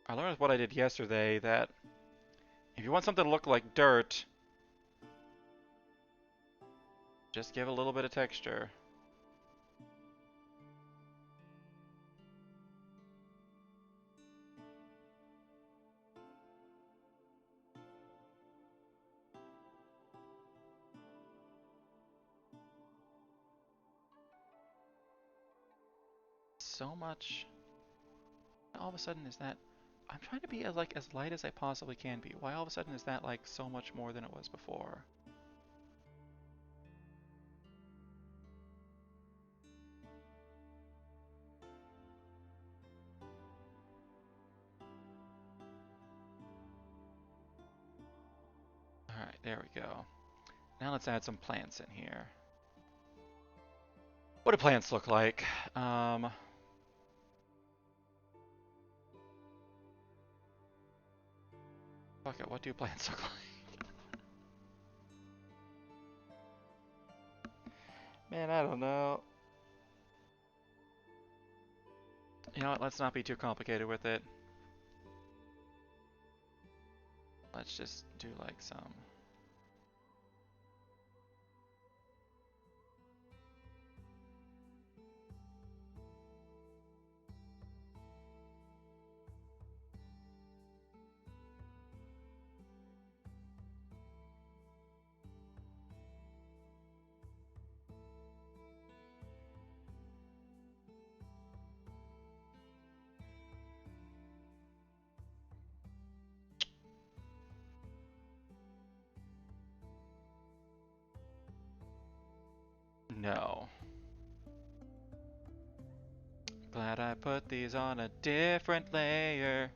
A: I learned what I did yesterday, that if you want something to look like dirt, just give a little bit of texture. So much. All of a sudden is that... I'm trying to be as light as I possibly can be. Why all of a sudden is that like so much more than it was before? There we go. Now let's add some plants in here. What do plants look like? Fuck it, what do plants look like? Man, I don't know. You know what, let's not be too complicated with it. Let's just do like some... No. Glad I put these on a different layer.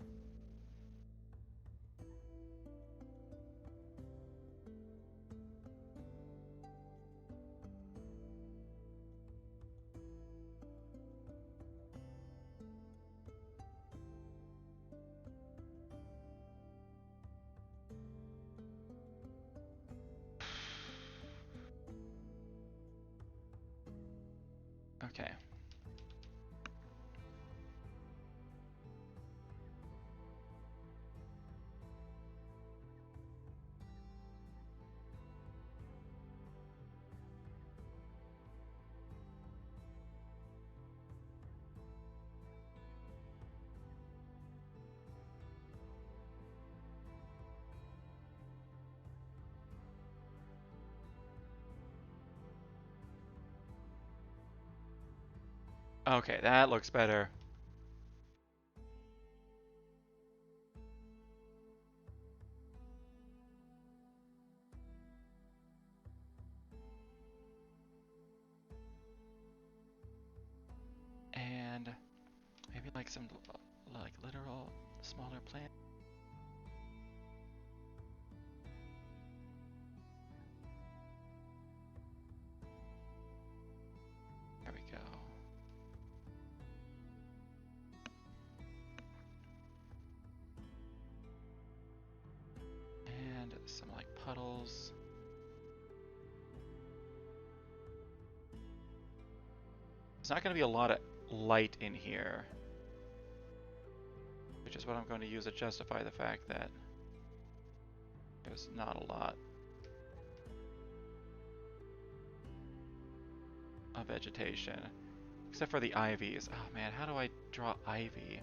A: Okay. Okay, that looks better. And maybe like some like literal smaller plant. There we go. And some like puddles. There's not going to be a lot of light in here, which is what I'm going to use to justify the fact that there's not a lot of vegetation, except for the ivies. Oh man, how do I draw ivy?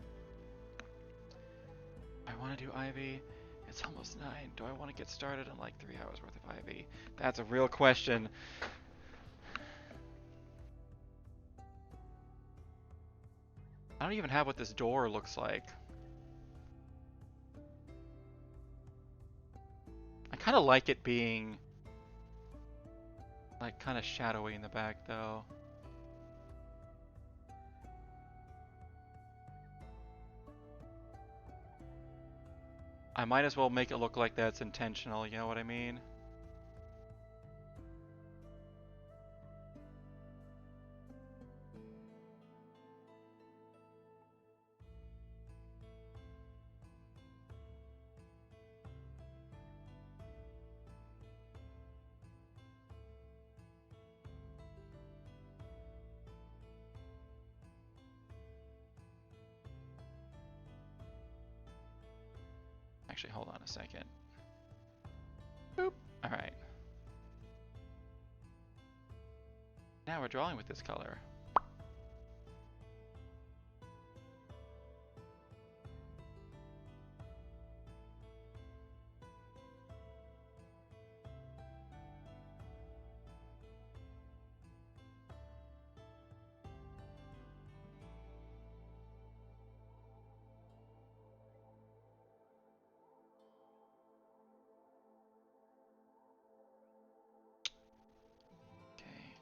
A: I want to do ivy. It's almost 9. Do I want to get started in like 3 hours worth of ivy? That's a real question. I don't even have what this door looks like. I kind of like it being like kind of shadowy in the back though. I might as well make it look like that's intentional, you know what I mean? Actually, hold on a second. Boop. All right. Now we're drawing with this color. Okay.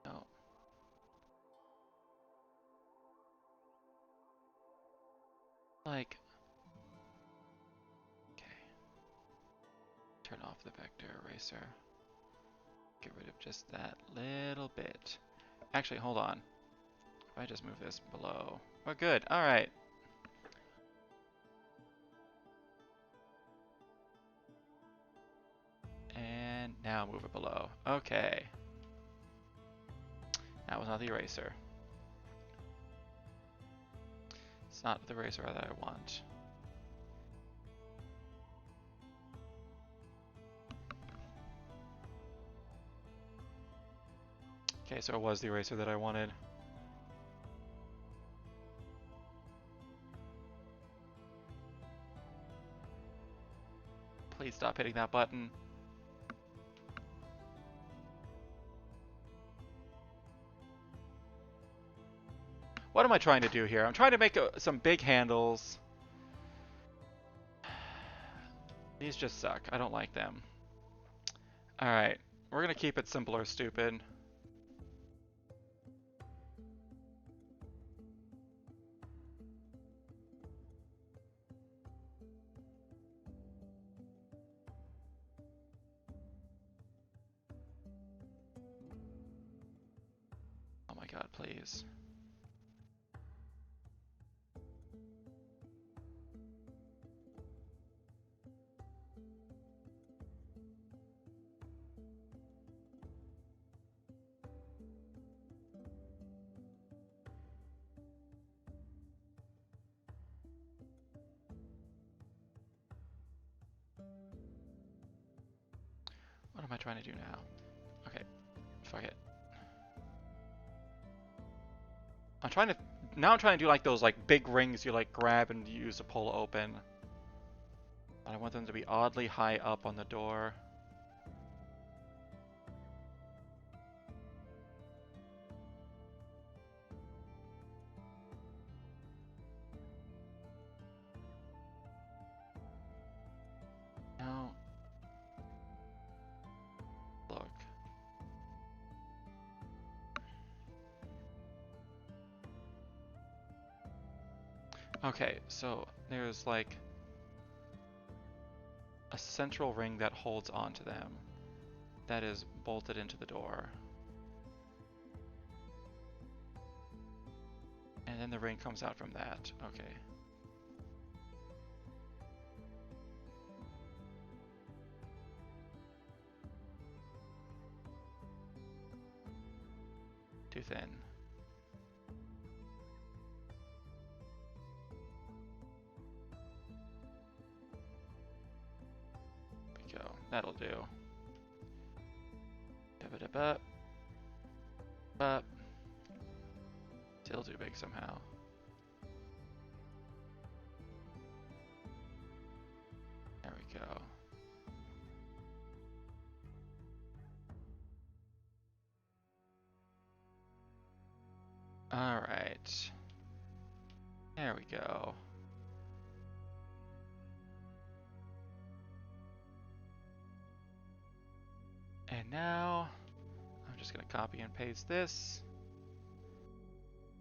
A: No. Like. Okay. Turn off the vector eraser. Get rid of just that little bit. Actually, hold on. If I just move this below. We're good. All right. And now move it below. Okay. That was not the eraser. It's not the eraser that I want. Okay, so it was the eraser that I wanted. Please stop hitting that button. What am I trying to do here? I'm trying to make some big handles. These just suck. I don't like them. Alright, we're gonna keep it simple or stupid. Oh my god, please. What am I trying to do now? Okay, fuck it. I'm trying to do like those like big rings you like grab and use to pull open. But I want them to be oddly high up on the door. No. Look. Okay, so there's like a central ring that holds onto them that is bolted into the door. And then the ring comes out from that. Okay. Too thin. Go. That'll do. Up. Up. Still too big somehow. There we go. Alright. There we go. And now, I'm just going to copy and paste this.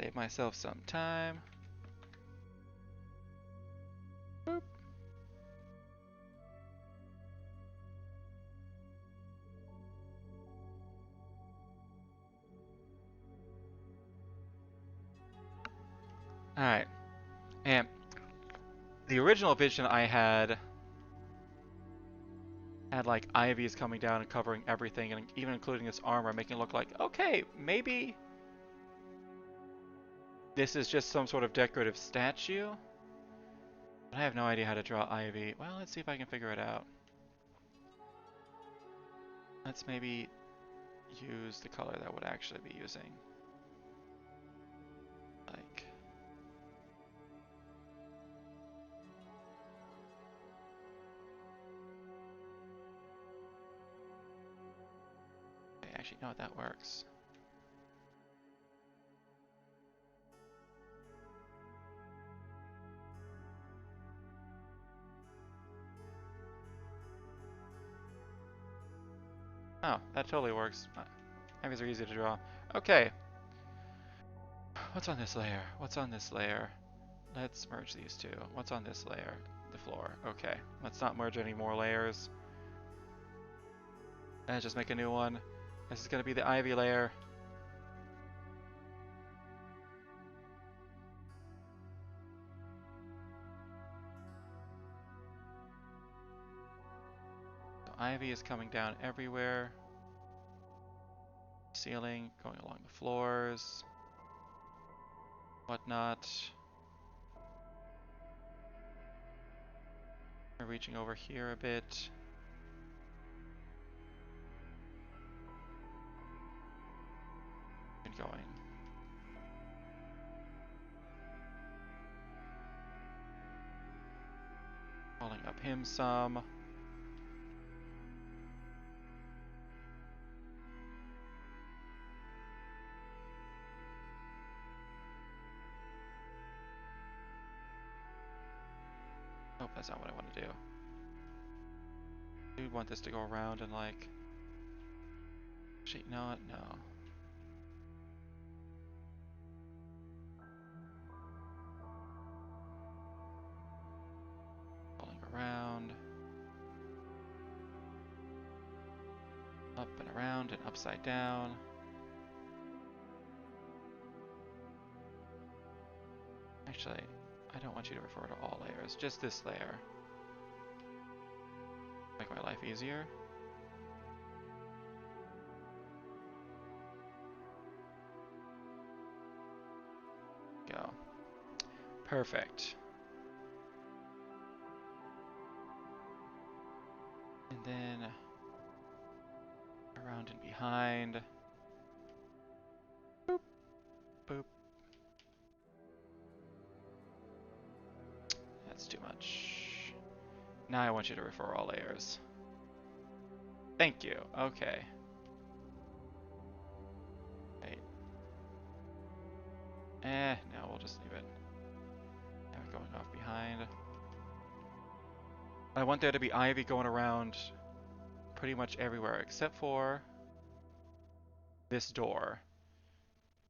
A: Save myself some time. Boop. Alright. And the original vision I had like ivies coming down and covering everything, and even including its armor, making it look like, okay, maybe this is just some sort of decorative statue. But I have no idea how to draw ivy. Well, let's see if I can figure it out. Let's maybe use the color that would actually be using. Like... Okay, actually, no, that works. Oh, that totally works. Ivies are easy to draw. Okay. What's on this layer? What's on this layer? Let's merge these two. What's on this layer? The floor. Okay. Let's not merge any more layers. And just make a new one. This is going to be the ivy layer. So ivy is coming down everywhere. Ceiling, going along the floors. Whatnot. We're reaching over here a bit. And going. Calling up him some. Oh, that's not what I want to do. I do want this to go around and like... Actually, no. Rolling around. Up and around and upside down. Actually, I don't want you to refer to all layers, just this layer. Make my life easier. Go. Perfect. And then around and behind. Boop, boop. That's too much. Now I want you to refer all layers. Thank you. Okay. Wait. No, we'll just leave it. Have it going off behind. I want there to be ivy going around pretty much everywhere except for this door.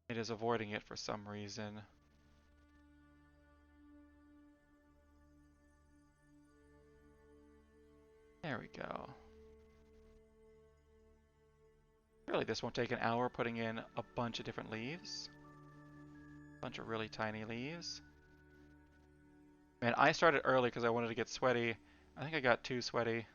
A: It is avoiding it for some reason. There we go. Really, this won't take an hour putting in a bunch of different leaves. A bunch of really tiny leaves. Man, I started early because I wanted to get sweaty. I think I got too sweaty.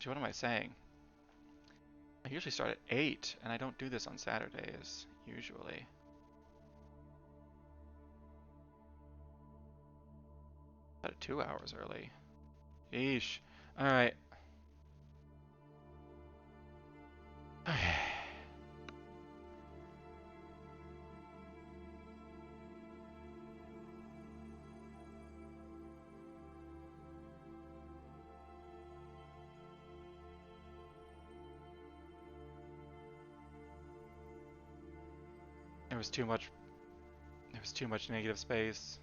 A: What am I saying? I usually start at 8, and I don't do this on Saturdays, usually. About 2 hours early. Yeesh. Alright. There was too much negative space.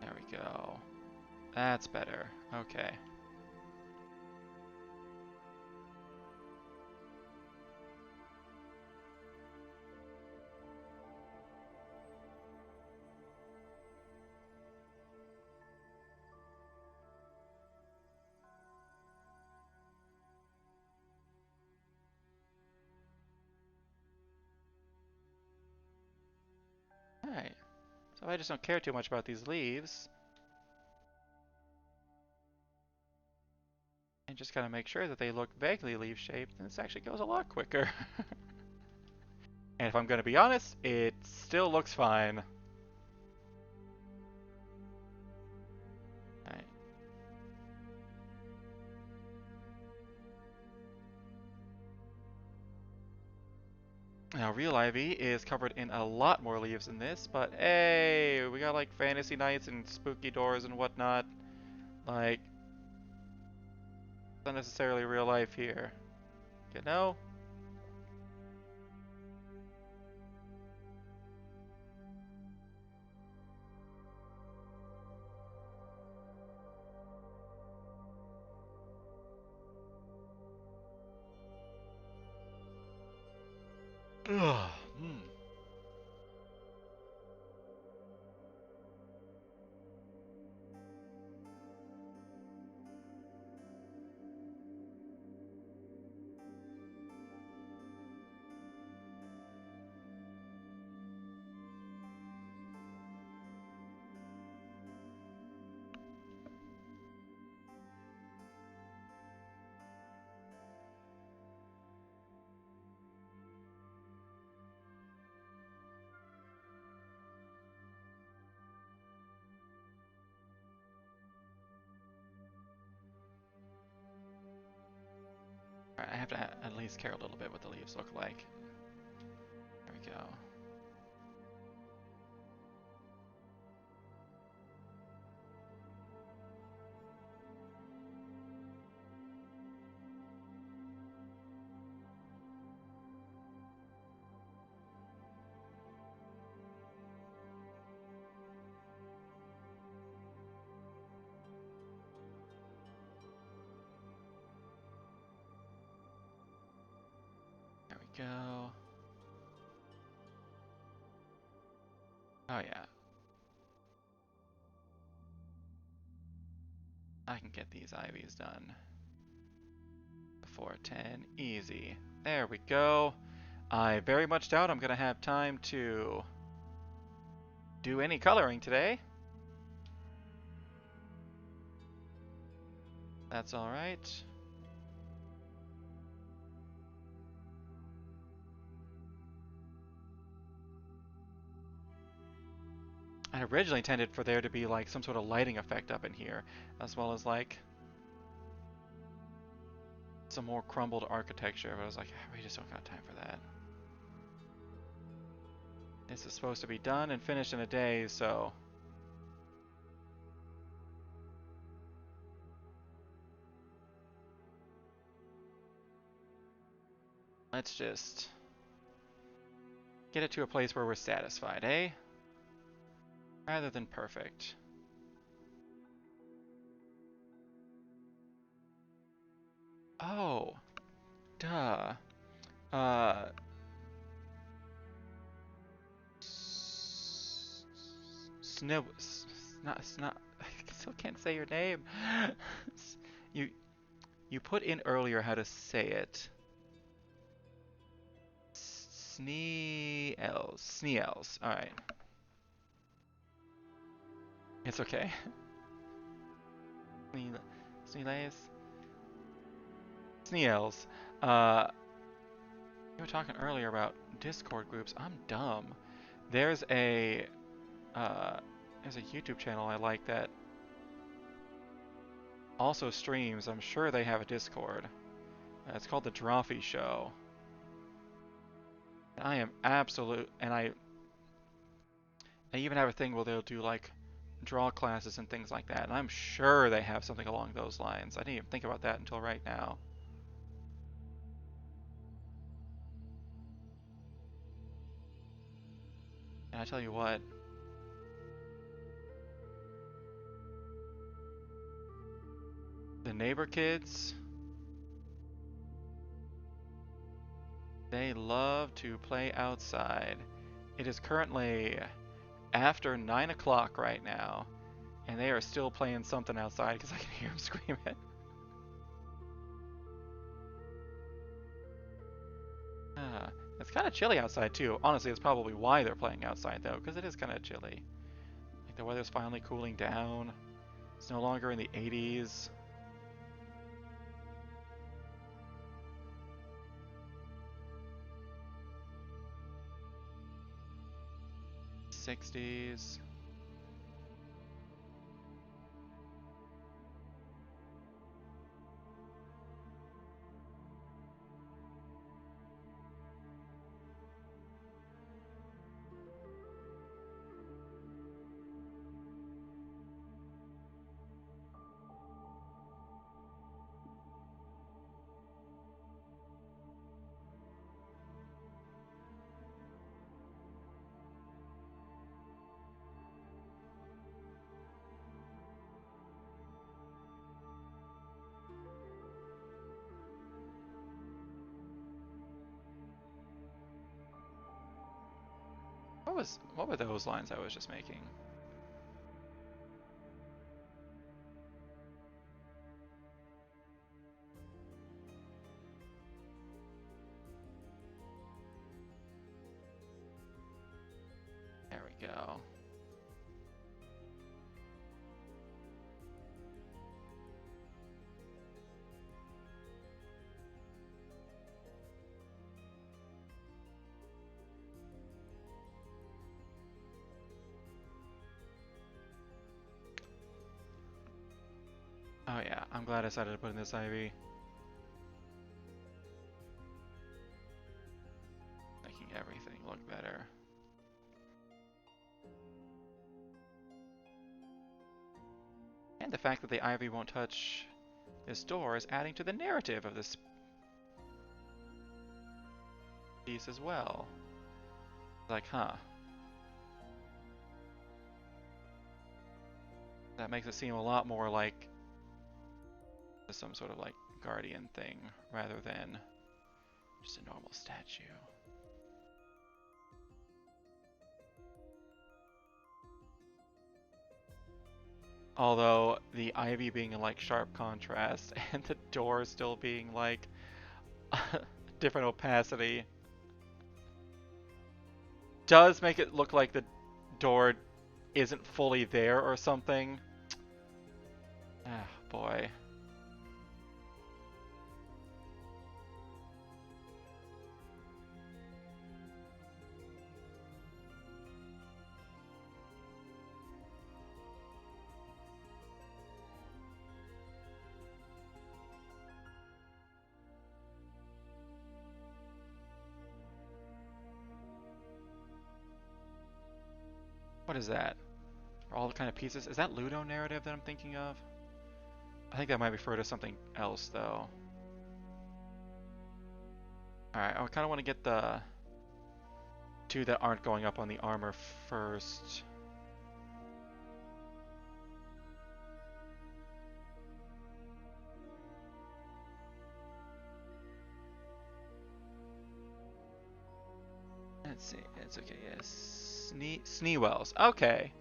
A: There we go. That's better. Okay. Alright. So I just don't care too much about these leaves. And just kind of make sure that they look vaguely leaf-shaped, and this actually goes a lot quicker. And if I'm going to be honest, it still looks fine. Alright. Now, real ivy is covered in a lot more leaves than this, but hey, we got like fantasy nights and spooky doors and whatnot. Like, not necessarily real life here. You know? Ugh. Mm. Alright, I have to at least care a little bit what the leaves look like. There we go. There we go. Oh yeah. I can get these ivies done before 10. Easy. There we go. I very much doubt I'm going to have time to do any coloring today. That's alright. I originally intended for there to be like some sort of lighting effect up in here, as well as like some more crumbled architecture, but I was like, we just don't got time for that. This is supposed to be done and finished in a day, so let's just get it to a place where we're satisfied, eh? Rather than perfect. Oh, duh. Uh, Snow, not. I still can't say your name. You you put in earlier how to say it. Sneels. All right. It's okay. Sneels. Sneels. Uh, you were talking earlier about Discord groups. I'm dumb. There's a uh, there's a YouTube channel I like that also streams. I'm sure they have a Discord. It's called The Drawfee Show. I am absolute, and I even have a thing where they'll do like draw classes and things like that, and I'm sure they have something along those lines. I didn't even think about that until right now. And I tell you what, the neighbor kids, they love to play outside. It is currently after 9 o'clock right now, and they are still playing something outside because I can hear them screaming. It's kind of chilly outside too. Honestly, it's probably why they're playing outside though, because it is kind of chilly. Like the weather's finally cooling down. It's no longer in the 80s. 60s. What were those lines I was just making? There we go. Oh yeah, I'm glad I decided to put in this ivy. Making everything look better. And the fact that the ivy won't touch this door is adding to the narrative of this piece as well. Like, huh. That makes it seem a lot more like some sort of like guardian thing rather than just a normal statue. Although the ivy being in like sharp contrast and the door still being like different opacity does make it look like the door isn't fully there or something. Ah, boy. What is that? Are all the kind of pieces? Is that Ludo narrative that I'm thinking of? I think that might refer to something else though. Alright, I kind of want to get the two that aren't going up on the armor first. Let's see. It's okay. Yes. Sneewells. Okay.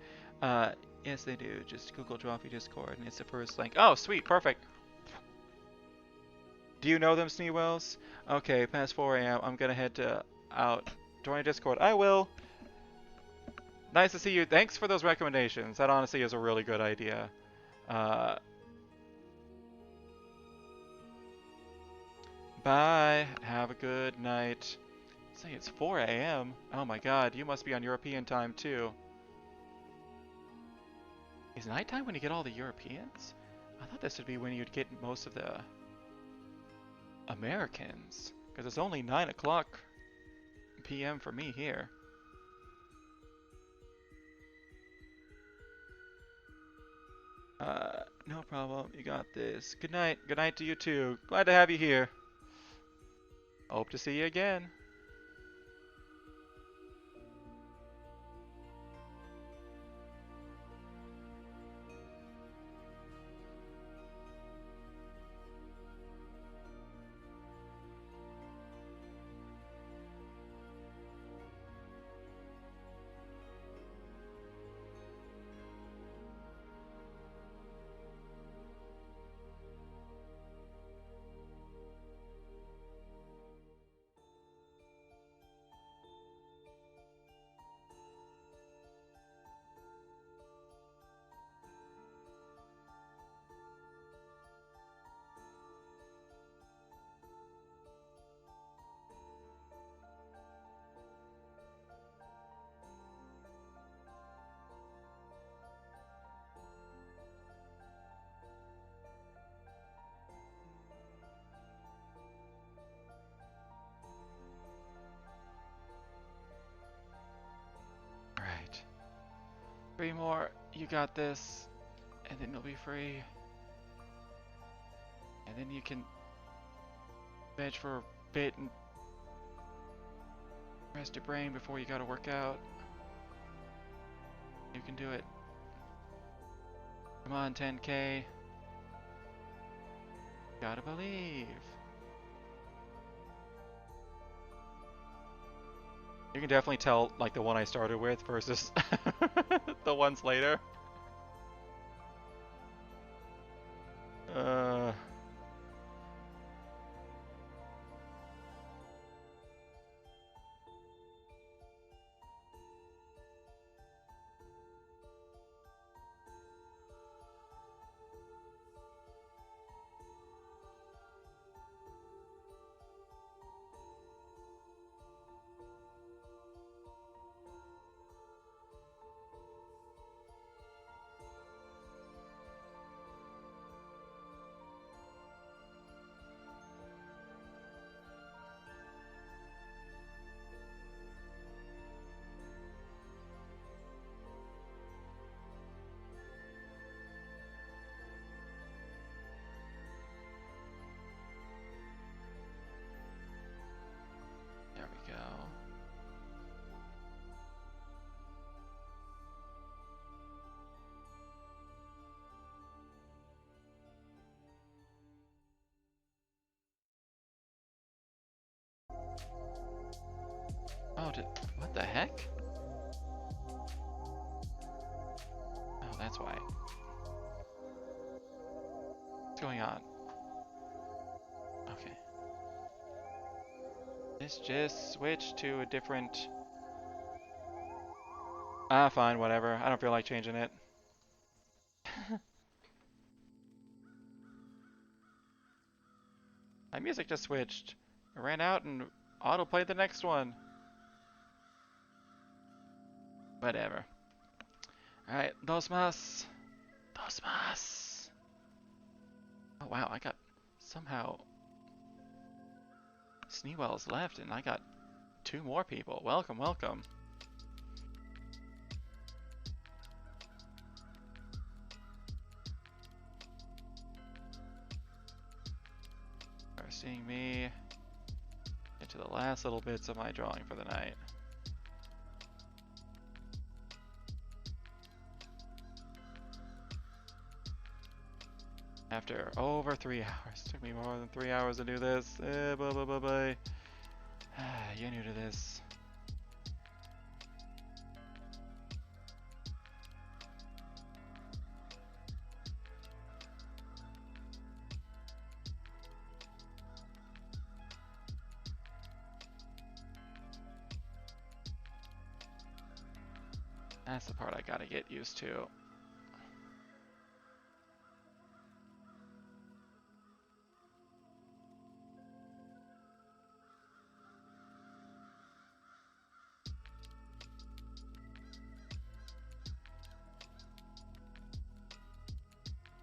A: Yes, they do. Just Google Drawfee Discord, and it's the first link. Oh, sweet. Perfect. Do you know them, Sneewells? Okay, past 4 a.m. I'm gonna head to out. Join Discord. I will. Nice to see you. Thanks for those recommendations. That honestly is a really good idea. Bye. Have a good night. Say it's 4 a.m. Oh my god, you must be on European time too. Is nighttime when you get all the Europeans? I thought this would be when you'd get most of the Americans. Because it's only 9 o'clock p.m. for me here. No problem. You got this. Good night. Good night to you too. Glad to have you here. Hope to see you again. Alright. 3 more. You got this. And then you'll be free. And then you can veg for a bit and rest your brain before you gotta work out. You can do it. Come on, 10K. Gotta believe. You can definitely tell like the one I started with versus the ones later. Uh, there we go. Oh, what the heck? Oh, that's why. What's going on? Okay. This just switched to a different... Ah, fine, whatever. I don't feel like changing it. My music just switched. I ran out and auto-played the next one. Whatever. Alright, dos más. Dos más. Oh wow, I got somehow Sneewell's left and I got 2 more people. Welcome, welcome. Are seeing me into the last little bits of my drawing for the night. After over 3 hours. Took me more than 3 hours to do this. Blah, blah, blah, blah. You're new to this. That's the part I gotta get used to.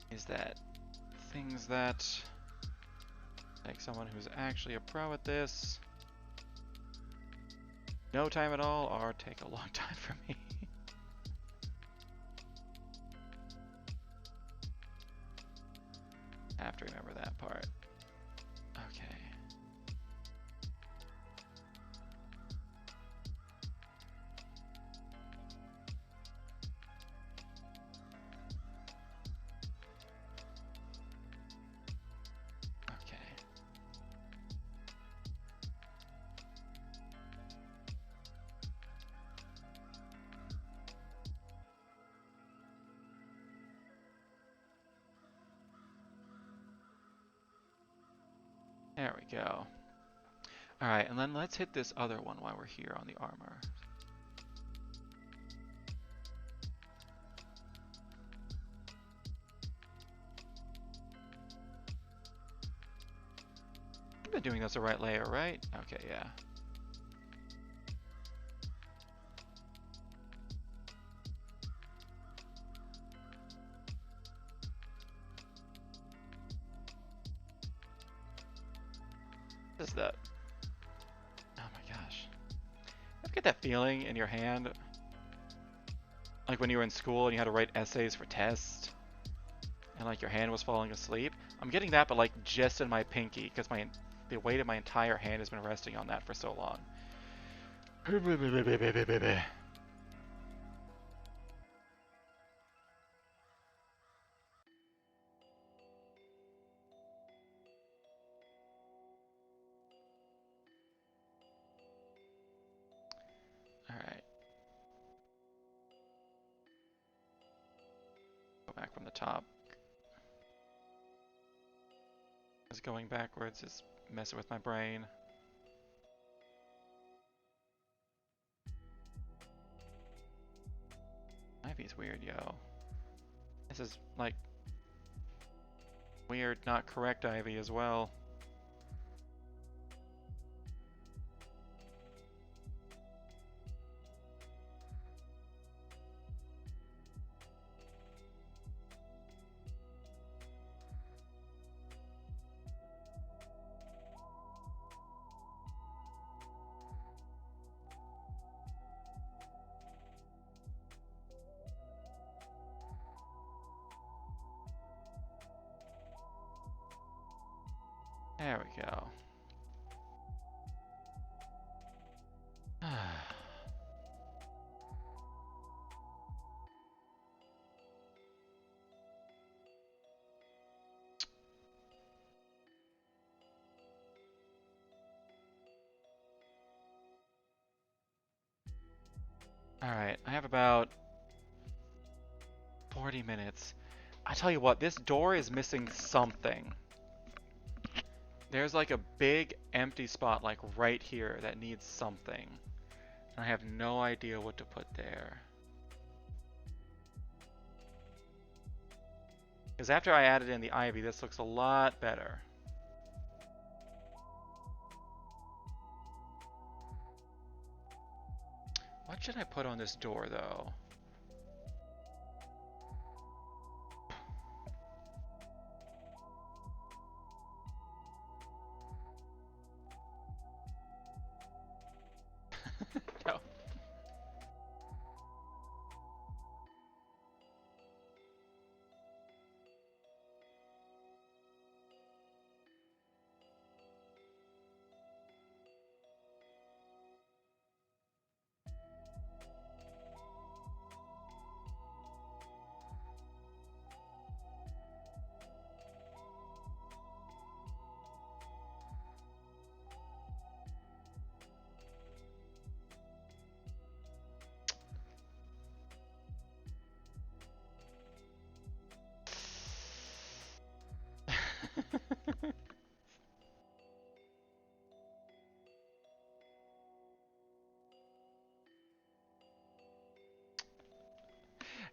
A: Is that things that take someone who's actually a pro at this no time at all or take a long time for me. I have to remember that part. Okay. Okay. There we go. Alright, and then let's hit this other one while we're here on the armor. I've been doing this the right layer, right? Okay, yeah. What is that? Oh my gosh. I get that feeling in your hand, like when you were in school and you had to write essays for tests, and like your hand was falling asleep. I'm getting that, but like just in my pinky, because the weight of my entire hand has been resting on that for so long. back from the top. Because going backwards is messing with my brain. Ivy's weird, yo. This is, like, weird, not correct Ivy as well. There we go. Alright, I have about 40 minutes. I tell you what, this door is missing something. There's like a big empty spot like right here that needs something. And I have no idea what to put there. Because after I added in the ivy, this looks a lot better. What should I put on this door though? No.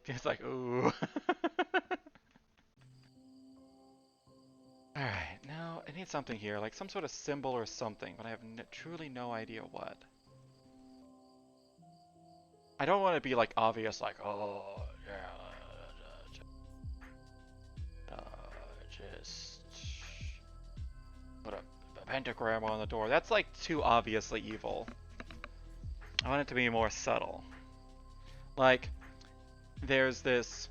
A: It's like, ooh. Alright, now I need something here, like some sort of symbol or something, but I have truly no idea what. I don't want to be like obvious, like, oh, yeah, just put a pentagram on the door. That's like too obviously evil. I want it to be more subtle. Like, there's this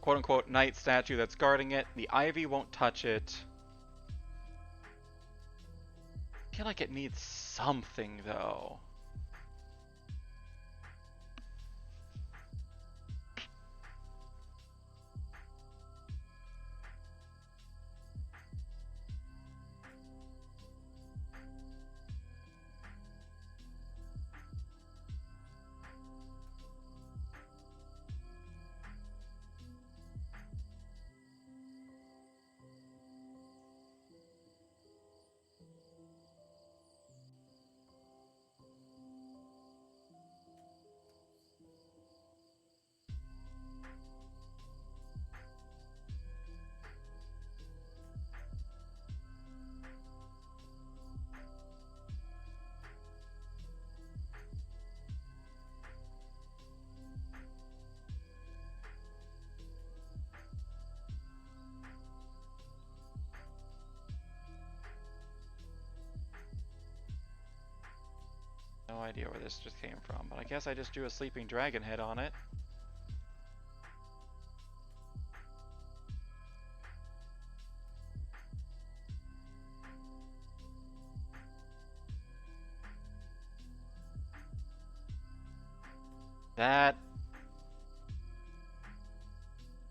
A: quote-unquote knight statue that's guarding it. The ivy won't touch it. I feel like it needs something, though. No idea where this just came from, but I guess I just drew a sleeping dragon head on it. That...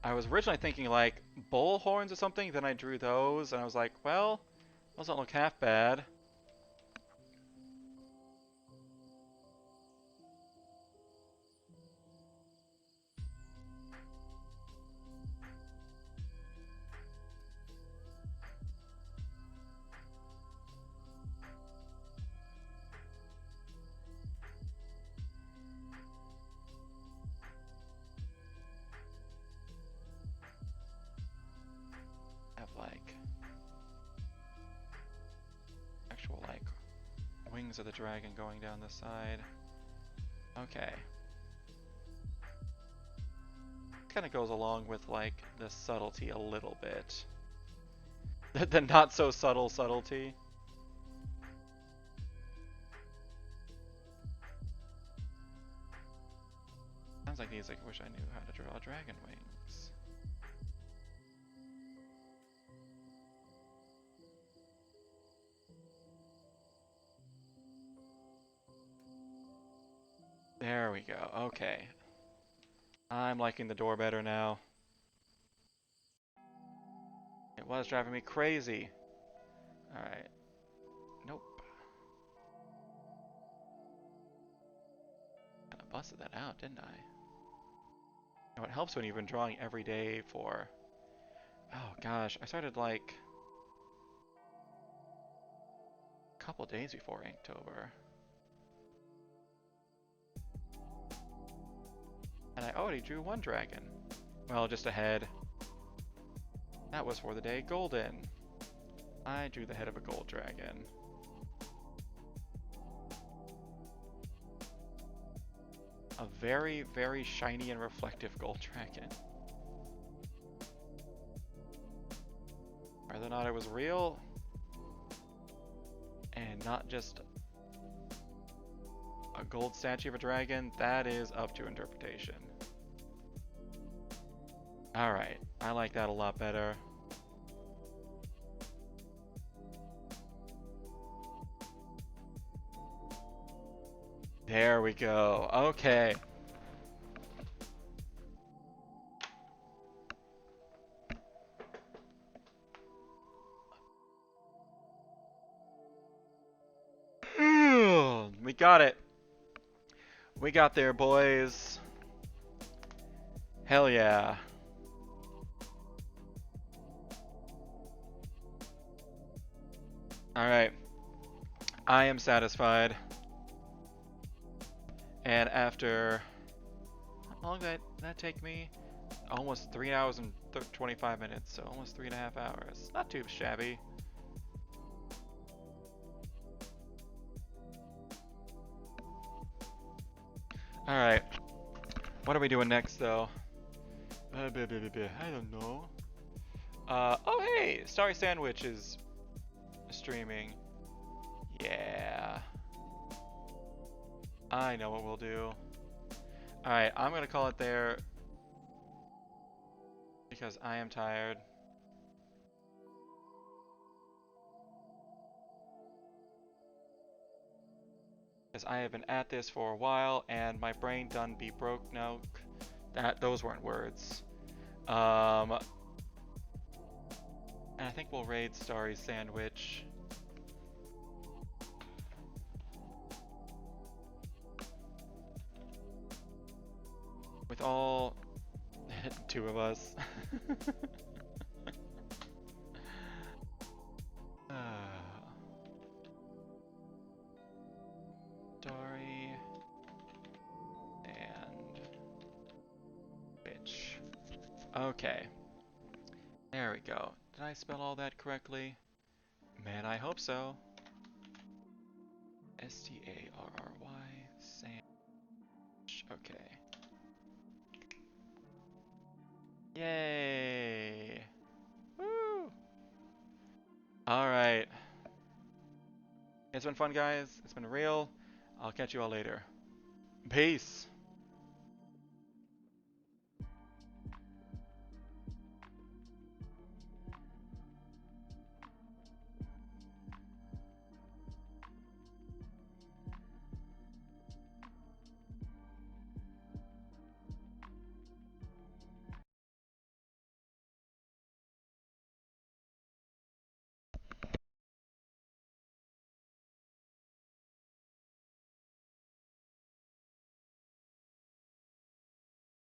A: I was originally thinking like bull horns or something, then I drew those, and I was like, well, those don't look half bad. wings of the dragon going down the side. Okay. Kind of goes along with like the subtlety a little bit. The not so subtle subtlety. Sounds like he's like, wish I knew how to draw dragon wings. There we go. Okay. I'm liking the door better now. It was driving me crazy. Alright. Nope. Kinda busted that out, didn't I? You know, it helps when you've been drawing every day for... Oh gosh, I started like... a couple days before Inktober. And I already drew one dragon. Well, just a head. That was for the day golden. I drew the head of a gold dragon. A very, very shiny and reflective gold dragon. Whether or not it was real, and not just a gold statue of a dragon, that is up to interpretation. Alright, I like that a lot better. There we go. Okay. We got it. We got there, boys. Hell yeah. Alright. I am satisfied. And after... how long did that take me? Almost 3 hours and 25 minutes, so almost 3.5 hours. Not too shabby. Alright. What are we doing next, though? I don't know. Oh hey! Starry Sandwich is streaming. Yeah. I know what we'll do. Alright, I'm gonna call it there. Because I am tired. Because I have been at this for a while, and my brain done be broke now. Those weren't words. And I think we'll raid Starry Sandwich. With all 2 of us. Starry and Witch. Okay. There we go. Did I spell all that correctly? Man, I hope so. S-T-A-R-R-Y, Sandwich. Okay. Yay! Woo! Alright. It's been fun, guys. It's been real. I'll catch you all later. Peace!